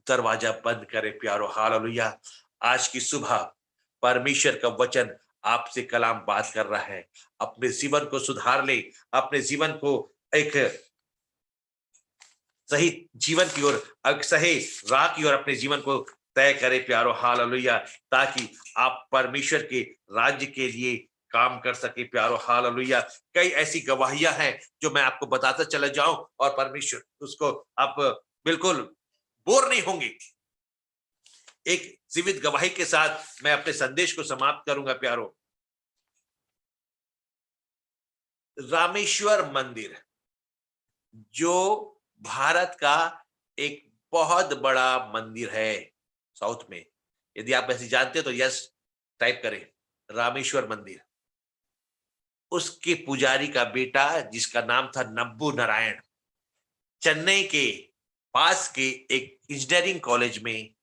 दरवाजा बंद करे प्यारो। हालेलुया। आज की सुबह परमेश्वर का वचन आपसे कलाम बात कर रहा है। अपने जीवन को सुधार ले, अपने जीवन को एक सही जीवन की ओर, सही राह की ओर अपने जीवन को तय करे प्यारो। हालेलुया। ताकि आप परमेश्वर के राज्य के लिए काम कर सके प्यारो। हालेलुया। कई ऐसी गवाहियां हैं जो मैं आपको बताता चला जाऊं और परमेश्वर उसको आप बिल्कुल बोर नहीं होंगे। एक जीवित गवाही के साथ मैं अपने संदेश को समाप्त करूंगा प्यारो। रामेश्वर मंदिर जो भारत का एक बहुत बड़ा मंदिर है साउथ में। यदि आप ऐसे जानते हो तो यस टाइप करें, रामेश्वर मंदिर। उसके पुजारी का बेटा जिसका नाम था नब्बू नारायण, चेन्नई के पास के एक इंजीनियरिंग कॉलेज में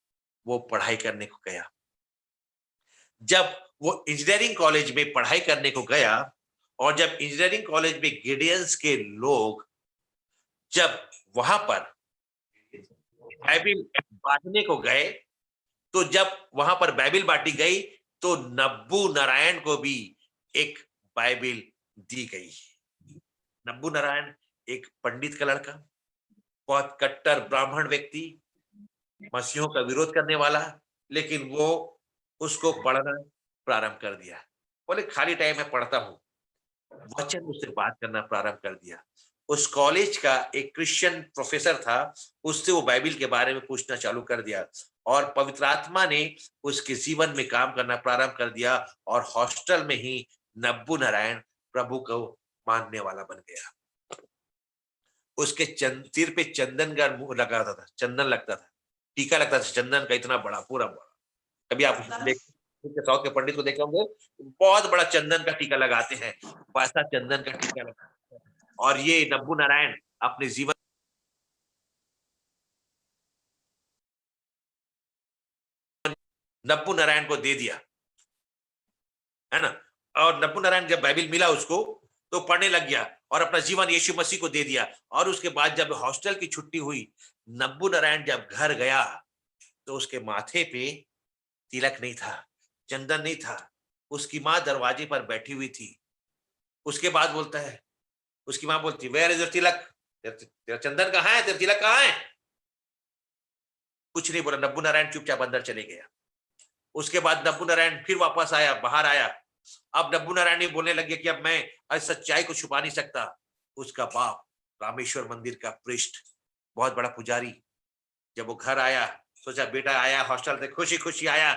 वो पढ़ाई करने को गया। जब वो इंजीनियरिंग कॉलेज में पढ़ाई करने को गया और जब इंजीनियरिंग कॉलेज में गिडियंस के लोग जब वहां पर बाइबिल बांटने को गए, तो जब वहां पर बाइबिल बांटी गई तो नब्बू नारायण को भी एक बाइबिल दी गई। नब्बू नारायण एक पंडित का लड़का, बहुत कट्टर ब्राह्मण व्यक्ति, मसीहों का विरोध करने वाला, लेकिन वो उसको पढ़ना प्रारंभ कर दिया। बोले खाली टाइम में पढ़ता हूं। वचन उससे बात करना प्रारंभ कर दिया। उस कॉलेज का एक क्रिश्चियन प्रोफेसर था, उससे वो बाइबिल के बारे में पूछना चालू कर दिया और पवित्र आत्मा ने उसके जीवन में काम करना प्रारंभ कर दिया और हॉस्टल में ही नब्बू नारायण प्रभु को मानने वाला बन गया। उसके सिर पे चंदन का मुंह लगाता था, चंदन लगता था, टीका लगता था चंदन का, इतना बड़ा, पूरा बड़ा। कभी आप साउथ के पंडित को देखे होंगे, बहुत बड़ा चंदन का टीका लगाते हैं, वैसा चंदन का टीका लगाते हैं। और ये नब्बू नारायण अपने जीवन नब्बू नारायण को दे दिया, है ना। और नब्बू नारायण जब बाइबिल मिला उसको तो पढ़ने लग गया और अपना जीवन यीशु मसीह को दे दिया। और उसके बाद जब हॉस्टल की छुट्टी हुई, नब्बू नारायण जब घर गया तो उसके माथे पे तिलक नहीं था, चंदन नहीं था। उसकी माँ दरवाजे पर बैठी हुई थी। उसके बाद बोलता है, उसकी माँ बोलती, वेयर इज योर तिलक, तेरा चंदन कहाँ है, तेरा तिलक कहाँ है? कुछ नहीं बोला। नब्बू नारायण चुपचाप अंदर चले गया। उसके बाद नब्बू नारायण फिर वापस आया, बाहर आया। अब नब्बू नारायण ने बोलने लगे कि अब मैं आज सच्चाई को छुपा नहीं सकता। उसका बाप रामेश्वर मंदिर का पृष्ठ, बहुत बड़ा पुजारी, जब वो घर आया सोचा बेटा आया हॉस्टल से, खुशी खुशी आया,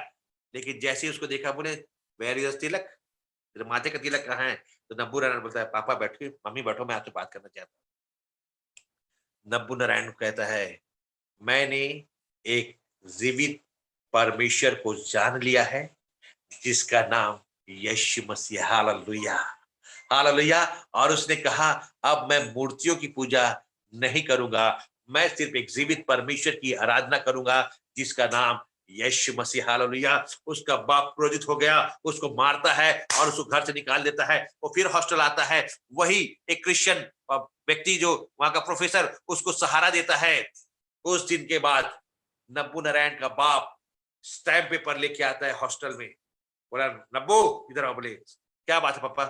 लेकिन जैसे ही उसको देखा बोले वेयर इज तिलक, तेरे माथे का तिलक कहाँ है? तो नब्बू नारायण बोलता है पापा बैठो, मम्मी बैठो, मैं आपसे बात करना चाहता हूँ। नब्बू नारायण कहता है मैंने एक जीवित परमेश्वर को जान लिया है जिसका नाम यीशु मसीह। Hallelujah, hallelujah. और उसने कहा अब मैं मूर्तियों की पूजा नहीं करूंगा, मैं सिर्फ एक जीवित परमेश्वर की आराधना करूंगा जिसका नाम यीशु मसीह। हालेलुया। उसका बाप क्रोधित हो गया, उसको मारता है और उसको घर से निकाल देता है। वो फिर हॉस्टल आता है, वही एक क्रिश्चियन व्यक्ति जो वहां का प्रोफेसर उसको सहारा देता है। उस दिन के बाद नब्बू नारायण का बाप स्टैम्प पेपर लेके आता है हॉस्टल में। बोला नब्बू इधर आओ। बोले क्या बात है पापा?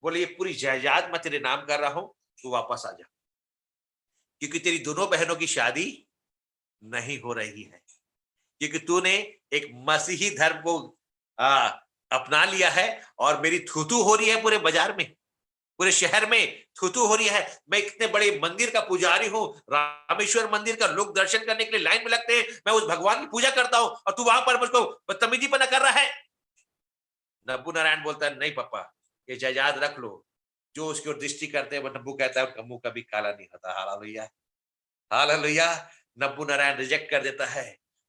बोले ये पूरी जायदाद मैं तेरे नाम कर रहा हूं, तू वापस आ जा, क्योंकि तेरी दोनों बहनों की शादी नहीं हो रही है, क्योंकि तूने एक मसीही धर्म को अपना लिया है और मेरी थूथू हो रही है पूरे बाजार में, पूरे शहर में थूथू हो रही है। मैं इतने बड़े मंदिर का पुजारी हूँ, रामेश्वर मंदिर का, लोग दर्शन करने के लिए लाइन में लगते हैं, मैं उस भगवान की पूजा करता हूँ और तू वहां पर मुझको बदतमीजीपना कर रहा है। नब्बू नारायण बोलता है नहीं पापा, ये जायदाद रख लो। जो उसकी ओर दृष्टि करते हैं वो नब्बू कहता है उनका मुंह कभी काला नहीं होता। Hallelujah, hallelujah. Nabbu Narayan reject कर देता है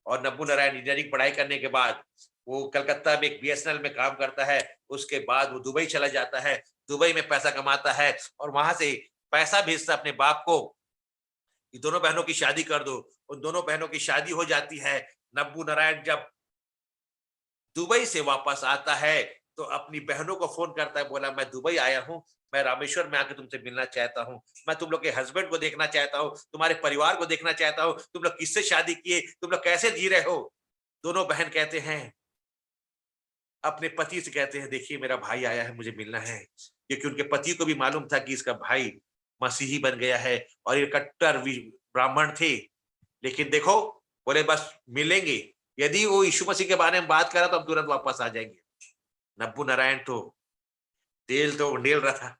और नब्बू नारायण इंजीनियरिंग पढ़ाई करने के बाद वो कलकत्ता में एक BSNL में काम करता है। उसके बाद वो दुबई चला जाता है, दुबई में पैसा कमाता है और वहां से पैसा भेजता अपने बाप को कि दोनों बहनों की शादी कर दो। उन दोनों बहनों की शादी हो जाती है। नब्बू नारायण जब दुबई से वापस आता है तो अपनी बहनों को फोन करता है, बोला मैं दुबई आया हूं, मैं रामेश्वर में आके तुमसे मिलना चाहता हूं, मैं तुम लोग के हस्बैंड को देखना चाहता हूं, तुम्हारे परिवार को देखना चाहता हूं, तुम लोग किससे शादी किए, तुम लोग कैसे जी रहे हो। दोनों बहन कहते हैं, अपने पति से कहते हैं, देखिए मेरा भाई आया है, मुझे मिलना है, क्योंकि उनके पति को भी मालूम था कि इसका भाई मसीही बन गया है और ये कट्टर ब्राह्मण थे। लेकिन देखो, बोले बस मिलेंगे, यदि वो यीशु मसीह के बारे में बात करा तो हम तुरंत वापस आ जाएंगे। नब्बू नारायण तो तेल तो उंडेल रहा था,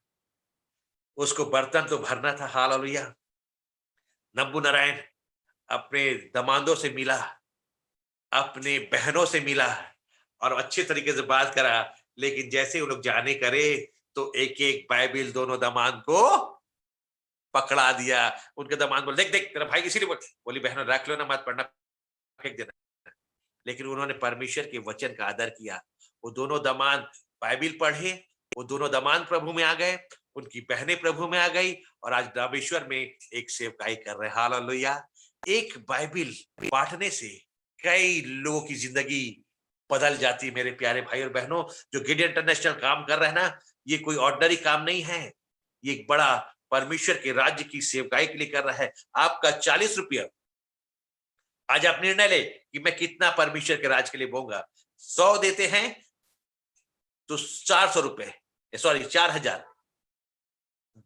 उसको बर्तन तो भरना था। हालेलुया। नब्बू नारायण अपने दमादों से मिला, अपने बहनों से मिला और अच्छे तरीके से बात करा। लेकिन जैसे वो लोग जाने करे तो एक एक बाइबिल दोनों दामाद को पकड़ा दिया। उनके दामाद बोले, देख देख तेरा भाई इसीलिए बोली, बहनों रख लो ना, मत पढ़ना, फेंक देना। लेकिन उन्होंने परमेश्वर के वचन का आदर किया। वो दोनों दामाद बाइबिल पढ़े, वो दोनों दामाद प्रभु में आ गए, उनकी बहनें प्रभु में आ गई और आज रामेश्वर में एक सेवकाई कर रहे हैं। हालेलुया। एक बाइबिल बांटने से कई लोगों की जिंदगी बदल जाती है। मेरे प्यारे भाई और बहनों, जो गिडियन इंटरनेशनल काम कर रहे हैं ना, ये कोई ऑर्डिनरी काम नहीं है, ये एक बड़ा परमेश्वर के राज्य की सेवकाई के लिए कर रहा है। आपका 40 रुपया, आज आप निर्णय ले कि मैं कितना परमेश्वर के राज के लिए दूंगा। 100 देते हैं तो 400 रुपए, सॉरी 4000,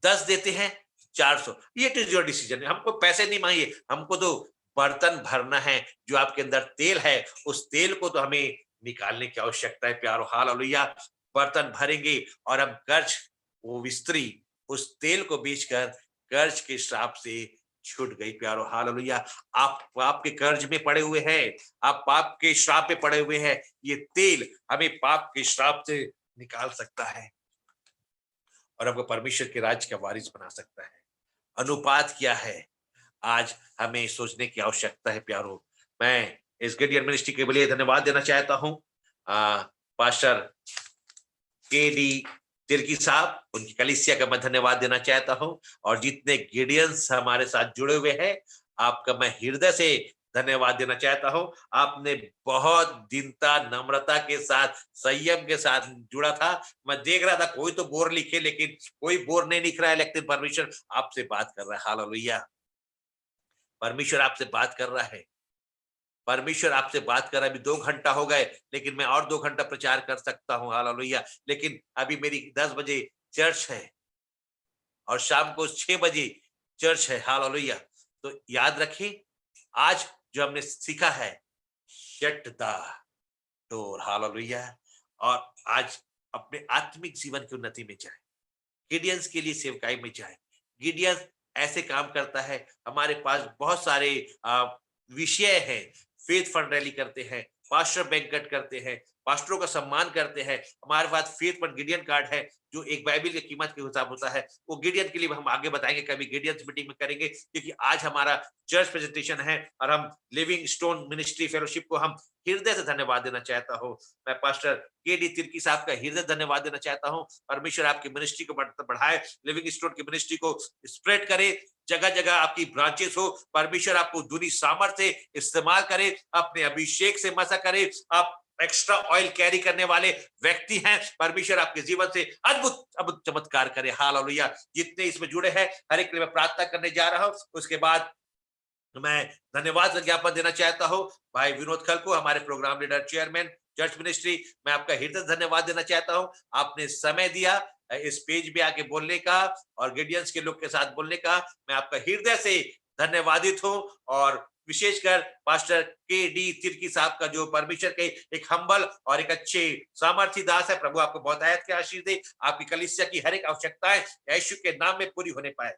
10 देते हैं 400। ये इज योर डिसीजन। हमको पैसे नहीं मांगिए, हमको तो बर्तन भरना है। जो आपके अंदर तेल है, उस तेल को तो हमें निकालने की आवश्यकता है प्यारो। हालेलुया। बर्तन भरेंगे और हम कर्ज, वो स्त्री उस तेल को बेचकर कर्ज के श्राप से छूट गई प्यारो। हालेलुया। आप पाप के कर्ज में पड़े हुए हैं, आप पाप के श्राप में पड़े हुए हैं। ये तेल हमें पाप के श्राप से निकाल सकता है और आपको परमेश्वर के राज्य का वारिस बना सकता है। अनुपात क्या है, आज हमें सोचने की आवश्यकता है प्यारो। मैं इस गिडियन मिनिस्ट्री के लिए धन्यवाद देना चाहता हूं। पास्टर KD तिर्की साहब, उनकी कलीसिया का मैं धन्यवाद देना चाहता हूं और जितने गिडियंस हमारे साथ जुड़े हुए हैं, आपका मैं हृदय से धन्यवाद देना चाहता हूं। आपने बहुत दीनता, नम्रता के साथ, संयम के साथ जुड़ा था। मैं देख रहा था कोई तो बोर लिखे, लेकिन कोई बोर नहीं लिख रहा है, लेकिन परमेश्वर आपसे बात कर रहा है। हालेलुया। परमेश्वर आपसे बात कर रहा है, परमेश्वर आपसे बात कर रहा है। अभी 2 घंटा हो गए, लेकिन मैं और 2 घंटा प्रचार कर सकता हूँ। हालेलुया। लेकिन अभी मेरी 10 बजे चर्च है और शाम को 6 बजे चर्च है। हालेलुया। तो याद रखें, आज जो हमने सीखा है, शट द डोर। हालेलुया। और आज अपने आत्मिक जीवन की उन्नति में जाए, गिडियंस के लिए सेवकाई में जाए। गिडियंस ऐसे काम करता है। हमारे पास बहुत सारे विषय हैं। फेथ फंड रैली करते हैं, पास्टर बैंकेट करते हैं, पास्टरों का सम्मान करते हैं। हमारे पास फेथ फंड गिडियन कार्ड है, जो एक बाइबिल की कीमत के हिसाब होता है। वो गिडियन के लिए हम आगे बताएंगे, कभी गिडियंस मीटिंग में करेंगे, क्योंकि आज हमारा चर्च प्रेजेंटेशन है और हम लिविंग स्टोन मिनिस्ट्री फेलोशिप को हम हृदय से धन्यवाद देना चाहता हूँ। मैं पास्टर KD तिर्की साहब का हृदय धन्यवाद देना चाहता हूँ। परमेश्वर आपकी मिनिस्ट्री को बढ़ाए, लिविंग स्टोन की मिनिस्ट्री को स्प्रेड करे, जगह जगह आपकी ब्रांचेस हो। परमेश्वर आपको दुनी सामर्थ्य से इस्तेमाल करे, अपने अभिषेक से मसा करे। आप एक्स्ट्रा ऑयल कैरी करने वाले व्यक्ति हैं। परमेश्वर आपके जीवन से अद्भुत अद्भुत चमत्कार करे। हालेलुया। जितने इसमें जुड़े हैं, हर एक के लिए मैं प्रार्थना करने जा रहा हूं। उसके बाद मैं धन्यवाद का ज्ञापन देना चाहता हूं भाई विनोद खल को, हमारे program leader, chairman church ministry. मैं आपका हृदय धन्यवाद देना चाहता हूं। आपने समय दिया इस पेज पे आके बोलने का और गिडियंस के लोग के साथ बोलने का। मैं आपका हृदय से धन्यवादित हूं। और विशेषकर पास्टर KD तिर्की साहब का, जो परमेश्वर के एक हम्बल और एक अच्छे सामर्थी दास है। प्रभु आपको बहुत आयत के आशीष दे, आपकी कलीसिया की हर एक आवश्यकताएं यीशु के नाम में पूरी होने पाए।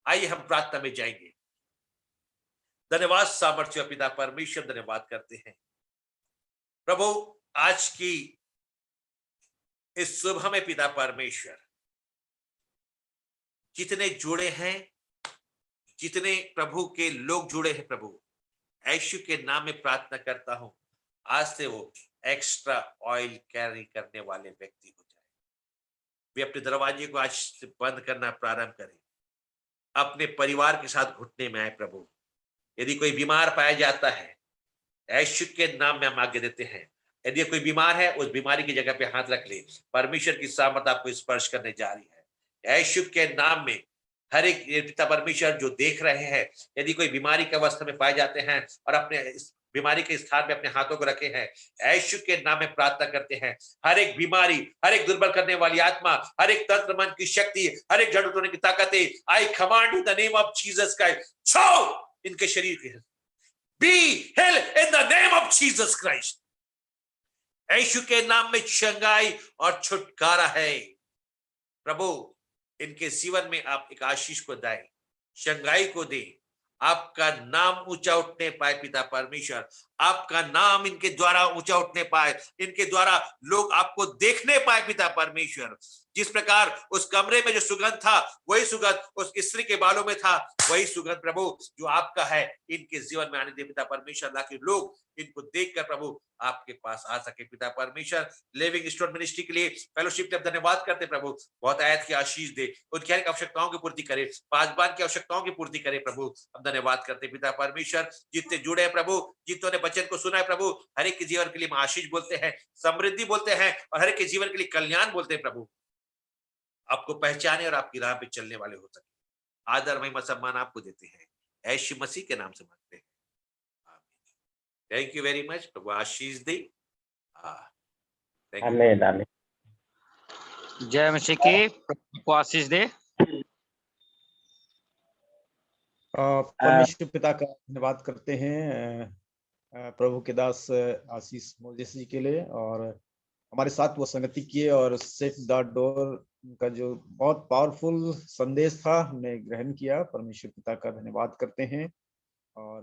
आइए हम प्रार्थना में जाएंगे। धन्यवाद सामर्थ्य पिता परमेश्वर, धन्यवाद करते हैं प्रभु आज की इस सुबह में। पिता परमेश्वर, जितने जुड़े हैं, जितने प्रभु के लोग जुड़े हैं प्रभु, यीशु के नाम में प्रार्थना करता हूं, आज से वो एक्स्ट्रा ऑयल कैरी करने वाले व्यक्ति हो जाए। वे अपने दरवाजे को आज से बंद करना प्रारंभ करें, अपने परिवार के साथ घुटने में आए। प्रभु, यदि कोई बीमार पाया जाता है, यीशु के नाम में हम आज्ञा देते हैं, यदि कोई बीमार है उस बीमारी की जगह पे हाथ रख ले, परमेश्वर की सामर्थ आपको स्पर्श करने जा रही है। यीशु के नाम में हर एक पिता परमेश्वर जो देख रहे हैं, यदि कोई बीमारी की अवस्था में पाए जाते हैं और अपने इस बीमारी के स्थान में अपने हाथों को रखे हैं, यीशु के नाम में प्रार्थना करते हैं, हर एक बीमारी, हर एक दुर्बल करने वाली आत्मा, हर एक तंत्र मन की शक्ति, हर एक जड़ उतरने की ताकतें, I command in the name of Jesus Christ, छो इनके शरीर के, be heal in the name of Jesus Christ. Yeshu के नाम में चंगाई और छुटकारा है। प्रभु, इनके जीवन में आप एक आशीष को दें, चंगाई को दे, आपका नाम ऊंचा उठने पाए। पिता परमेश्वर, आपका नाम इनके द्वारा ऊंचा उठने पाए, इनके द्वारा लोग आपको देखने पाए। पिता परमेश्वर, जिस प्रकार उस कमरे में जो सुगंध था, वही सुगंध उस स्त्री के बालों में था, वही सुगंध प्रभु जो आपका है इनके जीवन में आने दे। पिता परमेश्वर, ताकि लोग इनको देखकर प्रभु आपके पास आ सके। पिता परमेश्वर, लिविंग स्टोन मिनिस्ट्री के लिए, फेलोशिप के लिए धन्यवाद करते प्रभु, बहुत आयत की आशीष दे, उनकी हर एक आवश्यकताओं की पूर्ति करे, पासबान की आवश्यकताओं की पूर्ति करे। प्रभु, हम धन्यवाद करते पिता परमेश्वर, जितने जुड़े हैं प्रभु, जितनों ने वचन को सुना है प्रभु, हर एक के जीवन के लिए हम आशीष बोलते हैं, समृद्धि बोलते हैं, और हर एक के जीवन के लिए कल्याण बोलते हैं। प्रभु, आपको पहचाने और आपकी राह पे चलने वाले हो सके। आदर महिमा सम्मान आपको देते हैं, यीशु मसीह के नाम से मांगते हैं, आमीन। Thank you very much. Prabhu Ashish they. Thank you. आमीन आमीन। जय मसीह की, प्रभु को आशीष दे। परमेश्वर पिता का धन्यवाद करते हैं प्रभु के दास आशीष मोजेस जी के लिए, और हमारे साथ वो संगति किए, और सेट द डोर का जो बहुत पावरफुल संदेश था हमने ग्रहण किया। परमेश्वर पिता का धन्यवाद करते हैं। और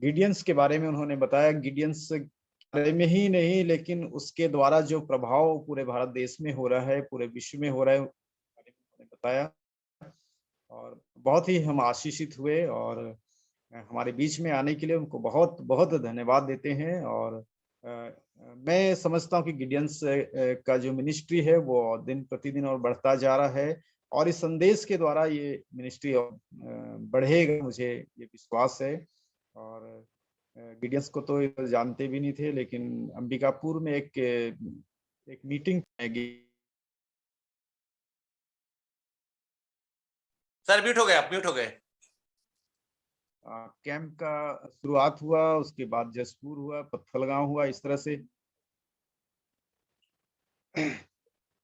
गिडियंस के बारे में उन्होंने बताया, गिडियंस के बारे में ही नहीं, लेकिन उसके द्वारा जो प्रभाव पूरे भारत देश में हो रहा है, पूरे विश्व में हो रहा है, उन्होंने बताया, और बहुत ही हम आशीषित हुए। और हमारे बीच में आने के लिए उनको बहुत बहुत धन्यवाद देते हैं। और मैं समझता हूँ कि गिडियंस का जो मिनिस्ट्री है वो दिन प्रतिदिन और बढ़ता जा रहा है, और इस संदेश के द्वारा ये मिनिस्ट्री बढ़ेगा, मुझे ये विश्वास है। और गिडियंस को तो जानते भी नहीं थे, लेकिन अंबिकापुर में एक मीटिंग, सर म्यूट हो गए, आप म्यूट हो गए। कैंप का शुरुआत हुआ, उसके बाद जसपुर हुआ, पत्थलगांव हुआ, इस तरह से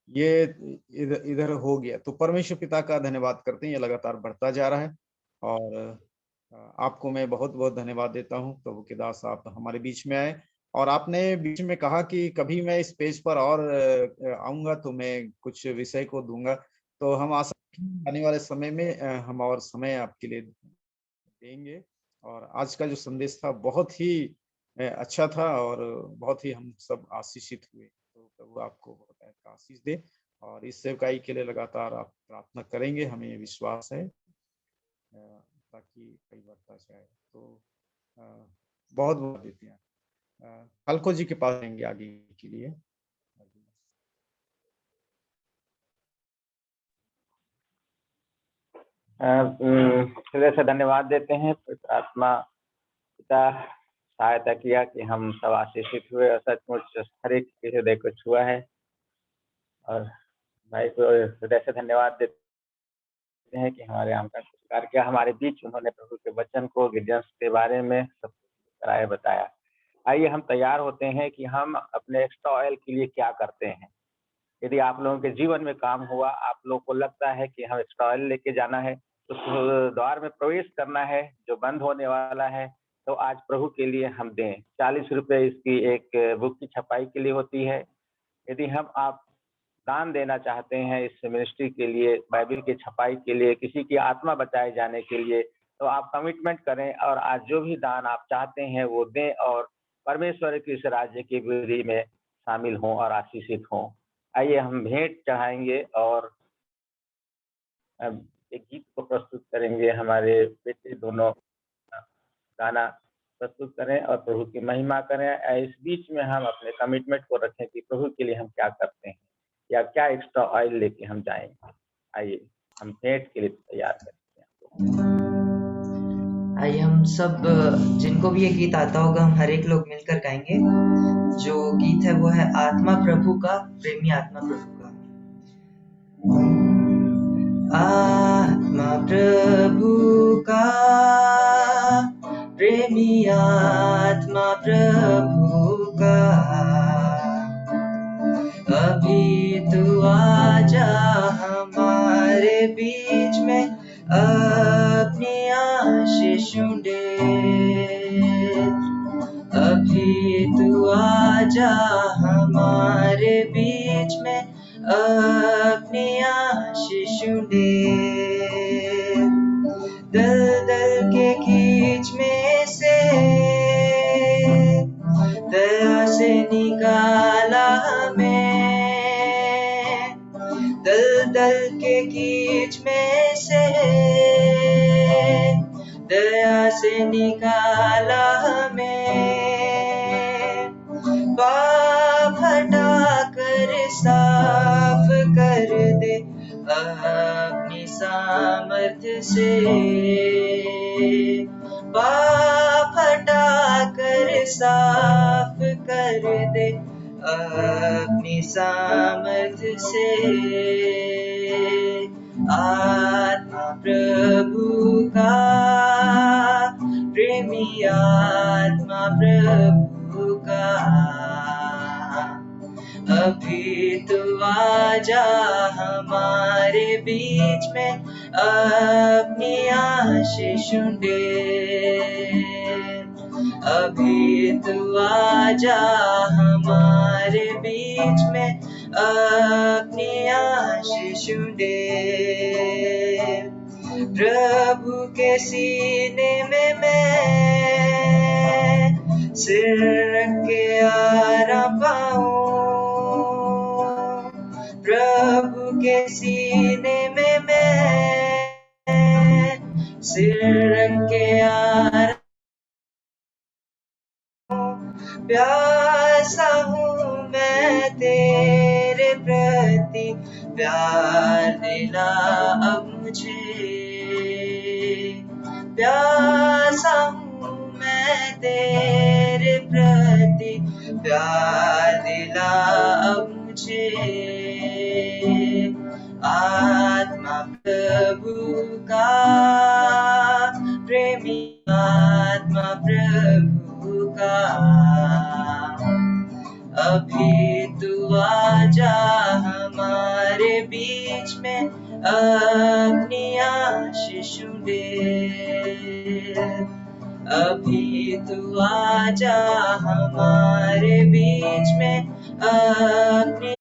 ये इधर हो गया। तो परमेश्वर पिता का धन्यवाद करते हैं, ये लगातार बढ़ता जा रहा है। और आपको मैं बहुत बहुत धन्यवाद देता हूं, प्रभु के दास, आप हमारे बीच में आए, और आपने बीच में कहा कि कभी मैं इस पेज पर और आऊंगा तो मैं कुछ विषय को दूंगा। तो हम आशा आने वाले समय में हम और समय आपके लिए देंगे। और आज का जो संदेश था बहुत ही अच्छा था, और बहुत ही हम सब आशीषित हुए। तो प्रभु आपको बहुत आशीष दे, और इस सेवकाई के लिए लगातार आप प्रार्थना करेंगे, हमें विश्वास है, ताकि कई बढ़ता जाए। तो बहुत बहुत देते हैं। हल्को जी के पास आएंगे आगे के लिए। हृदय से धन्यवाद देते हैं। आत्मा पिता सहायता किया कि हम सब आशीषित हुए, और सचमुच हर एक के हृदय को छुआ है। और भाई को हृदय से धन्यवाद देते हैं कि हमारे आम का स्वीकार किया, हमारे बीच उन्होंने प्रभु के वचन को, गिडियंस के बारे में सब कराया बताया। आइए हम तैयार होते हैं कि हम अपने एक्स्ट्रा ऑयल के लिए क्या करते हैं। यदि आप लोगों के जीवन में काम हुआ, आप लोगों को लगता है कि हम एक्स्ट्रा ऑयल लेके जाना है, उस द्वार में प्रवेश करना है जो बंद होने वाला है, तो आज प्रभु के लिए हम दें। 40 रुपये इसकी एक बुक की छपाई के लिए होती है। यदि आप दान देना चाहते हैं इस मिनिस्ट्री के लिए, बाइबल की छपाई के लिए, किसी की आत्मा बचाए जाने के लिए, तो आप कमिटमेंट करें, और आज जो भी दान आप चाहते हैं वो दें, और परमेश्वर के इस राज्य की वृद्धि में शामिल हों और आशीषित हों। आइए हम भेंट चढ़ाएंगे और एक गीत को प्रस्तुत करेंगे। हमारे बेटे दोनों गाना प्रस्तुत करें और प्रभु की महिमा करें। इस बीच में हम अपने कमिटमेंट को रखें कि प्रभु के लिए हम क्या करते हैं या क्या एक्स्ट्रा ऑयल लेके हम जाएंगे। आइए हम भेंट के लिए तैयार करते हैं। आइए हम सब जिनको भी ये गीत आता होगा हम हर एक लोग मिलकर गाएंगे। जो गीत है वो है आत्मा प्रभु का, प्रेमी आत्मा प्रभु का। आत्मा प्रभु का, प्रेमी आत्मा प्रभु का, अभी तू आजा हमारे बीच में अपनी आशीष दे। अभी तू आजा हमारे बीच में अपनी आशीष दे। दलदल के कीच में से दया से निकाला हमें। दलदल के कीच में से दया से निकाला हमें। पाप हटा कर साफ कर दे अपनी सामर्थ्य से। पाप हटा कर साफ कर दे अपनी सामर्थ्य से। आत्मा प्रभु का, प्रेमी आत्मा प्रभु का, अभी तू आजा हमारे बीच में अपनी आशीष दे। अभी तू आजा हमारे बीच में अपनी आशीष दे। प्रभु के सीने में मैं सिर रख के आराम पाऊं। प्रभु के सीने में मैं सिर रख के आराम। प्यासा हूँ मैं तेरे प्रति, प्यार दिला अब मुझे। प्यासा हूँ मैं तेरे प्रति, प्यार दिला अब मुझे। आत्मा प्रभु का, प्रेमी आत्मा प्रभु का, अभी तू आजा हमारे बीच में अपनी आशीष दे। अभी तू आजा हमारे बीच में अपनी